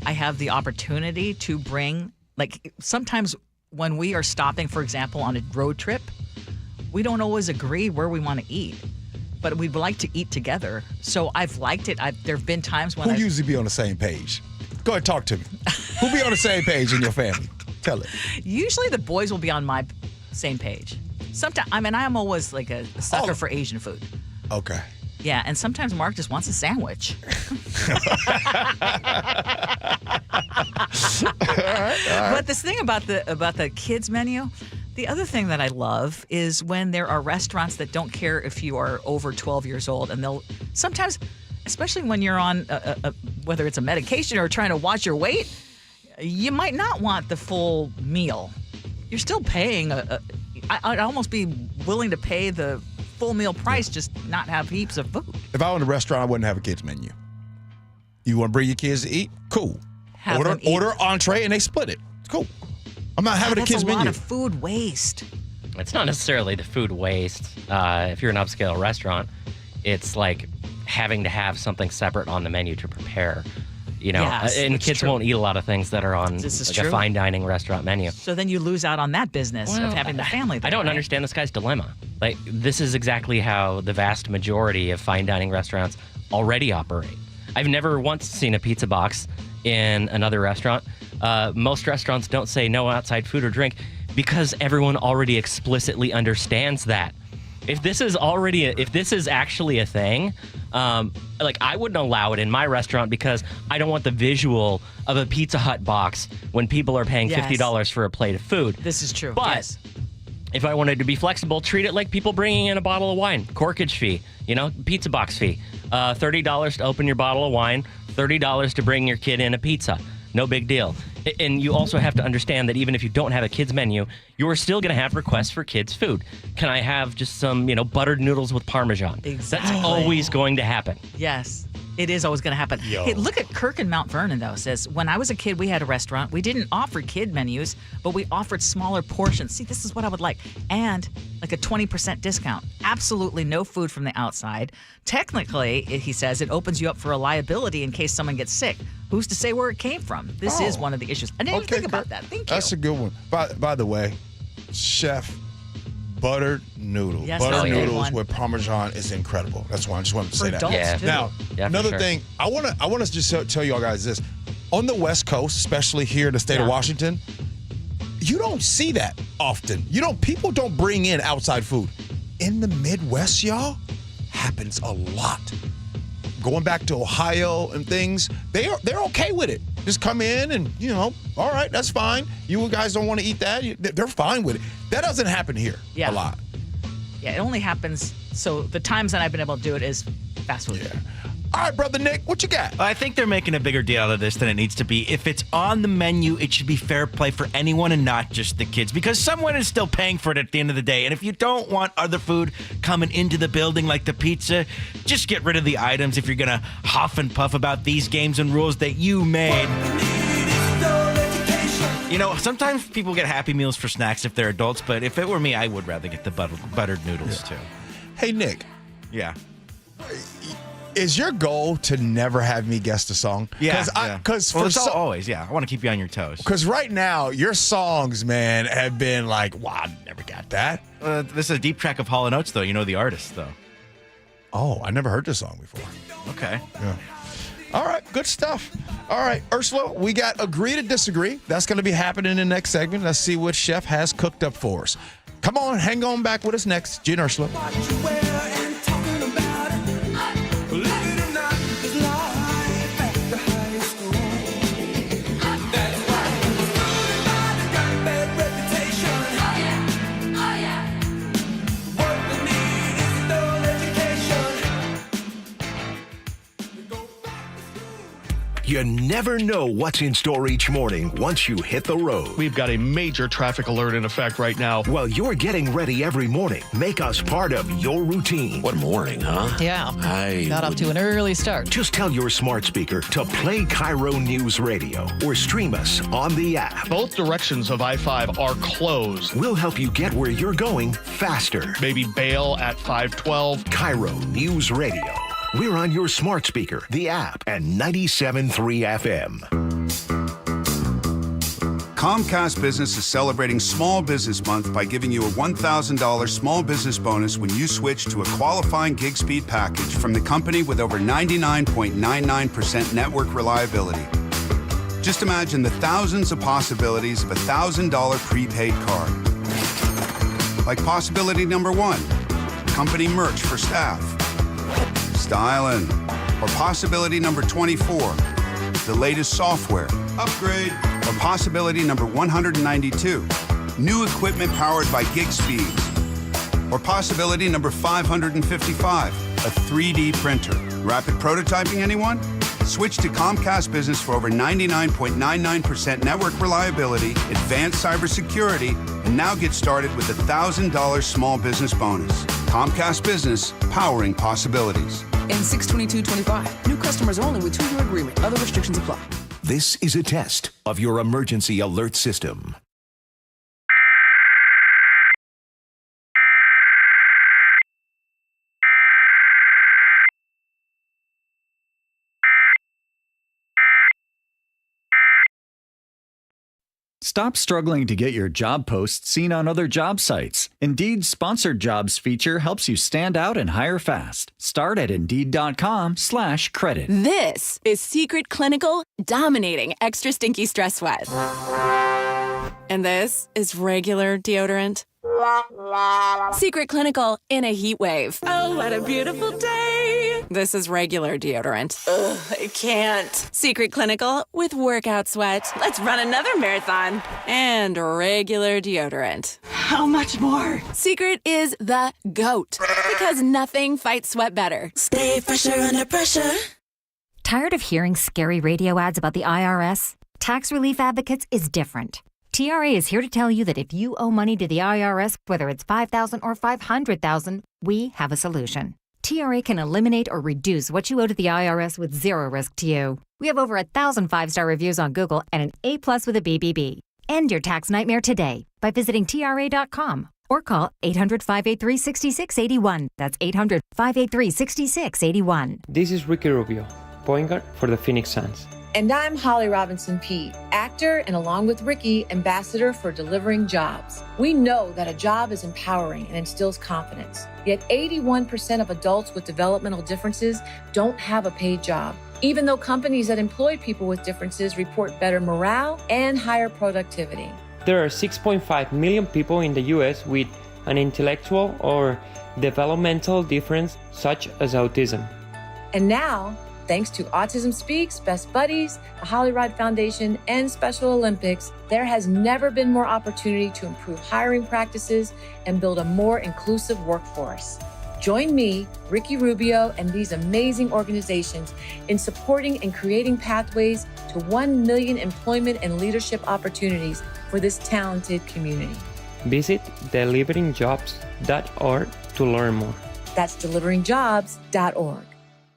I have the opportunity to bring, like sometimes when we are stopping, for example, on a road trip, we don't always agree where we want to eat. but we'd like to eat together. So I've liked it. There have been times when Who usually be on the same page? Go ahead, talk to me. Who be on the same page in your family? Tell it. Usually the boys will be on my same page. Sometimes, I am always like a sucker for Asian food. Okay. Yeah, and sometimes Mark just wants a sandwich. But this thing about the kids menu, the other thing that I love is when there are restaurants that don't care if you are over 12 years old, and they'll sometimes, especially when you're on whether it's a medication or trying to watch your weight, you might not want the full meal. You're still paying I'd almost be willing to pay the full meal price, just not have heaps of food. If I owned a restaurant, I wouldn't have a kids menu. You want to bring your kids to eat? Cool. Order entree and they split it. Cool. I'm not having a kids menu. That's a lot of food waste. It's not necessarily the food waste. If you're an upscale restaurant, it's like having to have something separate on the menu to prepare. Yes, and kids won't eat a lot of things that are on a fine dining restaurant menu. So then you lose out on that business of having the family there. I don't understand this guy's dilemma. Like, this is exactly how the vast majority of fine dining restaurants already operate. I've never once seen a pizza box in another restaurant. Most restaurants don't say no outside food or drink because everyone already explicitly understands that. If this is actually a thing, I wouldn't allow it in my restaurant because I don't want the visual of a Pizza Hut box when people are paying $50 for a plate of food. This is true. But if I wanted to be flexible, treat it like people bringing in a bottle of wine. Corkage fee, pizza box fee. $30 to open your bottle of wine, $30 to bring your kid in a pizza. No big deal. And you also have to understand that even if you don't have a kids menu, you're still going to have requests for kids' food. Can I have just some, buttered noodles with Parmesan? Exactly. That's always going to happen. Yes. It is always going to happen. Hey, look at Kirk in Mount Vernon, though. Says, when I was a kid, we had a restaurant. We didn't offer kid menus, but we offered smaller portions. See, this is what I would like. And like a 20% discount. Absolutely no food from the outside. Technically, he says, it opens you up for a liability in case someone gets sick. Who's to say where it came from? This is one of the issues. I didn't even think about that. Thank you. That's a good one. By the way, Chef, buttered noodles. Yes, buttered noodles with Parmesan is incredible. That's why I just wanted to say that. Yeah. Now, another thing, I want to just tell y'all guys this. On the West Coast, especially here in the state of Washington, you don't see that often. People don't bring in outside food. In the Midwest, y'all, happens a lot. Going back to Ohio and things, they're okay with it. Just come in and, all right, that's fine. You guys don't want to eat that. They're fine with it. That doesn't happen here a lot. Yeah, it only happens. So the times that I've been able to do it is fast food. Yeah. All right, Brother Nick, what you got? I think they're making a bigger deal out of this than it needs to be. If it's on the menu, it should be fair play for anyone and not just the kids, because someone is still paying for it at the end of the day. And if you don't want other food coming into the building like the pizza, just get rid of the items if you're going to huff and puff about these games and rules that you made. Sometimes people get Happy Meals for snacks if they're adults, but if it were me, I would rather get the buttered noodles too. Hey, Nick. Yeah. Is your goal to never have me guess the song? Yeah. Always. I want to keep you on your toes. Because right now, your songs, man, have been like, wow, I never got that. This is a deep track of Hall & Oates, though. You know the artist, though. Oh, I never heard this song before. Okay. Yeah. All right, good stuff. All right, Ursula, we got Agree to Disagree. That's going to be happening in the next segment. Let's see what Chef has cooked up for us. Come on, hang on back with us next. Gee and Ursula. You never know what's in store each morning once you hit the road. We've got a major traffic alert in effect right now. While you're getting ready every morning, make us part of your routine. What morning, huh? Yeah. Got off to an early start. Just tell your smart speaker to play KIRO News Radio or stream us on the app. Both directions of I-5 are closed. We'll help you get where you're going faster. Maybe bail at 512. KIRO News Radio. We're on your smart speaker, the app, and 97.3 FM. Comcast Business is celebrating Small Business Month by giving you a $1,000 small business bonus when you switch to a qualifying gig speed package from the company with over 99.99% network reliability. Just imagine the thousands of possibilities of a $1,000 prepaid card. Like possibility number 1, company merch for staff. Styling. Or possibility number 24, the latest software. Upgrade. Or possibility number 192, new equipment powered by gig speeds. Or possibility number 555, a 3D printer. Rapid prototyping, anyone? Switch to Comcast Business for over 99.99% network reliability, advanced cybersecurity, and now get started with a $1,000 small business bonus. Comcast Business, powering possibilities. In 6/22/25, new customers only with 2-year agreement. Other restrictions apply. This is a test of your emergency alert system. Stop struggling to get your job posts seen on other job sites. Indeed's Sponsored Jobs feature helps you stand out and hire fast. Start at Indeed.com/credit. This is Secret Clinical dominating extra stinky stress sweat. And this is regular deodorant. Secret Clinical in a heat wave. Oh, what a beautiful day. This is regular deodorant. Ugh, I can't. Secret Clinical with workout sweat. Let's run another marathon. And regular deodorant. How much more? Secret is the GOAT. Because nothing fights sweat better. Stay fresher under pressure. Tired of hearing scary radio ads about the IRS? Tax Relief Advocates is different. TRA is here to tell you that if you owe money to the IRS, whether it's $5,000 or $500,000, we have a solution. TRA can eliminate or reduce what you owe to the IRS with zero risk to you. We have over 1,000 5-star reviews on Google and an A+ with a BBB. End your tax nightmare today by visiting TRA.com or call 800-583-6681. That's 800-583-6681. This is Ricky Rubio, point guard for the Phoenix Suns. And I'm Holly Robinson Peete, actor and along with Ricky, ambassador for Delivering Jobs. We know that a job is empowering and instills confidence. Yet 81% of adults with developmental differences don't have a paid job, even though companies that employ people with differences report better morale and higher productivity. There are 6.5 million people in the U.S. with an intellectual or developmental difference such as autism. And now, thanks to Autism Speaks, Best Buddies, the Holly Ride Foundation, and Special Olympics, there has never been more opportunity to improve hiring practices and build a more inclusive workforce. Join me, Ricky Rubio, and these amazing organizations in supporting and creating pathways to 1 million employment and leadership opportunities for this talented community. Visit deliveringjobs.org to learn more. That's deliveringjobs.org.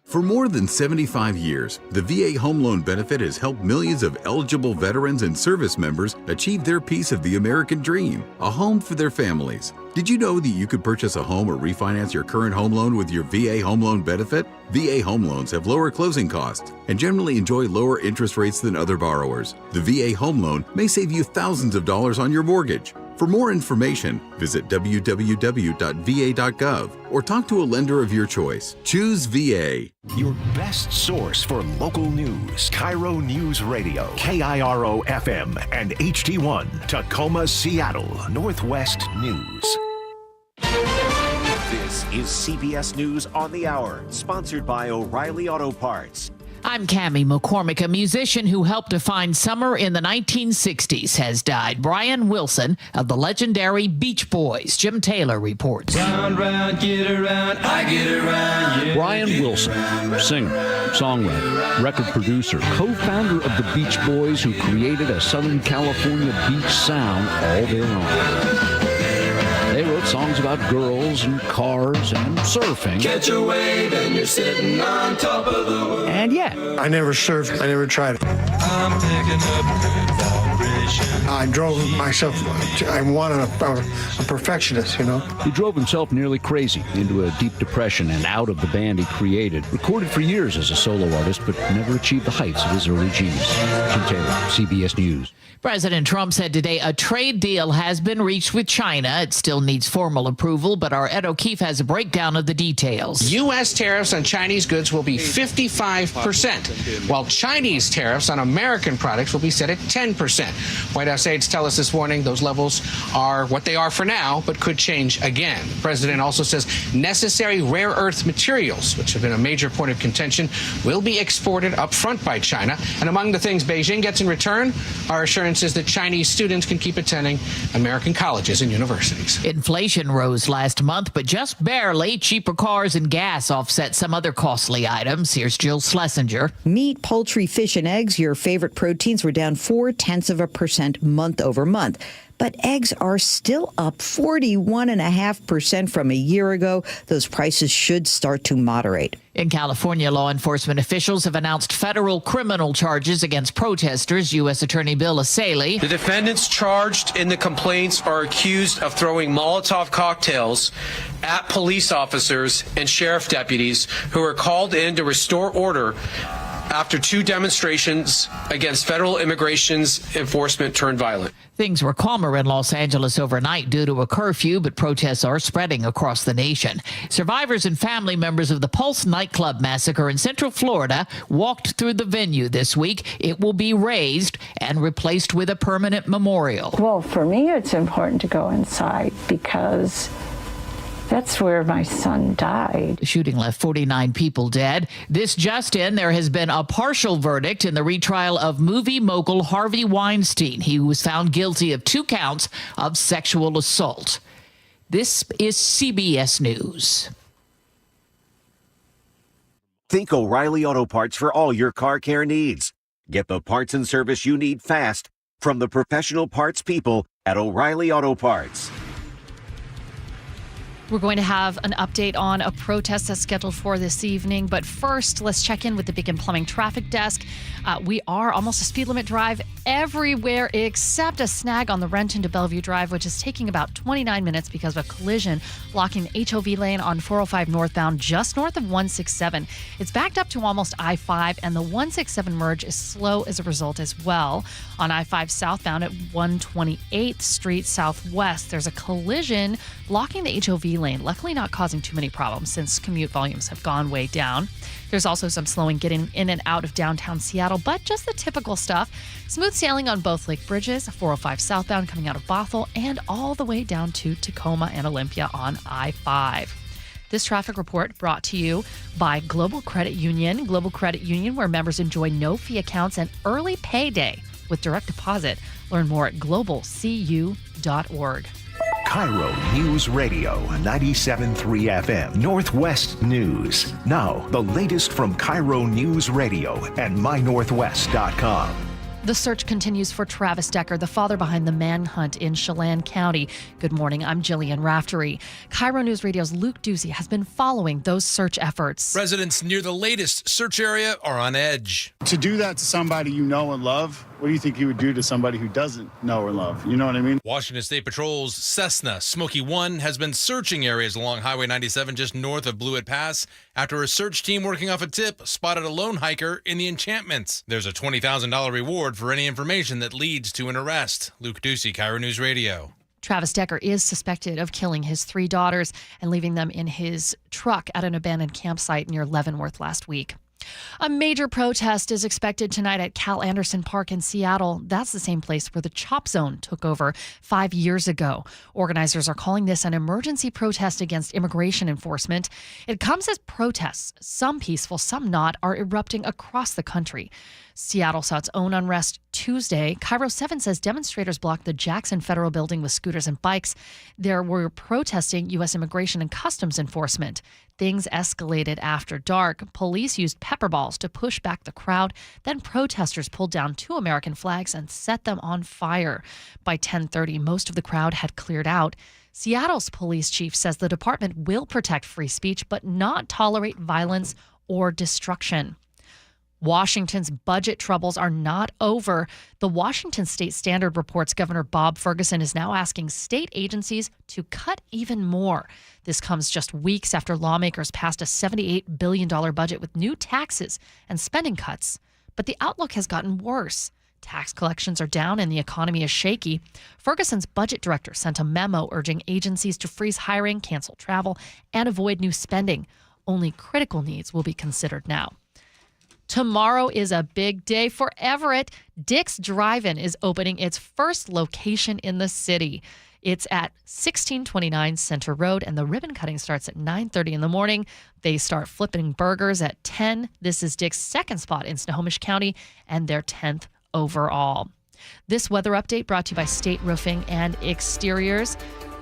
For more than 75 years, the VA Home Loan Benefit has helped millions of eligible veterans and service members achieve their piece of the American dream, a home for their families. Did you know that you could purchase a home or refinance your current home loan with your VA Home Loan Benefit? VA home loans have lower closing costs and generally enjoy lower interest rates than other borrowers. The VA Home Loan may save you thousands of dollars on your mortgage. For more information, visit www.va.gov or talk to a lender of your choice. Choose VA. Your best source for local news. KIRO Newsradio, KIRO FM and HD1, Tacoma, Seattle, Northwest News. This is CBS News on the Hour, sponsored by O'Reilly Auto Parts. I'm Cammie McCormick. A musician who helped define summer in the 1960s has died. Brian Wilson of the legendary Beach Boys. Jim Taylor reports. Round, round, get around, I get around, yeah. Brian Wilson, singer, songwriter, record producer, co-founder of the Beach Boys, who created a Southern California beach sound all their own. They wrote songs about girls and cars and surfing. Catch a wave and you're sitting on top of the world. And yet, I never surfed. I never tried it. I'm picking up good I drove myself. I'm a perfectionist, you know. He drove himself nearly crazy into a deep depression and out of the band he created. Recorded for years as a solo artist, but never achieved the heights of his early genius. Jim Taylor, CBS News. President Trump said today a trade deal has been reached with China. It still needs formal approval, but our Ed O'Keefe has a breakdown of the details. U.S. tariffs on Chinese goods will be 55%, while Chinese tariffs on American products will be set at 10%. White House aides tell us this morning those levels are what they are for now, but could change again. The president also says necessary rare earth materials, which have been a major point of contention, will be exported up front by China. And among the things Beijing gets in return are assurances that Chinese students can keep attending American colleges and universities. Inflation rose last month, but just barely. Cheaper cars and gas offset some other costly items. Here's Jill Schlesinger. Meat, poultry, fish, and eggs, your favorite proteins, were down 0.4% month over month. But eggs are still up 41.5% from a year ago. Those prices should start to moderate. In California, law enforcement officials have announced federal criminal charges against protesters. U.S. Attorney Bill Asaley. The defendants charged in the complaints are accused of throwing Molotov cocktails at police officers and sheriff deputies who were called in to restore order after two demonstrations against federal immigration's enforcement turned violent. Things were calmer in Los Angeles overnight due to a curfew, but protests are spreading across the nation. Survivors and family members of the Pulse nightclub massacre in Central Florida walked through the venue this week. It will be raised and replaced with a permanent memorial. Well, for me, it's important to go inside because that's where my son died. The shooting left 49 people dead. This just in, there has been a partial verdict in the retrial of movie mogul Harvey Weinstein. He was found guilty of 2 counts of sexual assault. This is CBS News. Think O'Reilly Auto Parts for all your car care needs. Get the parts and service you need fast from the professional parts people at O'Reilly Auto Parts. We're going to have an update on a protest that's scheduled for this evening. But first, let's check in with the Beacon Plumbing Traffic Desk. We are almost a speed limit drive everywhere except a snag on the Renton to Bellevue Drive, which is taking about 29 minutes because of a collision blocking the HOV lane on 405 northbound just north of 167. It's backed up to almost I-5, and the 167 merge is slow as a result as well. On I-5 southbound at 128th Street Southwest, there's a collision blocking the HOV lane, luckily not causing too many problems since commute volumes have gone way down. There's also some slowing getting in and out of downtown Seattle, but just the typical stuff. Smooth sailing on both lake bridges, 405 southbound coming out of Bothell, and all the way down to Tacoma and Olympia on I-5. This traffic report brought to you by Global Credit Union. Global Credit Union, where members enjoy no-fee accounts and early payday with direct deposit. Learn more at globalcu.org. KIRO News Radio 97.3 FM Northwest News. Now, the latest from KIRO News Radio and mynorthwest.com. The search continues for Travis Decker, the father behind the manhunt in Chelan County. Good morning, I'm Jillian Raftery. KIRO News Radio's Luke Ducey has been following those search efforts. Residents near the latest search area are on edge. To do that to somebody you know and love, what do you think you would do to somebody who doesn't know or love? You know what I mean? Washington State Patrol's Cessna Smoky 1 has been searching areas along Highway 97 just north of Blewett Pass after a search team working off a tip spotted a lone hiker in the encampments. There's a $20,000 reward for any information that leads to an arrest. Luke Ducey, KIRO News Radio. Travis Decker is suspected of killing his 3 daughters and leaving them in his truck at an abandoned campsite near Leavenworth last week. A major protest is expected tonight at Cal Anderson Park in Seattle. That's the same place where the CHOP Zone took over 5 years ago. Organizers are calling this an emergency protest against immigration enforcement. It comes as protests, some peaceful, some not, are erupting across the country. Seattle saw its own unrest Tuesday. KIRO 7 says demonstrators blocked the Jackson Federal Building with scooters and bikes. They were protesting U.S. Immigration and Customs Enforcement. Things escalated after dark. Police used pepper balls to push back the crowd. Then protesters pulled down 2 American flags and set them on fire. By 10:30, most of the crowd had cleared out. Seattle's police chief says the department will protect free speech but not tolerate violence or destruction. Washington's budget troubles are not over. The Washington State Standard reports Governor Bob Ferguson is now asking state agencies to cut even more. This comes just weeks after lawmakers passed a $78 billion budget with new taxes and spending cuts. But the outlook has gotten worse. Tax collections are down and the economy is shaky. Ferguson's budget director sent a memo urging agencies to freeze hiring, cancel travel, and avoid new spending. Only critical needs will be considered now. Tomorrow is a big day for Everett. Dick's Drive-In is opening its first location in the city. It's at 1629 Center Road, and the ribbon cutting starts at 9:30 in the morning. They start flipping burgers at 10. This is Dick's second spot in Snohomish County and their 10th overall. This weather update brought to you by State Roofing and Exteriors.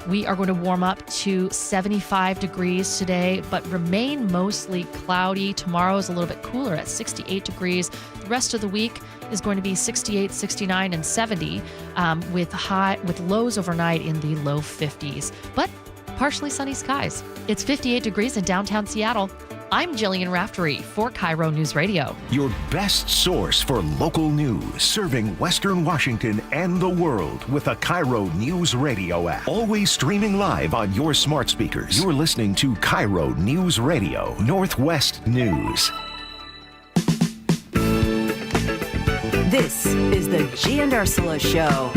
We are going to warm up to 75 degrees today, but remain mostly cloudy. Tomorrow is a little bit cooler at 68 degrees. The rest of the week is going to be 68, 69, and 70 with lows overnight in the low 50s, but partially sunny skies. It's 58 degrees in downtown Seattle. I'm Jillian Raftery for KIRO News Radio. Your best source for local news, serving Western Washington and the world with a KIRO Newsradio app. Always streaming live on your smart speakers. You're listening to KIRO News Radio, Northwest News. This is the Gee and Ursula Show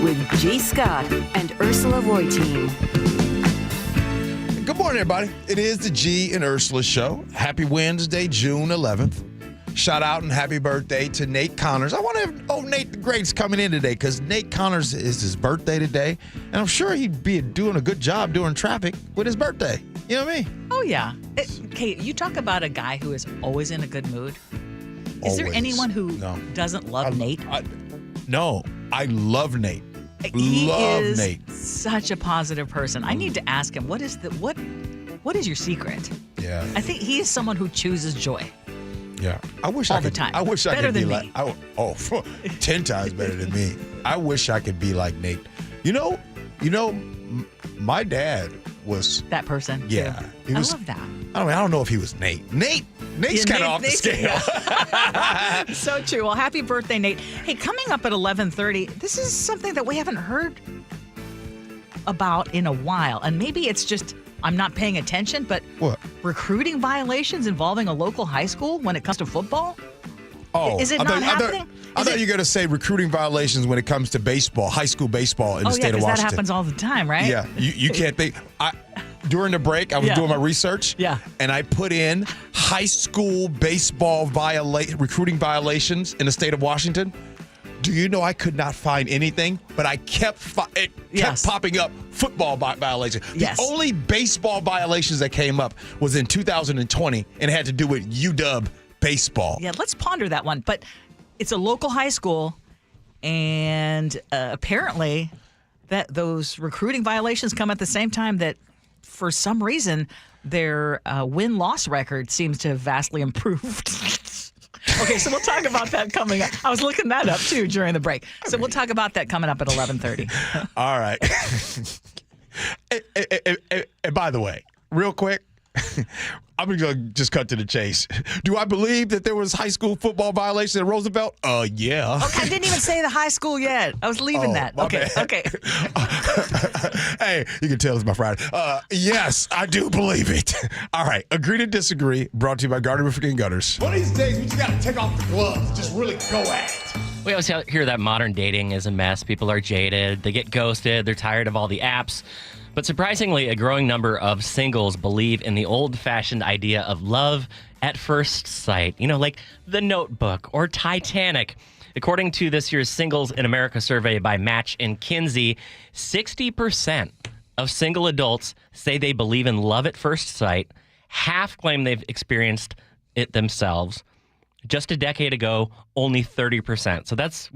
with G. Scott and Ursula Reutin. Good morning, everybody. It is the Gee and Ursula Show. Happy Wednesday, June 11th. Shout out and happy birthday to Nate Connors. I wonder if Nate the Great's coming in today because Nate Connors is his birthday today. And I'm sure he'd be doing a good job doing traffic with his birthday. You know what I mean? Oh, yeah. Kate, you talk about a guy who is always in a good mood. Is there anyone who doesn't love Nate? No, I love Nate. He is Nate. Such a positive person. I need to ask him, what is your secret? Yeah. I think he is someone who chooses joy. Yeah. I wish all I could, the time. I wish better I could be than like 10 times better than me. I wish I could be like Nate. You know, my dad was that person. Yeah. Too. I love that. I don't know if he was Nate. Nate's kind of off the scale. So true. Well, happy birthday, Nate. Hey, coming up at 11:30, this is something that we haven't heard about in a while. And maybe it's just I'm not paying attention, but what? Recruiting violations involving a local high school when it comes to football? Oh, is it not happening? I thought you were going to say recruiting violations when it comes to baseball, high school baseball in the state of Washington. That happens all the time, right? Yeah, you can't think. During the break, I was doing my research, and I put in high school baseball recruiting violations in the state of Washington. Do you know I could not find anything, but I kept popping up football violations. The only baseball violations that came up was in 2020, and it had to do with UW baseball. Yeah, let's ponder that one. But it's a local high school, and apparently that those recruiting violations come at the same time that, for some reason, their win-loss record seems to have vastly improved. Okay, so we'll talk about that coming up. I was looking that up, too, during the break. So we'll talk about that coming up at 11:30. All right. And by the way, real quick, I'm going to just cut to the chase. Do I believe that there was high school football violation at Roosevelt? Yeah. Okay, I didn't even say the high school yet. I was leaving that. Okay. Hey, you can tell it's my Friday. Yes, I do believe it. All right, agree to disagree. Brought to you by Gardner Roofing and Gutters. One of these days, we just got to take off the gloves. Just really go at it. We always hear that modern dating is a mess. People are jaded. They get ghosted. They're tired of all the apps. But surprisingly, a growing number of singles believe in the old-fashioned idea of love at first sight, like The Notebook or Titanic. According to this year's Singles in America survey by Match and Kinsey, 60% of single adults say they believe in love at first sight. Half claim they've experienced it themselves. Just a decade ago, only 30%. So that's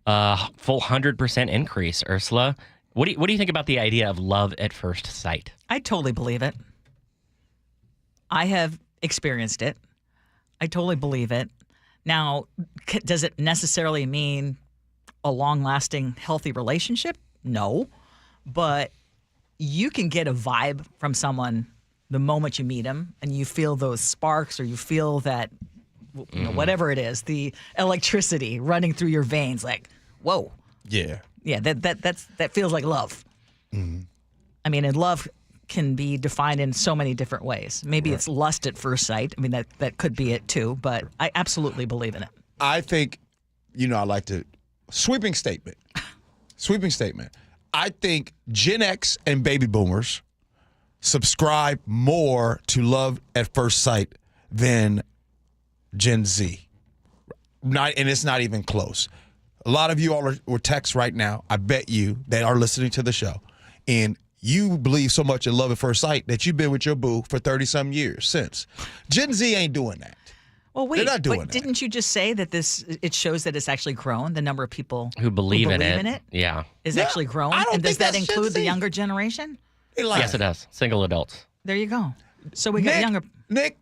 a full 100% increase, Ursula. What do you think about the idea of love at first sight? I totally believe it. I have experienced it. I totally believe it. Now, does it necessarily mean a long-lasting, healthy relationship? No. But you can get a vibe from someone the moment you meet them, and you feel those sparks, or you feel that whatever it is, the electricity running through your veins, like, whoa. Yeah. Yeah, that feels like love. Mm-hmm. I mean, and love can be defined in so many different ways. Maybe it's lust at first sight. I mean, that could be it too, but I absolutely believe in it. I think, I like to, sweeping statement. I think Gen X and baby boomers subscribe more to love at first sight than Gen Z. And it's not even close. A lot of you all will text right now. I bet you that are listening to the show. And you believe so much in love at first sight that you've been with your boo for 30-some years since. Gen Z ain't doing that. Well, wait, they're not doing but that. didn't you just say that it shows that it's actually grown, the number of people who believe in it? Yeah. Is actually grown? I don't And does think that that's include Gen the Z. younger generation? Yes, it does. Single adults. There you go. So we got younger. Nick,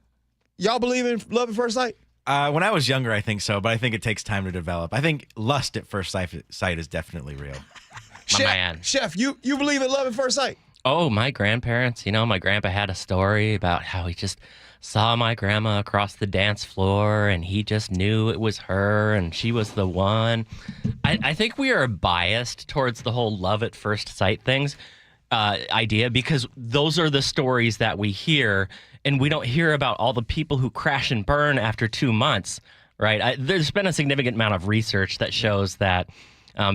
y'all believe in love at first sight? When I was younger, I think so, but I think it takes time to develop. I think lust at first sight is definitely real. Chef, you believe in love at first sight? Oh, my grandparents, my grandpa had a story about how he just saw my grandma across the dance floor and he just knew it was her and she was the one. I think we are biased towards the whole love at first sight things idea because those are the stories that we hear and we don't hear about all the people who crash and burn after 2 months, right? There's been a significant amount of research that shows that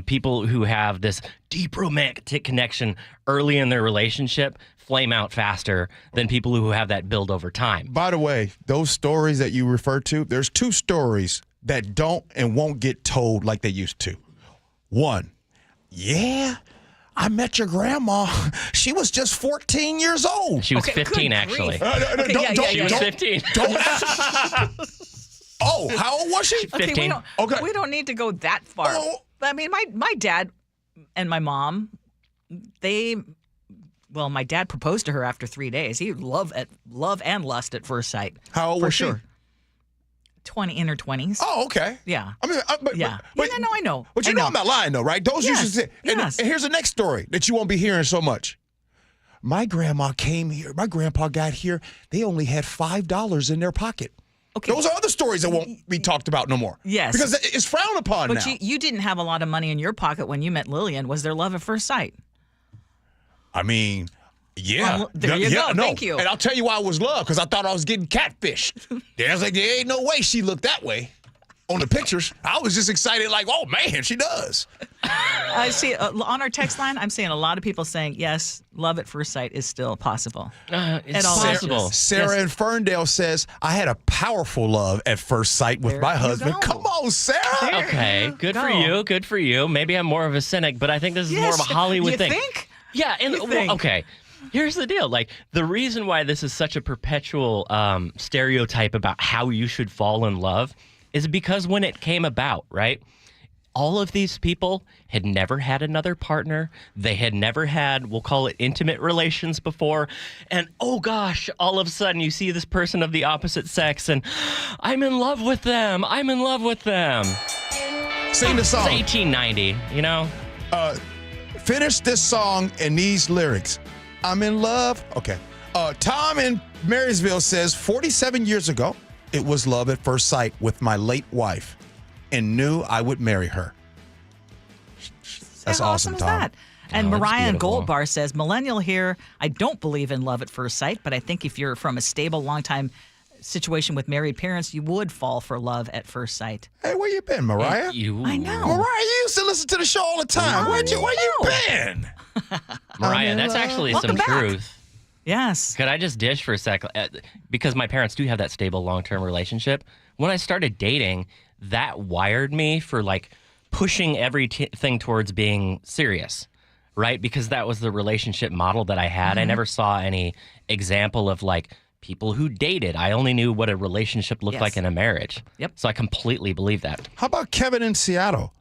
people who have this deep romantic connection early in their relationship flame out faster than people who have that build over time. By the way, those stories that you refer to, there's 2 stories that don't and won't get told like they used to. One, I met your grandma. She was just 14 years old. She was 15, actually. She was 15. Oh, how old was she? 15. We don't need to go that far. I mean, my dad and my mom, my dad proposed to her after 3 days. He love and lust at first sight. How old was she? 20 in her 20s. Oh, okay. Yeah. I mean, I know. But I'm not lying though, right? Those used to say. And here's the next story that you won't be hearing so much. My grandma came here. My grandpa got here. They only had $5 in their pocket. Okay. Those are other stories that won't be talked about no more. Yes. Because it's frowned upon now. But you didn't have a lot of money in your pocket when you met Lillian. Was there love at first sight? I mean, yeah. Well, there you go. No. Thank you. And I'll tell you why it was love, because I thought I was getting catfished. I was like, there ain't no way she looked that way on the pictures. I was just excited like, oh, man, she does. I see on our text line, I'm seeing a lot of people saying, yes, love at first sight is still possible. It's possible. Sarah in Ferndale says, I had a powerful love at first sight with my husband. go. Come on, Sarah. Okay, good for you. Good for you. Maybe I'm more of a cynic, but I think this is more of a Hollywood thing. You think? Yeah, and okay. Here's the deal. Like, the reason why this is such a perpetual stereotype about how you should fall in love is because when it came about, right? All of these people had never had another partner. They had never had, we'll call it intimate relations before. And oh gosh, all of a sudden you see this person of the opposite sex and I'm in love with them. I'm in love with them. Sing the song. It's 1890, Finish this song and these lyrics. I'm in love. Okay. Tom in Marysville says, 47 years ago, it was love at first sight with my late wife and knew I would marry her. That's How awesome, is Tom. that? And that's Mariah in beautiful. Gold Bar says, millennial here, I don't believe in love at first sight, but I think if you're from a stable, long-time situation with married parents, you would fall for love at first sight. Hey, where you been, Mariah? I know. Mariah, you used to listen to the show all the time. Where you been? Mariah, that's actually Welcome some back. truth. Yes. Could I just dish for a sec? Because my parents do have that stable long-term relationship. When I started dating, that wired me for like pushing everything towards being serious, right? Because that was the relationship model that I had. I never saw any example of like people who dated. I only knew what a relationship looked like in a marriage. Yep. So I completely believe that. How about Kevin in Seattle?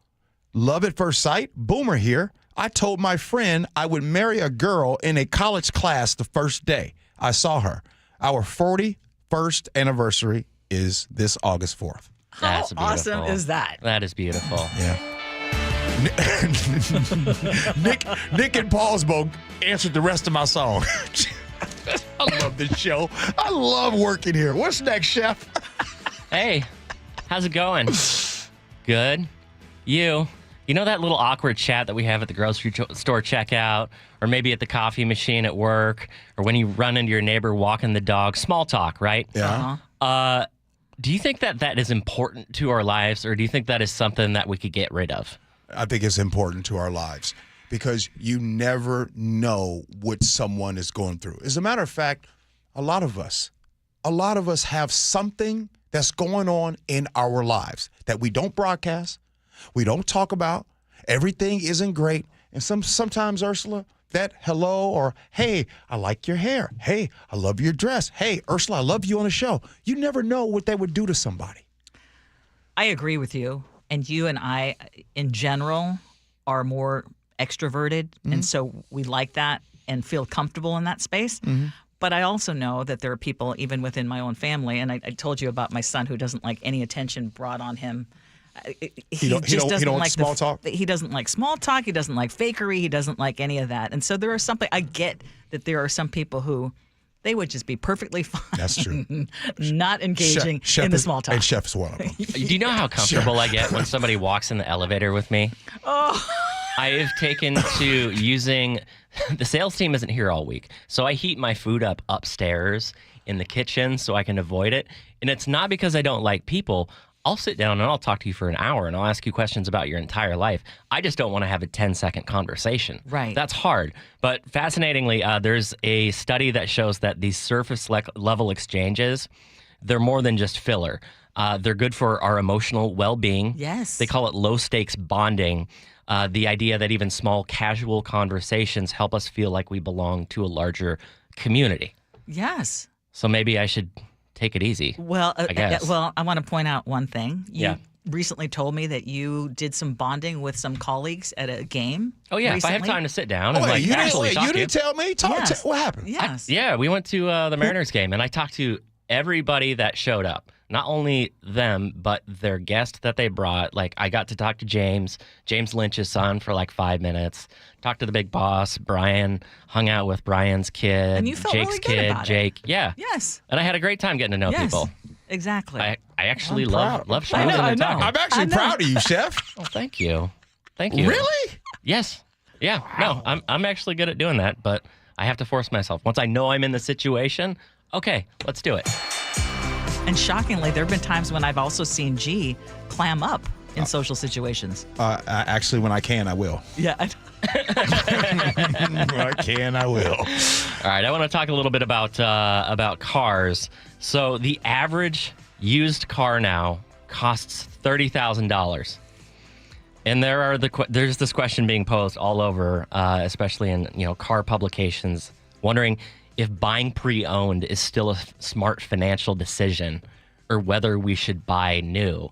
Love at first sight? Boomer here. I told my friend I would marry a girl in a college class the first day I saw her. Our 41st anniversary is this August 4th. That's beautiful. Awesome is that? That is beautiful. Yeah. Nick and Paulsbo answered the rest of my song. I love this show. I love working here. What's next, Chef? Hey, How's it going? Good. You know that little awkward chat that we have at the grocery store checkout, or maybe at the coffee machine at work, or when you run into your neighbor walking the dog? Small talk, right? Yeah. Do you think that is important to our lives, or do you think that is something that we could get rid of? I think it's important to our lives because you never know what someone is going through. As a matter of fact, a lot of us have something that's going on in our lives that we don't broadcast, we don't talk about. Everything isn't great. And sometimes, Ursula, that hello or hey, I like your hair. Hey, I love your dress. Hey, Ursula, I love you on the show. You never know what that would do to somebody. I agree with you. And you and I, in general, are more extroverted. And so we like that and feel comfortable in that space. But I also know that there are people, even within my own family, and I told you about my son who doesn't like any attention brought on him. He doesn't like small talk? He doesn't like small talk. He doesn't like fakery. He doesn't like any of that. And so there are I get that there are some people who they would just be perfectly fine. That's true. Not engaging in the small talk. And Chef's one of them. Do you know how comfortable I get when somebody walks in the elevator with me? Oh. I have taken to using the sales team isn't here all week, so I heat my food up upstairs in the kitchen so I can avoid it. And it's not because I don't like people. I'll sit down and I'll talk to you for an hour and I'll ask you questions about your entire life. I just don't want to have a 10-second conversation. Right. That's hard. But fascinatingly, there's a study that shows that these surface level exchanges, they're more than just filler. They're good for our emotional well-being. Yes. They call it low-stakes bonding. The idea that even small casual conversations help us feel like we belong to a larger community. Yes. So maybe I should take it easy. Well, I guess. I want to point out one thing. You Yeah. recently told me that you did some bonding with some colleagues at a game. Oh, yeah. recently. If I have time to sit down and Oh, like you actually talk to didn't tell me? Yes. What happened? Yes. Yeah, we went to the Mariners game, and I talked to everybody that showed up. Not only them, but their guest that they brought. Like, I got to talk to James Lynch's son, for like 5 minutes. Talked to the big boss, Brian. Hung out with Brian's kid, And you felt Jake's really good kid, about it. Jake. Yeah. Yes. And I had a great time getting to know Yes. people. Exactly. I actually I'm love proud. schmoozing and talking. I'm actually proud of you, Chef. Oh, thank you. Thank you. Really? Yes. Yeah. No, I'm actually good at doing that, but I have to force myself. Once I know I'm in the situation, okay, let's do it. And shockingly, there have been times when I've also seen Gee clam up in social situations. Actually, when I can, I will. Yeah. When I can, I will. All right, I want to talk a little bit about cars. So the average used car now costs $30,000. And there's this question being posed all over, especially in car publications, wondering if buying pre-owned is still a smart financial decision, or whether we should buy new.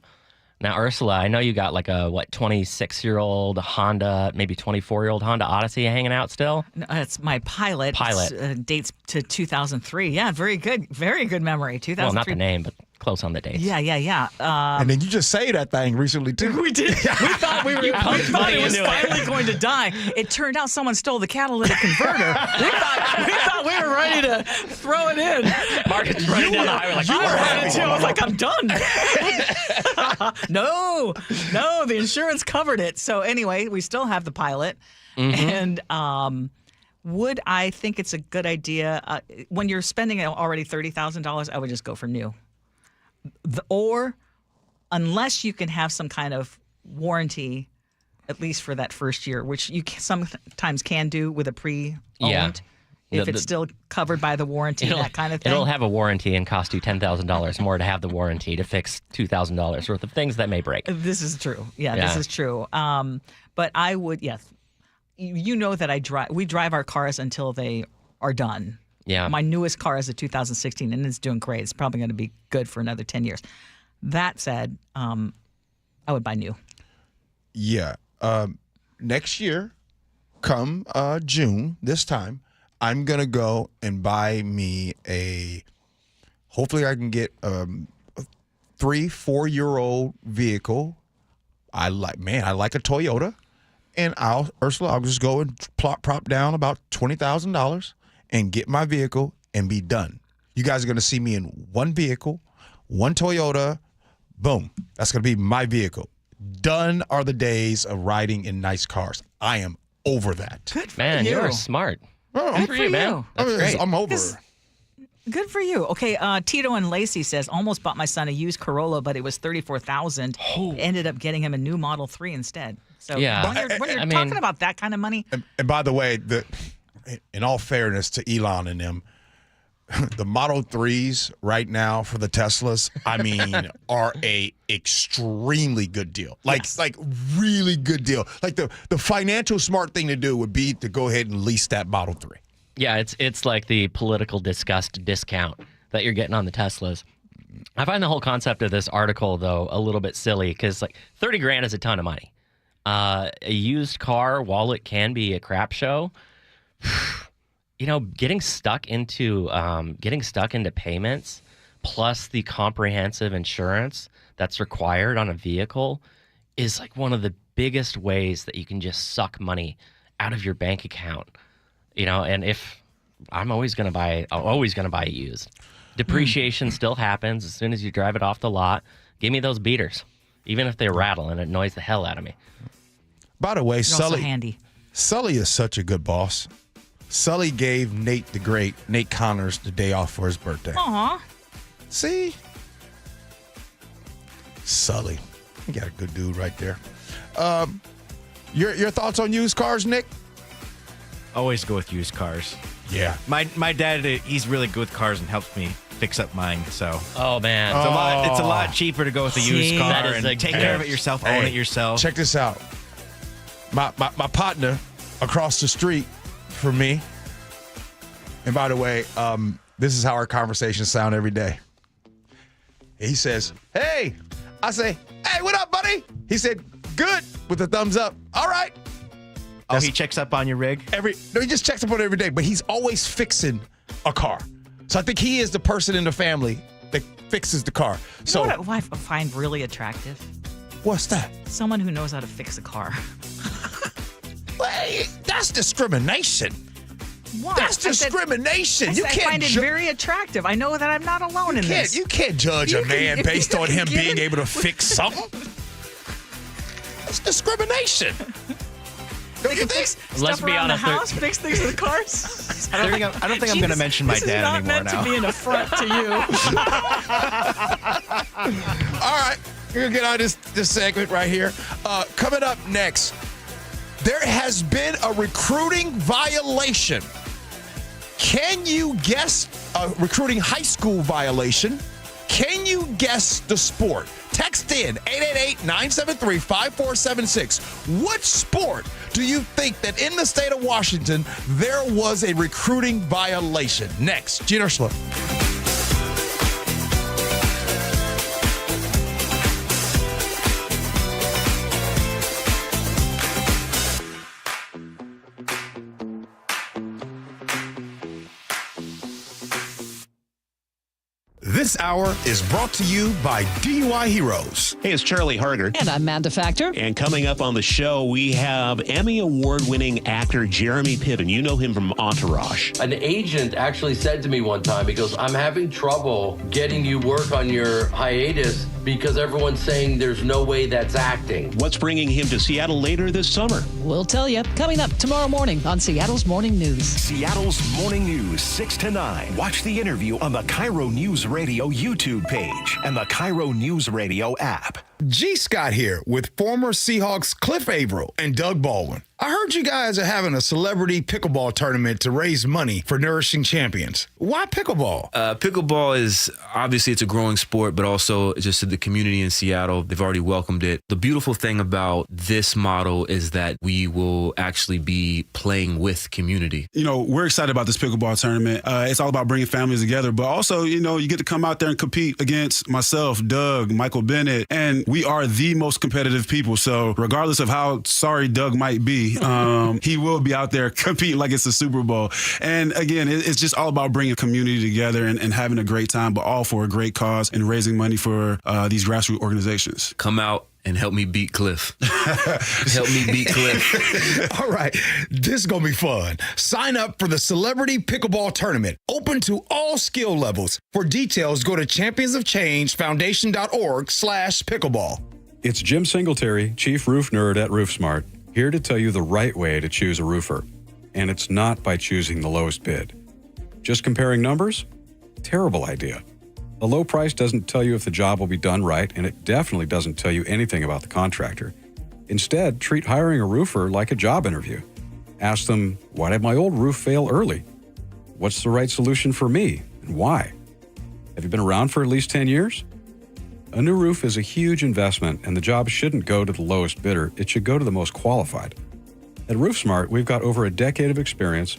Now, Ursula, I know you got like a 26-year-old Honda, maybe 24-year-old Honda Odyssey hanging out still. No, it's my Pilot. It's, dates to 2003. Yeah, very good memory. 2003. Well, not the name, but close on the dates. Yeah. And then you just say that thing recently too. We did. We thought it was finally going to die. It turned out someone stole the catalytic converter. we thought we were ready to throw it in. Marcus running down the highway like, you were ready to. I was like, I'm done. No, the insurance covered it. So anyway, we still have the Pilot. Mm-hmm. And would I think it's a good idea when you're spending already $30,000? I would just go for new. Or unless you can have some kind of warranty, at least for that first year, which you sometimes can do with a pre-owned. Yeah. If it's still covered by the warranty, that kind of thing. It'll have a warranty and cost you $10,000 more to have the warranty to fix $2,000 worth of things that may break. This is true. Yeah, this is true. But I would, yes. You know that we drive our cars until they are done. Yeah. My newest car is a 2016, and it's doing great. It's probably going to be good for another 10 years. That said, I would buy new. Yeah. Next year, come June, this time, I'm going to go and buy me hopefully I can get a 3-4-year-old vehicle. I like a Toyota. And Ursula, I'll just go and prop down about $20,000 and get my vehicle and be done. You guys are going to see me in one vehicle, one Toyota, Boom. That's going to be my vehicle. Done are the days of riding in nice cars. I am over that. Man, you are smart. Oh, Good for you, man. That's great. I'm over. Good for you. Okay, Tito and Lacey says, almost bought my son a used Corolla, but it was $34,000. Ended up getting him a new Model 3 instead. So Yeah. when you're talking about that kind of money, And by the way, in all fairness to Elon and them, the Model 3s right now for the Teslas, I mean, are a extremely good deal. Like really good deal. Like the financial smart thing to do would be to go ahead and lease that Model 3. Yeah, it's like the political disgust discount that you're getting on the Teslas. I find the whole concept of this article, though, a little bit silly because like 30 grand is a ton of money. A used car, while it can be a crap show, you know, getting stuck into payments plus the comprehensive insurance that's required on a vehicle is like one of the biggest ways that you can just suck money out of your bank account. You know, and if I'm always going to buy used. Depreciation still happens as soon as you drive it off the lot. Give me those beaters, even if they rattle and it annoys the hell out of me. By the way, you're Sully, also handy. Sully is such a good boss. Sully gave Nate the Great, Nate Connors, the day off for his birthday. Aw. See? Sully. You got a good dude right there. Your thoughts on used cars, Nick? Always go with used cars. Yeah. My dad, he's really good with cars and helps me fix up mine. So. Oh man, it's a lot cheaper to go with a used car and take care of it yourself, own it yourself. Check this out. My partner across the street from me. And by the way, this is how our conversations sound every day. He says, "Hey." I say, "Hey, what up, buddy?" He said, "Good," with a thumbs up. All right. He checks up on your rig? He just checks up on it every day, but he's always fixing a car. So I think he is the person in the family that fixes the car. You know what I find really attractive? What's that? Someone who knows how to fix a car. Hey, that's discrimination. What? That's discrimination. I find it very attractive. I know that I'm not alone in this. You can't judge a man based on him being able to fix something. That's discrimination. Don't you think? Let's be around honest. The house, fix things with cars. I don't think I'm going to mention my dad anymore now. This is not meant to be an affront to you. All right, we're going to get out of this segment right here. Coming up next, there has been a recruiting violation. Can you guess a recruiting high school violation? Can you guess the sport? Text in 888-973-5476. What sport do you think that in the state of Washington there was a recruiting violation? Next, Gee Ursula. This hour is brought to you by DUI Heroes. Hey, it's Charlie Harder. And I'm Amanda Factor. And coming up on the show, we have Emmy Award-winning actor Jeremy Piven. You know him from Entourage. An agent actually said to me one time, he goes, "I'm having trouble getting you work on your hiatus because everyone's saying there's no way that's acting." What's bringing him to Seattle later this summer? We'll tell you coming up tomorrow morning on Seattle's Morning News. Seattle's Morning News, 6 to 9. Watch the interview on the KIRO Newsradio YouTube page and the KIRO Newsradio app. G. Scott here with former Seahawks Cliff Averill and Doug Baldwin. I heard you guys are having a celebrity pickleball tournament to raise money for Nourishing Champions. Why pickleball? Pickleball is obviously it's a growing sport, but also just the community in Seattle, they've already welcomed it. The beautiful thing about this model is that we will actually be playing with community. You know, we're excited about this pickleball tournament. It's all about bringing families together, but also, you know, you get to come out there and compete against myself, Doug, Michael Bennett, and we are the most competitive people. So regardless of how sorry Doug might be, he will be out there competing like it's a Super Bowl. And again, it's just all about bringing community together and having a great time, but all for a great cause and raising money for these grassroots organizations. Come out and help me beat Cliff. Help me beat Cliff. All right, this is going to be fun. Sign up for the Celebrity Pickleball Tournament, open to all skill levels. For details, go to championsofchangefoundation.org/pickleball. It's Jim Singletary, Chief Roof Nerd at RoofSmart, here to tell you the right way to choose a roofer. And it's not by choosing the lowest bid. Just comparing numbers? Terrible idea. The low price doesn't tell you if the job will be done right, and it definitely doesn't tell you anything about the contractor. Instead, treat hiring a roofer like a job interview. Ask them, why did my old roof fail early? What's the right solution for me, and why? Have you been around for at least 10 years? A new roof is a huge investment, and the job shouldn't go to the lowest bidder. It should go to the most qualified. At RoofSmart, we've got over a decade of experience,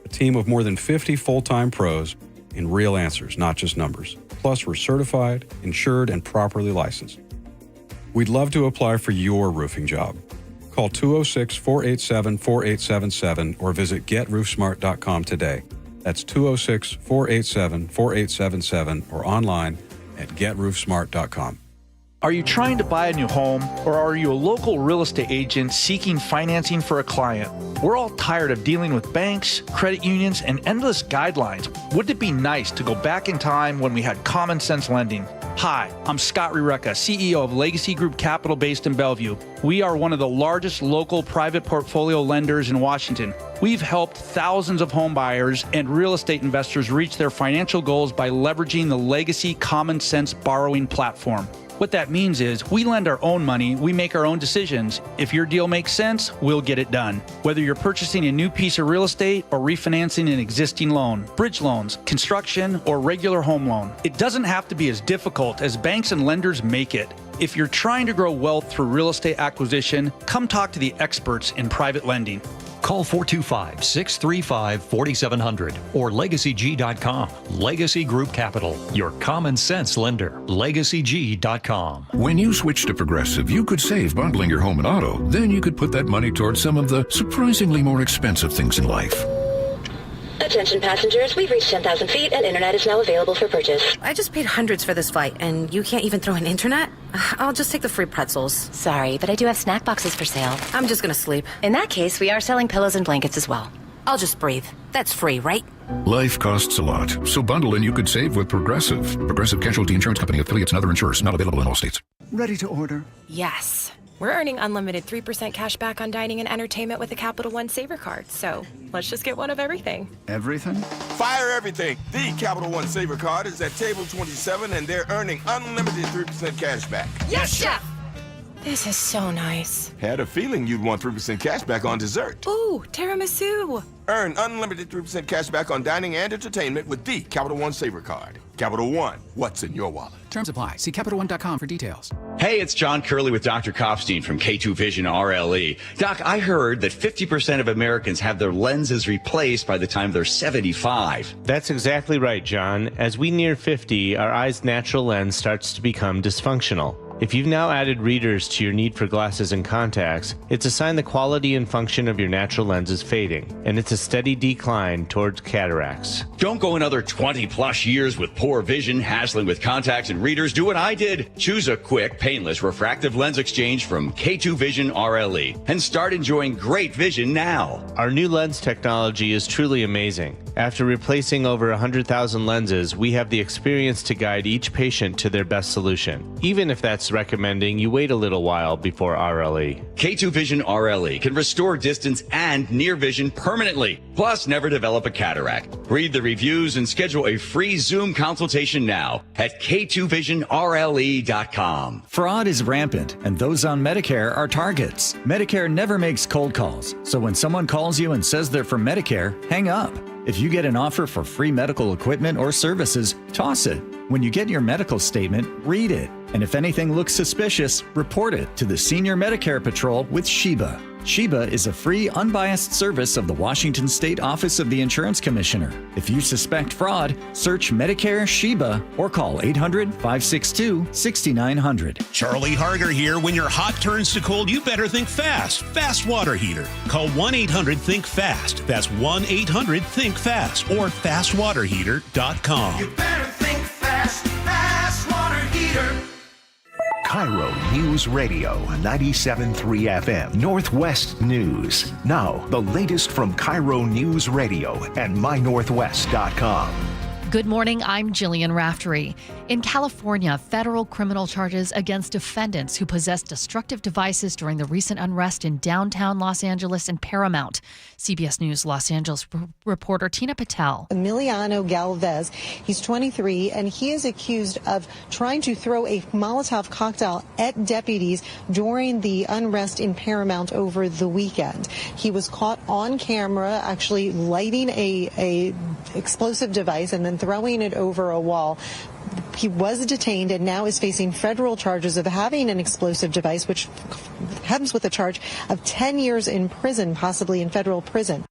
a team of more than 50 full-time pros, and real answers, not just numbers. Plus, we're certified, insured, and properly licensed. We'd love to apply for your roofing job. Call 206-487-4877 or visit GetRoofSmart.com today. That's 206-487-4877 or online at GetRoofSmart.com. Are you trying to buy a new home, or are you a local real estate agent seeking financing for a client? We're all tired of dealing with banks, credit unions, and endless guidelines. Wouldn't it be nice to go back in time when we had common sense lending? Hi, I'm Scott Reutin, CEO of Legacy Group Capital based in Bellevue. We are one of the largest local private portfolio lenders in Washington. We've helped thousands of home buyers and real estate investors reach their financial goals by leveraging the Legacy Common Sense borrowing platform. What that means is we lend our own money, we make our own decisions. If your deal makes sense, we'll get it done. Whether you're purchasing a new piece of real estate or refinancing an existing loan, bridge loans, construction, or regular home loan, it doesn't have to be as difficult as banks and lenders make it. If you're trying to grow wealth through real estate acquisition, come talk to the experts in private lending. Call 425-635-4700 or LegacyG.com. Legacy Group Capital, your common sense lender. LegacyG.com. When you switch to Progressive, you could save bundling your home and auto. Then you could put that money towards some of the surprisingly more expensive things in life. Attention passengers, we've reached 10,000 feet and internet is now available for purchase. I just paid hundreds for this flight, and you can't even throw an internet? I'll just take the free pretzels. Sorry, but I do have snack boxes for sale. I'm just gonna sleep. In that case, we are selling pillows and blankets as well. I'll just breathe. That's free, right? Life costs a lot, so bundle and you could save with Progressive. Progressive Casualty Insurance Company, affiliates, and other insurers. Not available in all states. Ready to order? Yes. We're earning unlimited 3% cash back on dining and entertainment with the Capital One Saver card. So let's just get one of everything. Everything? Fire everything. The Capital One Saver card is at table 27 and they're earning unlimited 3% cash back. Yes, Chef! This is so nice. Had a feeling you'd want 3% cash back on dessert. Ooh, tiramisu. Earn unlimited 3% cash back on dining and entertainment with the Capital One Saver card. Capital One, what's in your wallet? Terms apply. See CapitalOne.com for details. Hey, it's John Curley with Dr. Kopstein from K2 Vision RLE. Doc, I heard that 50% of Americans have their lenses replaced by the time they're 75. That's exactly right, John. As we near 50, our eye's natural lens starts to become dysfunctional. If you've now added readers to your need for glasses and contacts, it's a sign the quality and function of your natural lens is fading, and it's a steady decline towards cataracts. Don't go another 20 plus years with poor vision, hassling with contacts and readers. Do what I did. Choose a quick, painless refractive lens exchange from K2 Vision RLE and start enjoying great vision now. Our new lens technology is truly amazing. After replacing over 100,000 lenses, we have the experience to guide each patient to their best solution, even if that's recommending you wait a little while before RLE. K2 Vision RLE can restore distance and near vision permanently, plus never develop a cataract. Read the reviews and schedule a free Zoom consultation now at K2VisionRLE.com. Fraud is rampant, and those on Medicare are targets. Medicare never makes cold calls, so when someone calls you and says they're from Medicare, hang up. If you get an offer for free medical equipment or services, toss it. When you get your medical statement, read it. And if anything looks suspicious, report it to the Senior Medicare Patrol with Sheba. Sheba is a free, unbiased service of the Washington State Office of the Insurance Commissioner. If you suspect fraud, search Medicare Sheba or call 800-562-6900. Charlie Harger here. When your hot turns to cold, you better think fast. Fast water heater. Call 1-800-THINK-FAST. That's 1-800-THINK-FAST or fastwaterheater.com. You better think fast, fast water heater. KIRO News Radio 97.3 FM, Northwest News. Now, the latest from KIRO News Radio and mynorthwest.com. Good morning, I'm Jillian Raftery. In California, federal criminal charges against defendants who possessed destructive devices during the recent unrest in downtown Los Angeles and Paramount. CBS News Los Angeles reporter Tina Patel. Emiliano Galvez, he's 23, and he is accused of trying to throw a Molotov cocktail at deputies during the unrest in Paramount over the weekend. He was caught on camera actually lighting a explosive device and then throwing it over a wall. He was detained and now is facing federal charges of having an explosive device, which comes with a charge of 10 years in prison, possibly in federal prison.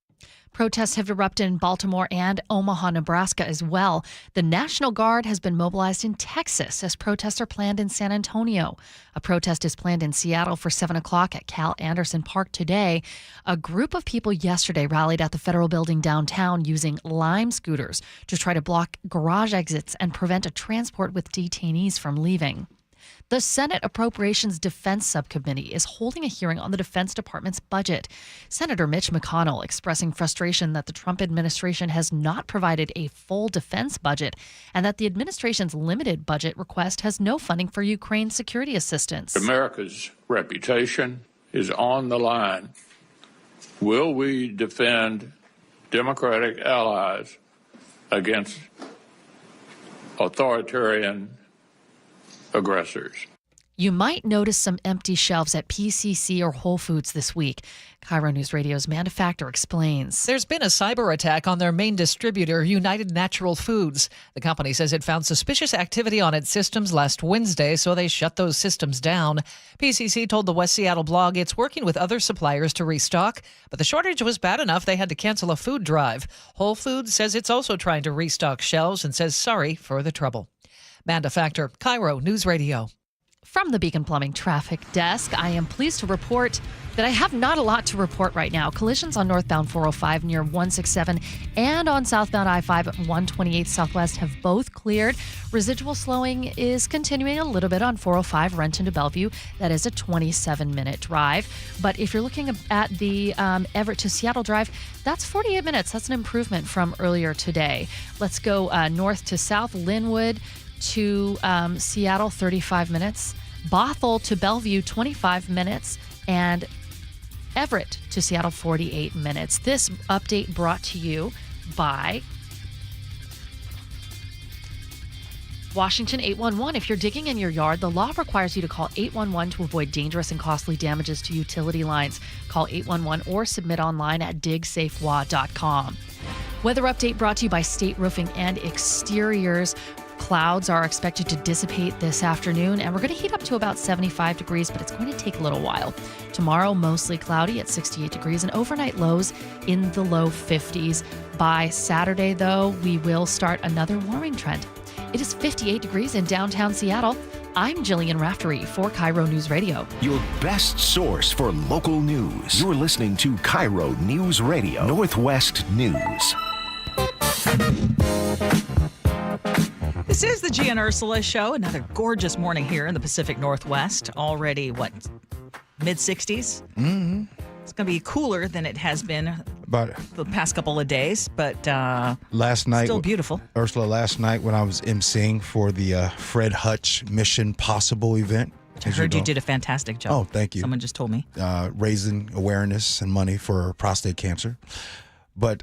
Protests have erupted in Baltimore and Omaha, Nebraska as well. The National Guard has been mobilized in Texas as protests are planned in San Antonio. A protest is planned in Seattle for 7 o'clock at Cal Anderson Park today. A group of people yesterday rallied at the federal building downtown using Lime scooters to try to block garage exits and prevent a transport with detainees from leaving. The Senate Appropriations Defense Subcommittee is holding a hearing on the Defense Department's budget. Senator Mitch McConnell expressing frustration that the Trump administration has not provided a full defense budget and that the administration's limited budget request has no funding for Ukraine security assistance. America's reputation is on the line. Will we defend democratic allies against authoritarian aggressors? You might notice some empty shelves at PCC or Whole Foods this week. KIRO News Radio's Amanda Factor explains. There's been a cyber attack on their main distributor, United Natural Foods. The company says it found suspicious activity on its systems last Wednesday, so they shut those systems down. PCC told the West Seattle blog it's working with other suppliers to restock, but the shortage was bad enough they had to cancel a food drive. Whole Foods says it's also trying to restock shelves and says sorry for the trouble. Amanda Factor, KIRO News Radio. From the Beacon Plumbing Traffic Desk, I am pleased to report that I have not a lot to report right now. Collisions on northbound 405 near 167 and on southbound I-5 at 128 Southwest have both cleared. Residual slowing is continuing a little bit on 405 Renton to Bellevue. That is a 27-minute drive. But if you're looking at the Everett to Seattle drive, that's 48 minutes. That's an improvement from earlier today. Let's go north to south. Linwood to Seattle, 35 minutes. Bothell to Bellevue, 25 minutes. And Everett to Seattle, 48 minutes. This update brought to you by Washington 811. If you're digging in your yard, the law requires you to call 811 to avoid dangerous and costly damages to utility lines. Call 811 or submit online at digsafewa.com. Weather update brought to you by State Roofing and Exteriors. Clouds are expected to dissipate this afternoon, and we're going to heat up to about 75 degrees, but it's going to take a little while. Tomorrow, mostly cloudy at 68 degrees and overnight lows in the low 50s. By Saturday, though, we will start another warming trend. It is 58 degrees in downtown Seattle. I'm Jillian Raftery for KIRO News Radio. Your best source for local news. You're listening to KIRO News Radio, Northwest News. This is the Gee and Ursula Show. Another gorgeous morning here in the Pacific Northwest. Already, mid-60s? Mm-hmm. It's going to be cooler than it has been the past couple of days, but last night, still beautiful. Ursula, last night when I was emceeing for the Fred Hutch Mission Possible event. I heard you did a fantastic job. Oh, thank you. Someone just told me. Raising awareness and money for prostate cancer. But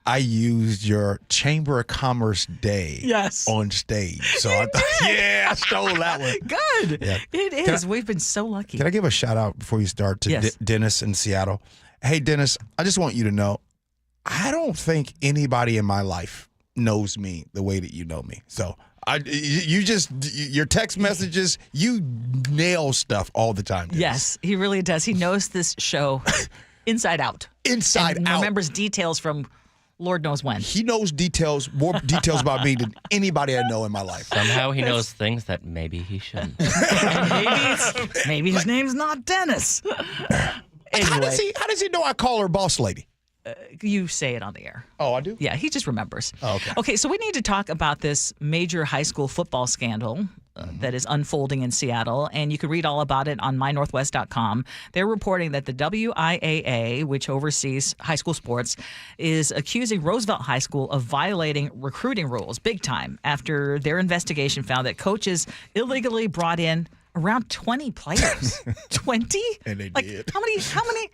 I used your Chamber of Commerce Day on stage. So I thought, I stole that one. Good. Yeah. It is. We've been so lucky. Can I give a shout out before you start to Dennis in Seattle? Hey, Dennis, I just want you to know, I don't think anybody in my life knows me the way that you know me. So your text messages, you nail stuff all the time, Dennis. Yes, he really does. He knows this show inside out. Inside out. Remembers details from Lord knows when. He knows more details about me than anybody I know in my life. Somehow he knows things that maybe he shouldn't. maybe his name's not Dennis. Anyway. How does he know I call her boss lady? You say it on the air. Oh, I do? Yeah, he just remembers. Oh, okay. Okay, so we need to talk about this major high school football scandal that is unfolding in Seattle, and you can read all about it on mynorthwest.com. They're reporting that the WIAA, which oversees high school sports, is accusing Roosevelt High School of violating recruiting rules big time after their investigation found that coaches illegally brought in around 20 players. 20? And they like, did. How many?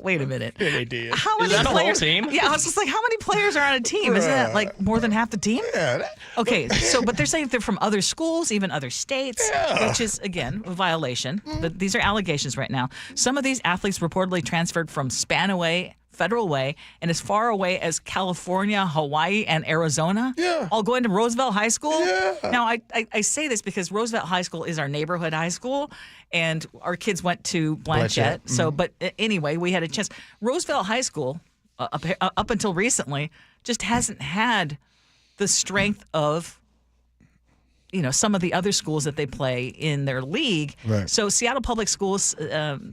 Wait a minute. And they did. How many Is that players? a whole team? Yeah, I was just like, how many players are on a team? Isn't that like more than half the team? Yeah. Okay, so but they're saying they're from other schools, even other states, which is again a violation. But these are allegations right now. Some of these athletes reportedly transferred from Spanaway, Federal Way, and as far away as California, Hawaii, and Arizona. Yeah. All going to Roosevelt High School. Yeah. Now I say this because Roosevelt High School is our neighborhood high school, and our kids went to Blanchette. So, but anyway, we had a chance. Roosevelt High School, up until recently, just hasn't had the strength of some of the other schools that they play in their league. Right. So Seattle Public Schools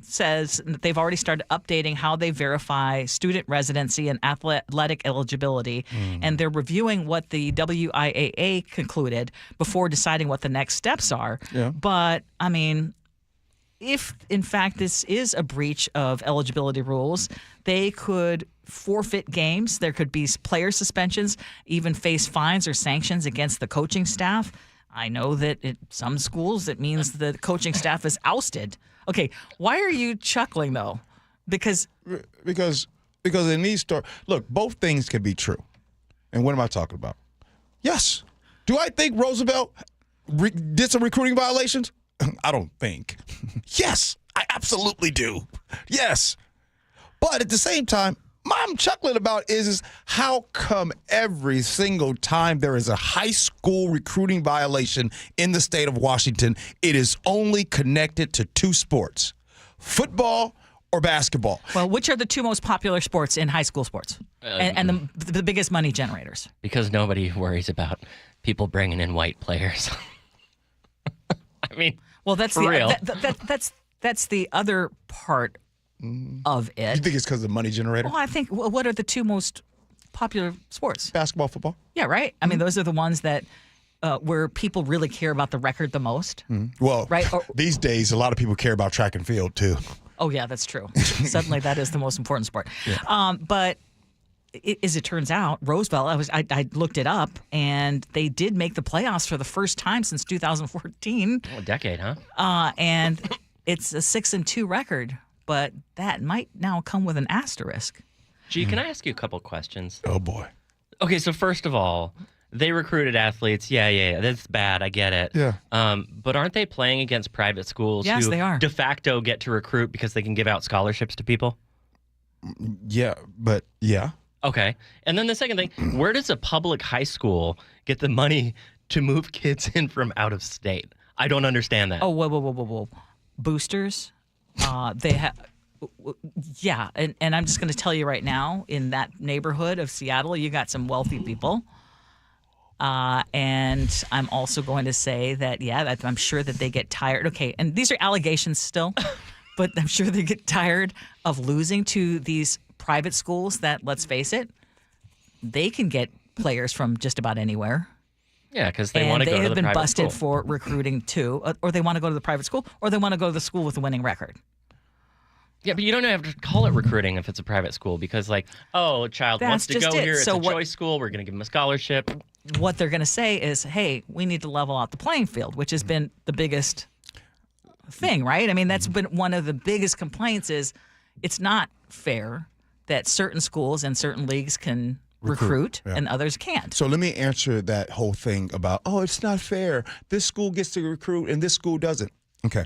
says that they've already started updating how they verify student residency and athletic eligibility, and they're reviewing what the WIAA concluded before deciding what the next steps are. Yeah. But, I mean, if, in fact, this is a breach of eligibility rules, they could forfeit games. There could be player suspensions, even face fines or sanctions against the coaching staff. I know that at some schools it means the coaching staff is ousted. Okay, why are you chuckling, though? Because in these stories, look, both things can be true. And what am I talking about? Yes. Do I think Roosevelt did some recruiting violations? I don't think. Yes, I absolutely do. Yes. But at the same time, what I'm chuckling about is how come every single time there is a high school recruiting violation in the state of Washington, it is only connected to two sports, football or basketball. Well, which are the two most popular sports in high school sports and the biggest money generators? Because nobody worries about people bringing in white players. I mean, well, that's for real. That's the other part of it. You think it's because of the money generator? Well, I think, what are the two most popular sports? Basketball, football. Yeah, right? I mean, those are the ones that where people really care about the record the most. Well, right? These days, a lot of people care about track and field, too. Oh, yeah, that's true. Suddenly, that is the most important sport. Yeah. But as it turns out, Roosevelt, I looked it up, and they did make the playoffs for the first time since 2014. A decade, huh? And it's a 6-2 record. But that might now come with an asterisk. Gee, can I ask you a couple questions? Oh, boy. Okay, so first of all, they recruited athletes. Yeah, that's bad. I get it. Yeah. But aren't they playing against private schools Yes, who they are. de facto get to recruit because they can give out scholarships to people? Yeah, but yeah. Okay. And then the second thing, where does a public high school get the money to move kids in from out of state? I don't understand that. Oh, whoa. Boosters? They have, yeah, and I'm just going to tell you right now, in that neighborhood of Seattle, you got some wealthy people, and I'm also going to say that, I'm sure that they get tired. Okay, and these are allegations still, but I'm sure they get tired of losing to these private schools that, let's face it, they can get players from just about anywhere. Yeah, because they want to go to the private school. They have been busted for recruiting too, or they want to go to the private school, or they want to go to the school with a winning record. Yeah, but you don't have to call it recruiting if it's a private school because, a child wants to go here. It's a choice school. We're going to give them a scholarship. What they're going to say is, hey, we need to level out the playing field, which has been the biggest thing, right? I mean, that's been one of the biggest complaints is it's not fair that certain schools and certain leagues can recruit and others can't. So let me answer that whole thing about, it's not fair. This school gets to recruit and this school doesn't. Okay.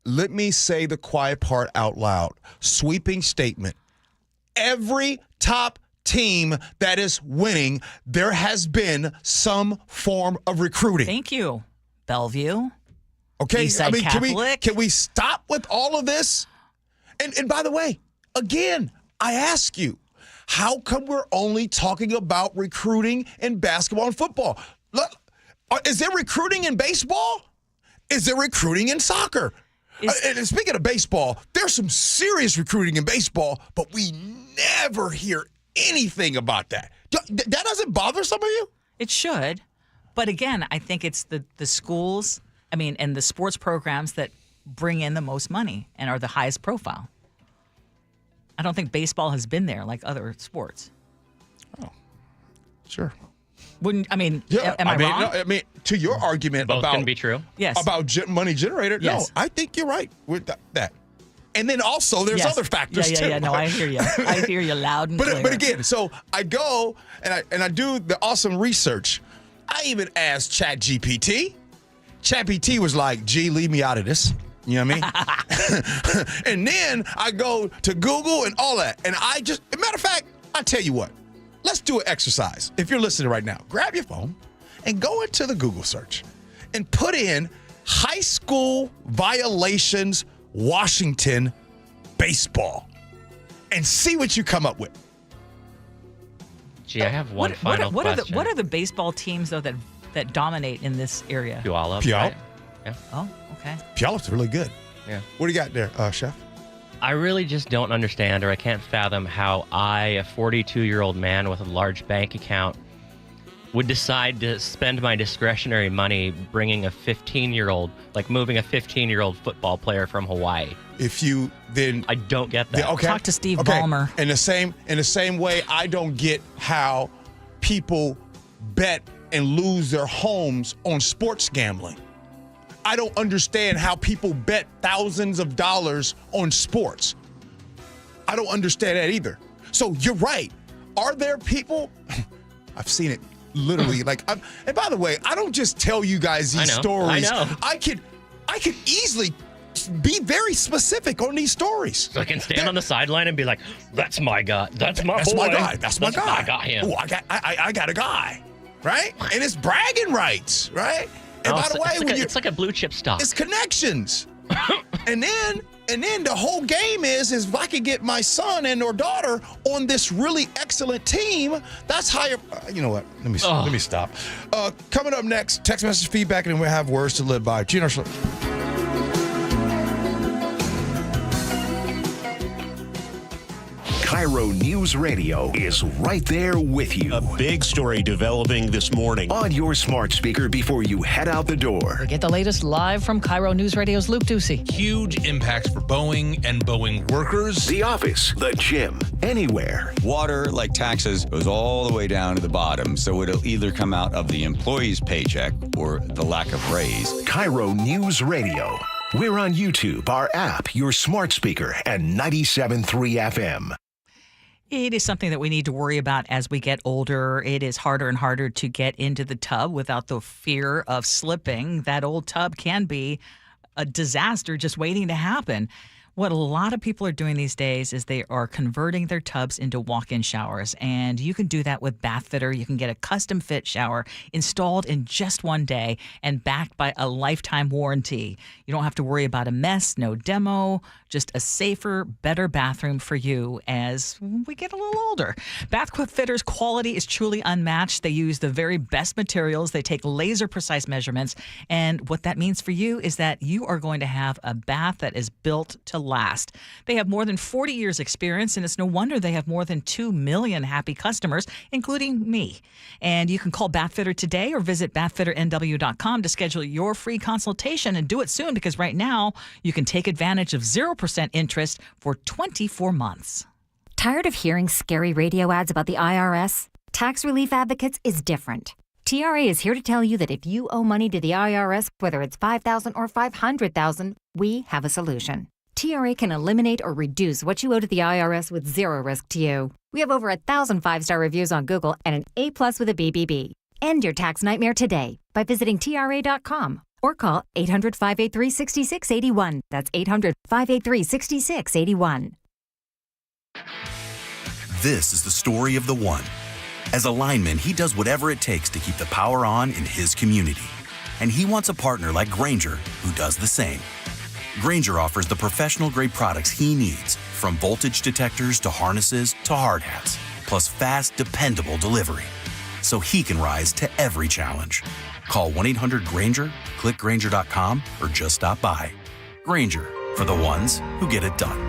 Let me say the quiet part out loud. Sweeping statement. Every top team that is winning, there has been some form of recruiting. Thank you. Bellevue. Okay. Eastside Catholic. Can we stop with all of this? And by the way, again, I ask you, how come we're only talking about recruiting in basketball and football? Look, is there recruiting in baseball? Is there recruiting in soccer? And speaking of baseball, there's some serious recruiting in baseball, but we never hear anything about that. That doesn't bother some of you? It should. But again, I think it's the schools, and the sports programs that bring in the most money and are the highest profile. I don't think baseball has been there like other sports. Oh, sure. Am I wrong? No, to your argument Both about can be true. Yes. About money generator. Yes. No, I think you're right with that. And then also there's other factors too. Yeah. No, I hear you. I hear you loud and clear. But again, so I go and I do the awesome research. I even asked ChatGPT. ChatGPT was like, "Gee, leave me out of this." You know what I mean? And then I go to Google and all that. And matter of fact, I tell you what, let's do an exercise. If you're listening right now, grab your phone and go into the Google search and put in high school violations, Washington baseball, and see what you come up with. Gee, I have one final question. What are the baseball teams, though, that dominate in this area? Puyallup. Puyallup. Right? Yeah. Oh, okay. Puyallup's really good. Yeah. What do you got there, Chef? I really just don't understand, or I can't fathom how I, a 42-year-old man with a large bank account, would decide to spend my discretionary money bringing a 15-year-old, like moving a 15-year-old football player from Hawaii. If you then I don't get that. Okay. Talk to Steve Ballmer. In the same way, I don't get how people bet and lose their homes on sports gambling. I don't understand how people bet thousands of dollars on sports. I don't understand that either. So you're right. Are there people? I've seen it literally. And by the way, I don't just tell you guys these stories. I know. I could easily be very specific on these stories. So I can stand on the sideline and be like, "That's my guy. That's my boy. My guy. That's my guy. I got him. Oh, I got a guy." Right? And it's bragging rights, right? And by the way, it's like a blue chip stock. It's connections. and then the whole game is if I could get my son and or daughter on this really excellent team, that's higher. You know what? Let me stop. Coming up next, text message feedback, and then we'll have words to live by. Gee Ursula. KIRO News Radio is right there with you. A big story developing this morning. On your smart speaker before you head out the door. Get the latest live from KIRO News Radio's Luke Ducey. Huge impacts for Boeing and Boeing workers. The office, the gym, anywhere. Water, like taxes, goes all the way down to the bottom, so it'll either come out of the employee's paycheck or the lack of raise. KIRO News Radio. We're on YouTube, our app, your smart speaker, and 97.3 FM. It is something that we need to worry about as we get older. It is harder and harder to get into the tub without the fear of slipping. That old tub can be a disaster just waiting to happen. What a lot of people are doing these days is they are converting their tubs into walk-in showers. And you can do that with Bathfitter. You can get a custom fit shower installed in just one day and backed by a lifetime warranty. You don't have to worry about a mess, no demo, just a safer, better bathroom for you as we get a little older. Bathfitter's quality is truly unmatched. They use the very best materials. They take laser precise measurements. And what that means for you is that you are going to have a bath that is built to last. They have more than 40 years experience, and it's no wonder they have more than 2 million happy customers, including me. And you can call Bathfitter today or visit bathfitternw.com to schedule your free consultation, and do it soon because right now you can take advantage of 0% interest for 24 months. Tired of hearing scary radio ads about the IRS? Tax Relief Advocates is different. TRA is here to tell you that if you owe money to the IRS, whether it's $5,000 or $500,000, we have a solution. TRA can eliminate or reduce what you owe to the IRS with zero risk to you. We have over 1,000 5-star reviews on Google and an A+ with a BBB. End your tax nightmare today by visiting TRA.com or call 800-583-6681. That's 800-583-6681. This is the story of the one. As a lineman, he does whatever it takes to keep the power on in his community. And he wants a partner like Grainger who does the same. Grainger offers the professional-grade products he needs, from voltage detectors to harnesses to hard hats, plus fast, dependable delivery, so he can rise to every challenge. Call 1-800-GRAINGER, click Grainger.com, or just stop by. Grainger, for the ones who get it done.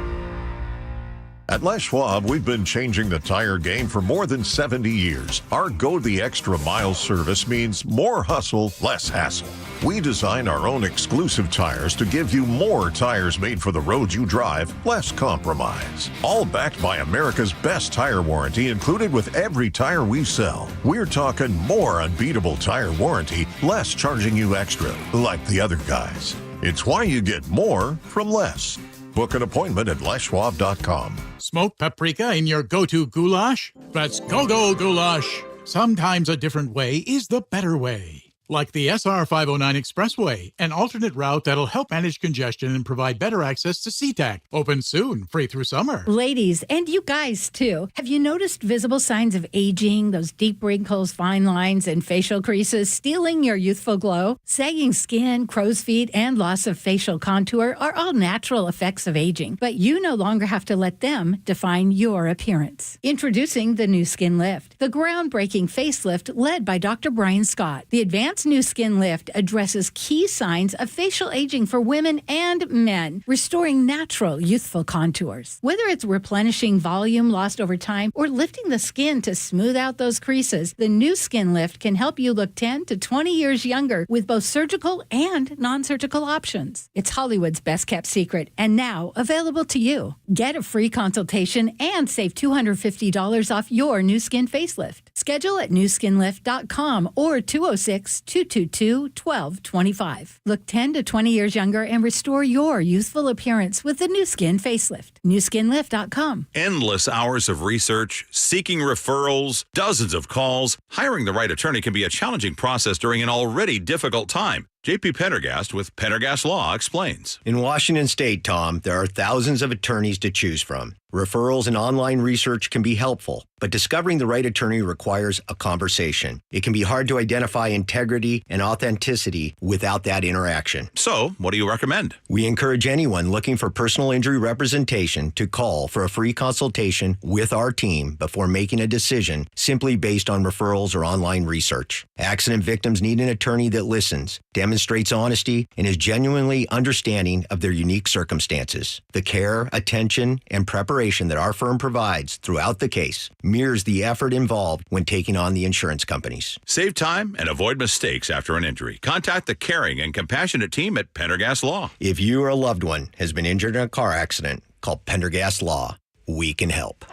At Les Schwab, we've been changing the tire game for more than 70 years. Our Go the Extra Mile service means more hustle, less hassle. We design our own exclusive tires to give you more tires made for the road you drive, less compromise. All backed by America's best tire warranty included with every tire we sell. We're talking more unbeatable tire warranty, less charging you extra, like the other guys. It's why you get more from less. Book an appointment at leschwab.com. Smoked paprika in your go-to goulash? That's go-go goulash. Sometimes a different way is the better way. Like the SR 509 Expressway, an alternate route that'll help manage congestion and provide better access to SeaTac. Open soon, free through summer. Ladies, and you guys too, have you noticed visible signs of aging, those deep wrinkles, fine lines, and facial creases stealing your youthful glow? Sagging skin, crow's feet, and loss of facial contour are all natural effects of aging, but you no longer have to let them define your appearance. Introducing the new Skin Lift, the groundbreaking facelift led by Dr. Brian Scott. The advanced new Skin Lift addresses key signs of facial aging for women and men, restoring natural youthful contours. Whether it's replenishing volume lost over time or lifting the skin to smooth out those creases, the new Skin Lift can help you look 10 to 20 years younger with both surgical and non-surgical options. It's Hollywood's best kept secret and now available to you. Get a free consultation and save $250 off your new skin facelift. Schedule at newskinlift.com or 206-222-1225. Look 10 to 20 years younger and restore your youthful appearance with the new skin facelift. newskinlift.com. Endless hours of research, seeking referrals, dozens of calls. Hiring the right attorney can be a challenging process during an already difficult time. J.P. Pendergast with Pendergast Law explains. In Washington State, Tom, there are thousands of attorneys to choose from. Referrals and online research can be helpful, but discovering the right attorney requires a conversation. It can be hard to identify integrity and authenticity without that interaction. So, what do you recommend? We encourage anyone looking for personal injury representation to call for a free consultation with our team before making a decision simply based on referrals or online research. Accident victims need an attorney that listens, demonstrates honesty, and is genuinely understanding of their unique circumstances. The care, attention, and preparation that our firm provides throughout the case mirrors the effort involved when taking on the insurance companies. Save time and avoid mistakes after an injury. Contact the caring and compassionate team at Pendergast Law. If you or a loved one has been injured in a car accident, call Pendergast Law. We can help.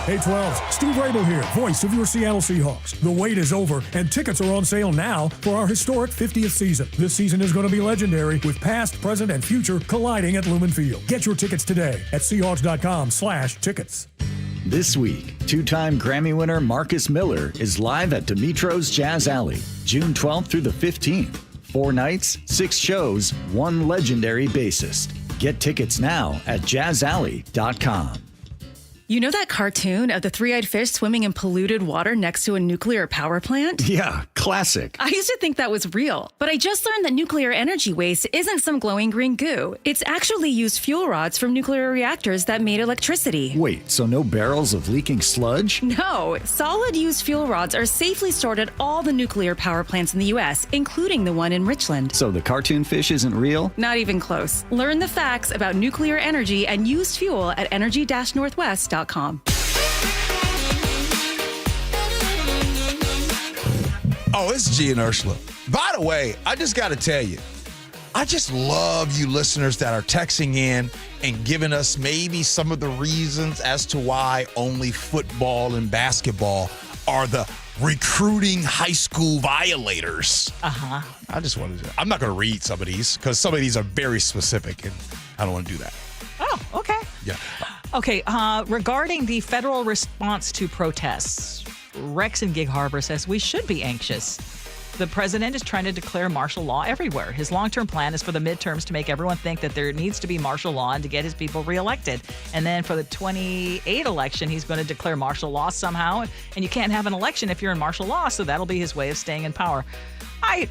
Hey 12, Steve Rabel here, voice of your Seattle Seahawks. The wait is over, and tickets are on sale now for our historic 50th season. This season is going to be legendary, with past, present, and future colliding at Lumen Field. Get your tickets today at Seahawks.com/tickets. This week, two-time Grammy winner Marcus Miller is live at Dimitro's Jazz Alley, June 12th through the 15th. 4 nights, 6 shows, 1 legendary bassist. Get tickets now at jazzalley.com. You know that cartoon of the three-eyed fish swimming in polluted water next to a nuclear power plant? Yeah, classic. I used to think that was real, but I just learned that nuclear energy waste isn't some glowing green goo. It's actually used fuel rods from nuclear reactors that made electricity. Wait, so no barrels of leaking sludge? No, solid used fuel rods are safely stored at all the nuclear power plants in the U.S., including the one in Richland. So the cartoon fish isn't real? Not even close. Learn the facts about nuclear energy and used fuel at energy-northwest.com. Oh, it's Gee and Ursula. By the way, I just got to tell you, I just love you listeners that are texting in and giving us maybe some of the reasons as to why only football and basketball are the recruiting high school violators. I just wanted to, I'm not going to read some of these because some of these are very specific and I don't want to do that. Oh, okay. Yeah. Okay, regarding the federal response to protests, Rex in Gig Harbor says we should be anxious. The president is trying to declare martial law everywhere. His long-term plan is for the midterms to make everyone think that there needs to be martial law and to get his people reelected. And then for the 28 election, he's going to declare martial law somehow. And you can't have an election if you're in martial law, so that'll be his way of staying in power. I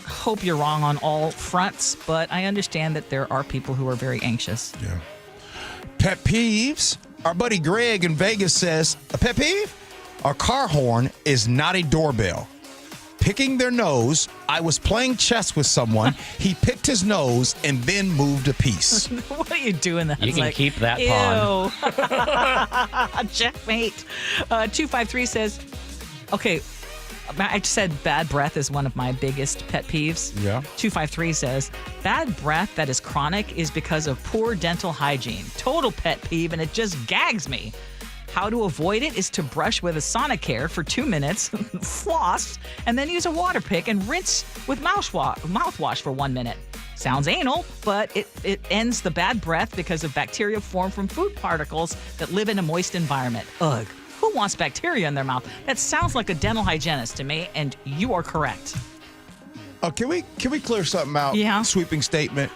hope you're wrong on all fronts, but I understand that there are people who are very anxious. Yeah. Pet peeves. Our buddy Greg in Vegas says, a pet peeve? A car horn is not a doorbell. picking their nose. I was playing chess with someone. He picked his nose and then moved a piece. What are you doing? That You can keep that pawn. Checkmate. 253 says, okay, I said bad breath is one of my biggest pet peeves. Yeah. 253 says, bad breath that is chronic is because of poor dental hygiene. Total pet peeve, and it just gags me. How to avoid it is to brush with a Sonicare for 2 minutes, floss, and then use a water pick and rinse with mouthwash for 1 minute. Sounds anal, but it ends the bad breath because of bacteria formed from food particles that live in a moist environment. Ugh. Who wants bacteria in their mouth? That sounds like a dental hygienist to me, and you are correct. Oh, can we clear something out? Yeah. Sweeping statement.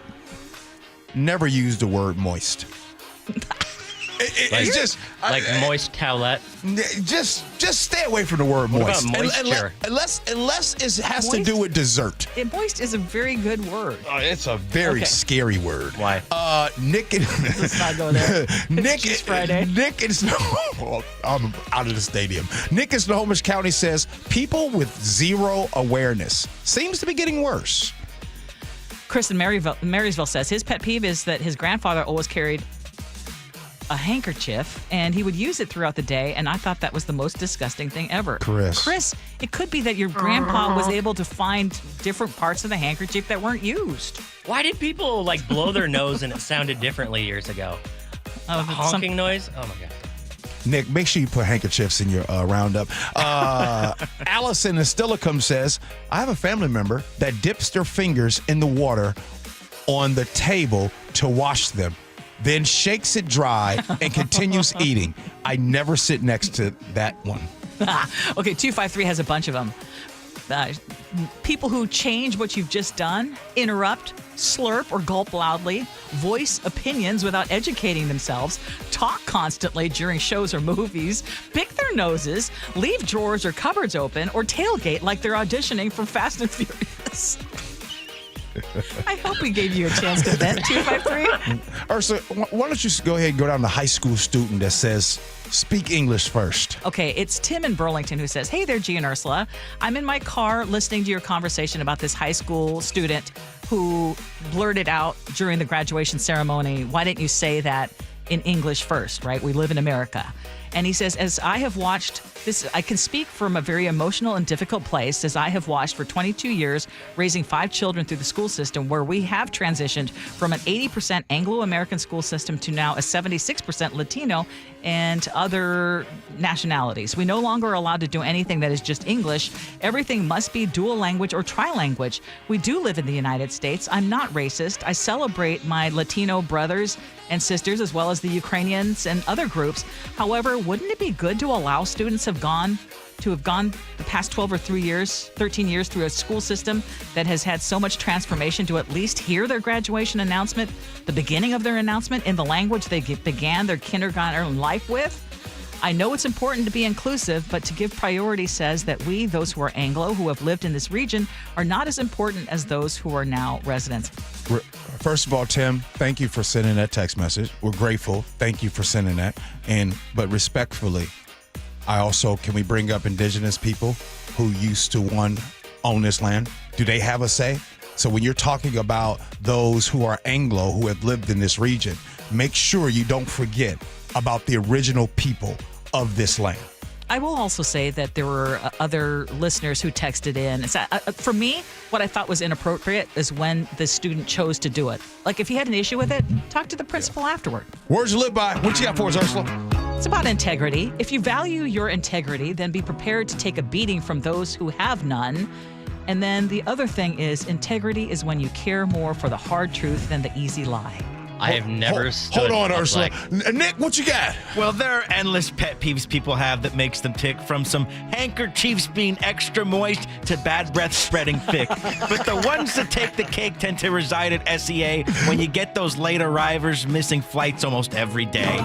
Never use the word moist. It's just moist towelette. Just stay away from the word What moist. about moisture? Unless it has to Moist? do with dessert. Moist is a very good word. Oh, it's a very scary word. Why? Nick and Let's not go there. Nick It's Friday. Nick in I'm out of the stadium. Nick in Snohomish County says people with zero awareness seems to be getting worse. Chris in Marysville says his pet peeve is that his grandfather always carried a handkerchief and he would use it throughout the day, and I thought that was the most disgusting thing ever. Chris, it could be that your grandpa was able to find different parts of the handkerchief that weren't used. Why did people blow their nose and it sounded differently years ago? Honking noise? Oh my God. Nick, make sure you put handkerchiefs in your roundup. Allison in Stillicum says, I have a family member that dips their fingers in the water on the table to wash them, then shakes it dry and continues eating. I never sit next to that one. Okay, 253 has a bunch of them. People who change what you've just done, interrupt, slurp or gulp loudly, voice opinions without educating themselves, talk constantly during shows or movies, pick their noses, leave drawers or cupboards open, or tailgate like they're auditioning for Fast and Furious. I hope we gave you a chance to vent, 253. Ursula, why don't you go ahead and go down to high school student that says, speak English first. Okay, it's Tim in Burlington who says, hey there, Gee and Ursula. I'm in my car listening to your conversation about this high school student who blurted out during the graduation ceremony, why didn't you say that in English first, right? We live in America. And he says, as I have watched this, I can speak from a very emotional and difficult place, as I have watched for 22 years raising 5 children through the school system, where we have transitioned from an 80% Anglo-American school system to now a 76% Latino and other nationalities. We no longer are allowed to do anything that is just English. Everything must be dual language or tri-language. We do live in the United States. I'm not racist. I celebrate my Latino brothers and sisters, as well as the Ukrainians and other groups. However, wouldn't it be good to allow students have gone the past 12 or 13 years through a school system that has had so much transformation to at least hear their graduation announcement, the beginning of their announcement in the language they began their kindergarten life with? I know it's important to be inclusive, but to give priority says that we, those who are Anglo, who have lived in this region, are not as important as those who are now residents. First of all, Tim, thank you for sending that text message. We're grateful. Thank you for sending that. But respectfully, can we bring up indigenous people who used to own this land? Do they have a say? So when you're talking about those who are Anglo, who have lived in this region, make sure you don't forget about the original people of this land. I will also say that there were other listeners who texted in. For me, what I thought was inappropriate is when the student chose to do it. Like, if you had an issue with it, talk to the principal afterward. Words to live by. What you got for us, Ursula? It's about integrity. If you value your integrity, then be prepared to take a beating from those who have none. And then the other thing is, integrity is when you care more for the hard truth than the easy lie. I have never stood Hold on, up Ursula. Nick, what you got? Well, there are endless pet peeves people have that makes them tick, from some handkerchiefs being extra moist to bad breath spreading thick. But the ones that take the cake tend to reside at SEA when you get those late arrivers missing flights almost every day.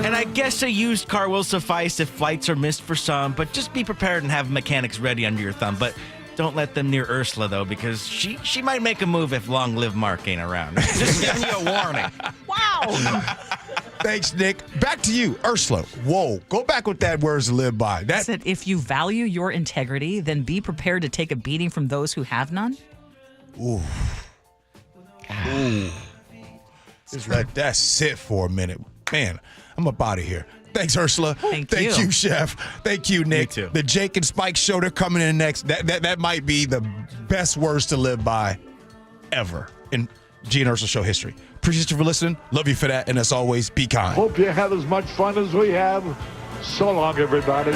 And I guess a used car will suffice if flights are missed for some, but just be prepared and have mechanics ready under your thumb. But don't let them near Ursula, though, because she might make a move if Long Live Mark ain't around. Just giving you a warning. Wow. Thanks, Nick. Back to you, Ursula. Whoa, go back with that words to live by. I said, if you value your integrity, then be prepared to take a beating from those who have none. Ooh. Ooh. Just let that sit for a minute. Man, I'm up out of here. Thanks, Ursula. Thank you, Chef. Thank you, Nick. You too. The Jake and Spike show, they're coming in next. That might be the best words to live by ever in Gee and Ursula Show history. Appreciate you for listening. Love you for that. And as always, be kind. Hope you have as much fun as we have. So long, everybody.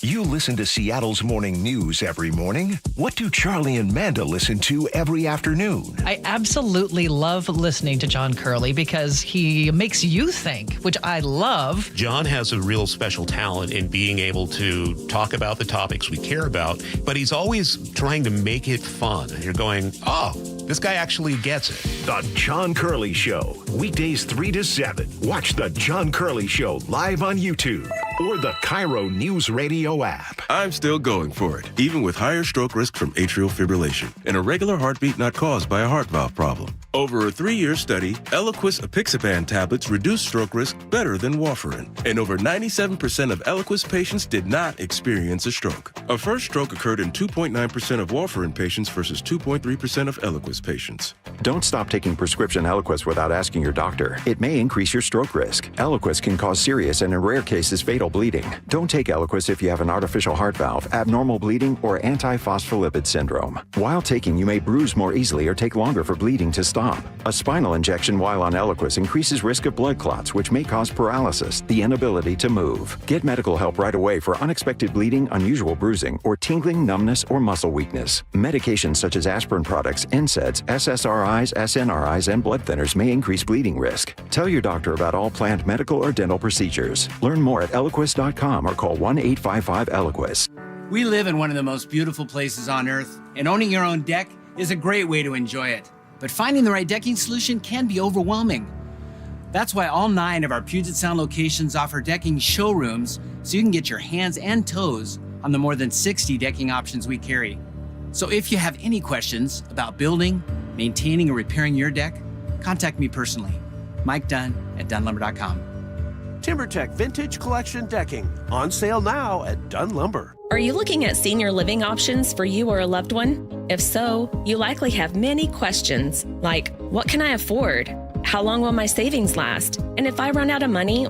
You listen to Seattle's morning news every morning. What do Charlie and Manda listen to every afternoon? I absolutely love listening to John Curley because he makes you think, which I love. John has a real special talent in being able to talk about the topics we care about, but he's always trying to make it fun. You're going, oh, this guy actually gets it. The John Curley Show, weekdays 3 to 7. Watch The John Curley Show live on YouTube or the KIRO Newsradio App. I'm still going for it, even with higher stroke risk from atrial fibrillation, an irregular heartbeat not caused by a heart valve problem. Over a 3-year study, Eliquis apixaban tablets reduce stroke risk better than warfarin, and over 97% of Eliquis patients did not experience a stroke. A first stroke occurred in 2.9% of warfarin patients versus 2.3% of Eliquis patients. Don't stop taking prescription Eliquis without asking your doctor. It may increase your stroke risk. Eliquis can cause serious and in rare cases fatal bleeding. Don't take Eliquis if you have an artificial heart valve, abnormal bleeding, or antiphospholipid syndrome. While taking, you may bruise more easily or take longer for bleeding to stop. A spinal injection while on Eliquis increases risk of blood clots, which may cause paralysis, the inability to move. Get medical help right away for unexpected bleeding, unusual bruising, or tingling, numbness, or muscle weakness. Medications such as aspirin products, NSAIDs, SSRIs, SNRIs, and blood thinners may increase bleeding risk. Tell your doctor about all planned medical or dental procedures. Learn more at Eliquis.com or call 1-855-ELIQUIS. We live in one of the most beautiful places on Earth, and owning your own deck is a great way to enjoy it. But finding the right decking solution can be overwhelming. That's why all 9 of our Puget Sound locations offer decking showrooms so you can get your hands and toes on the more than 60 decking options we carry. So if you have any questions about building, maintaining, or repairing your deck, contact me personally, Mike Dunn at DunnLumber.com. TimberTech Vintage Collection Decking, on sale now at Dunn Lumber. Are you looking at senior living options for you or a loved one? If so, you likely have many questions like, what can I afford? How long will my savings last? And if I run out of money,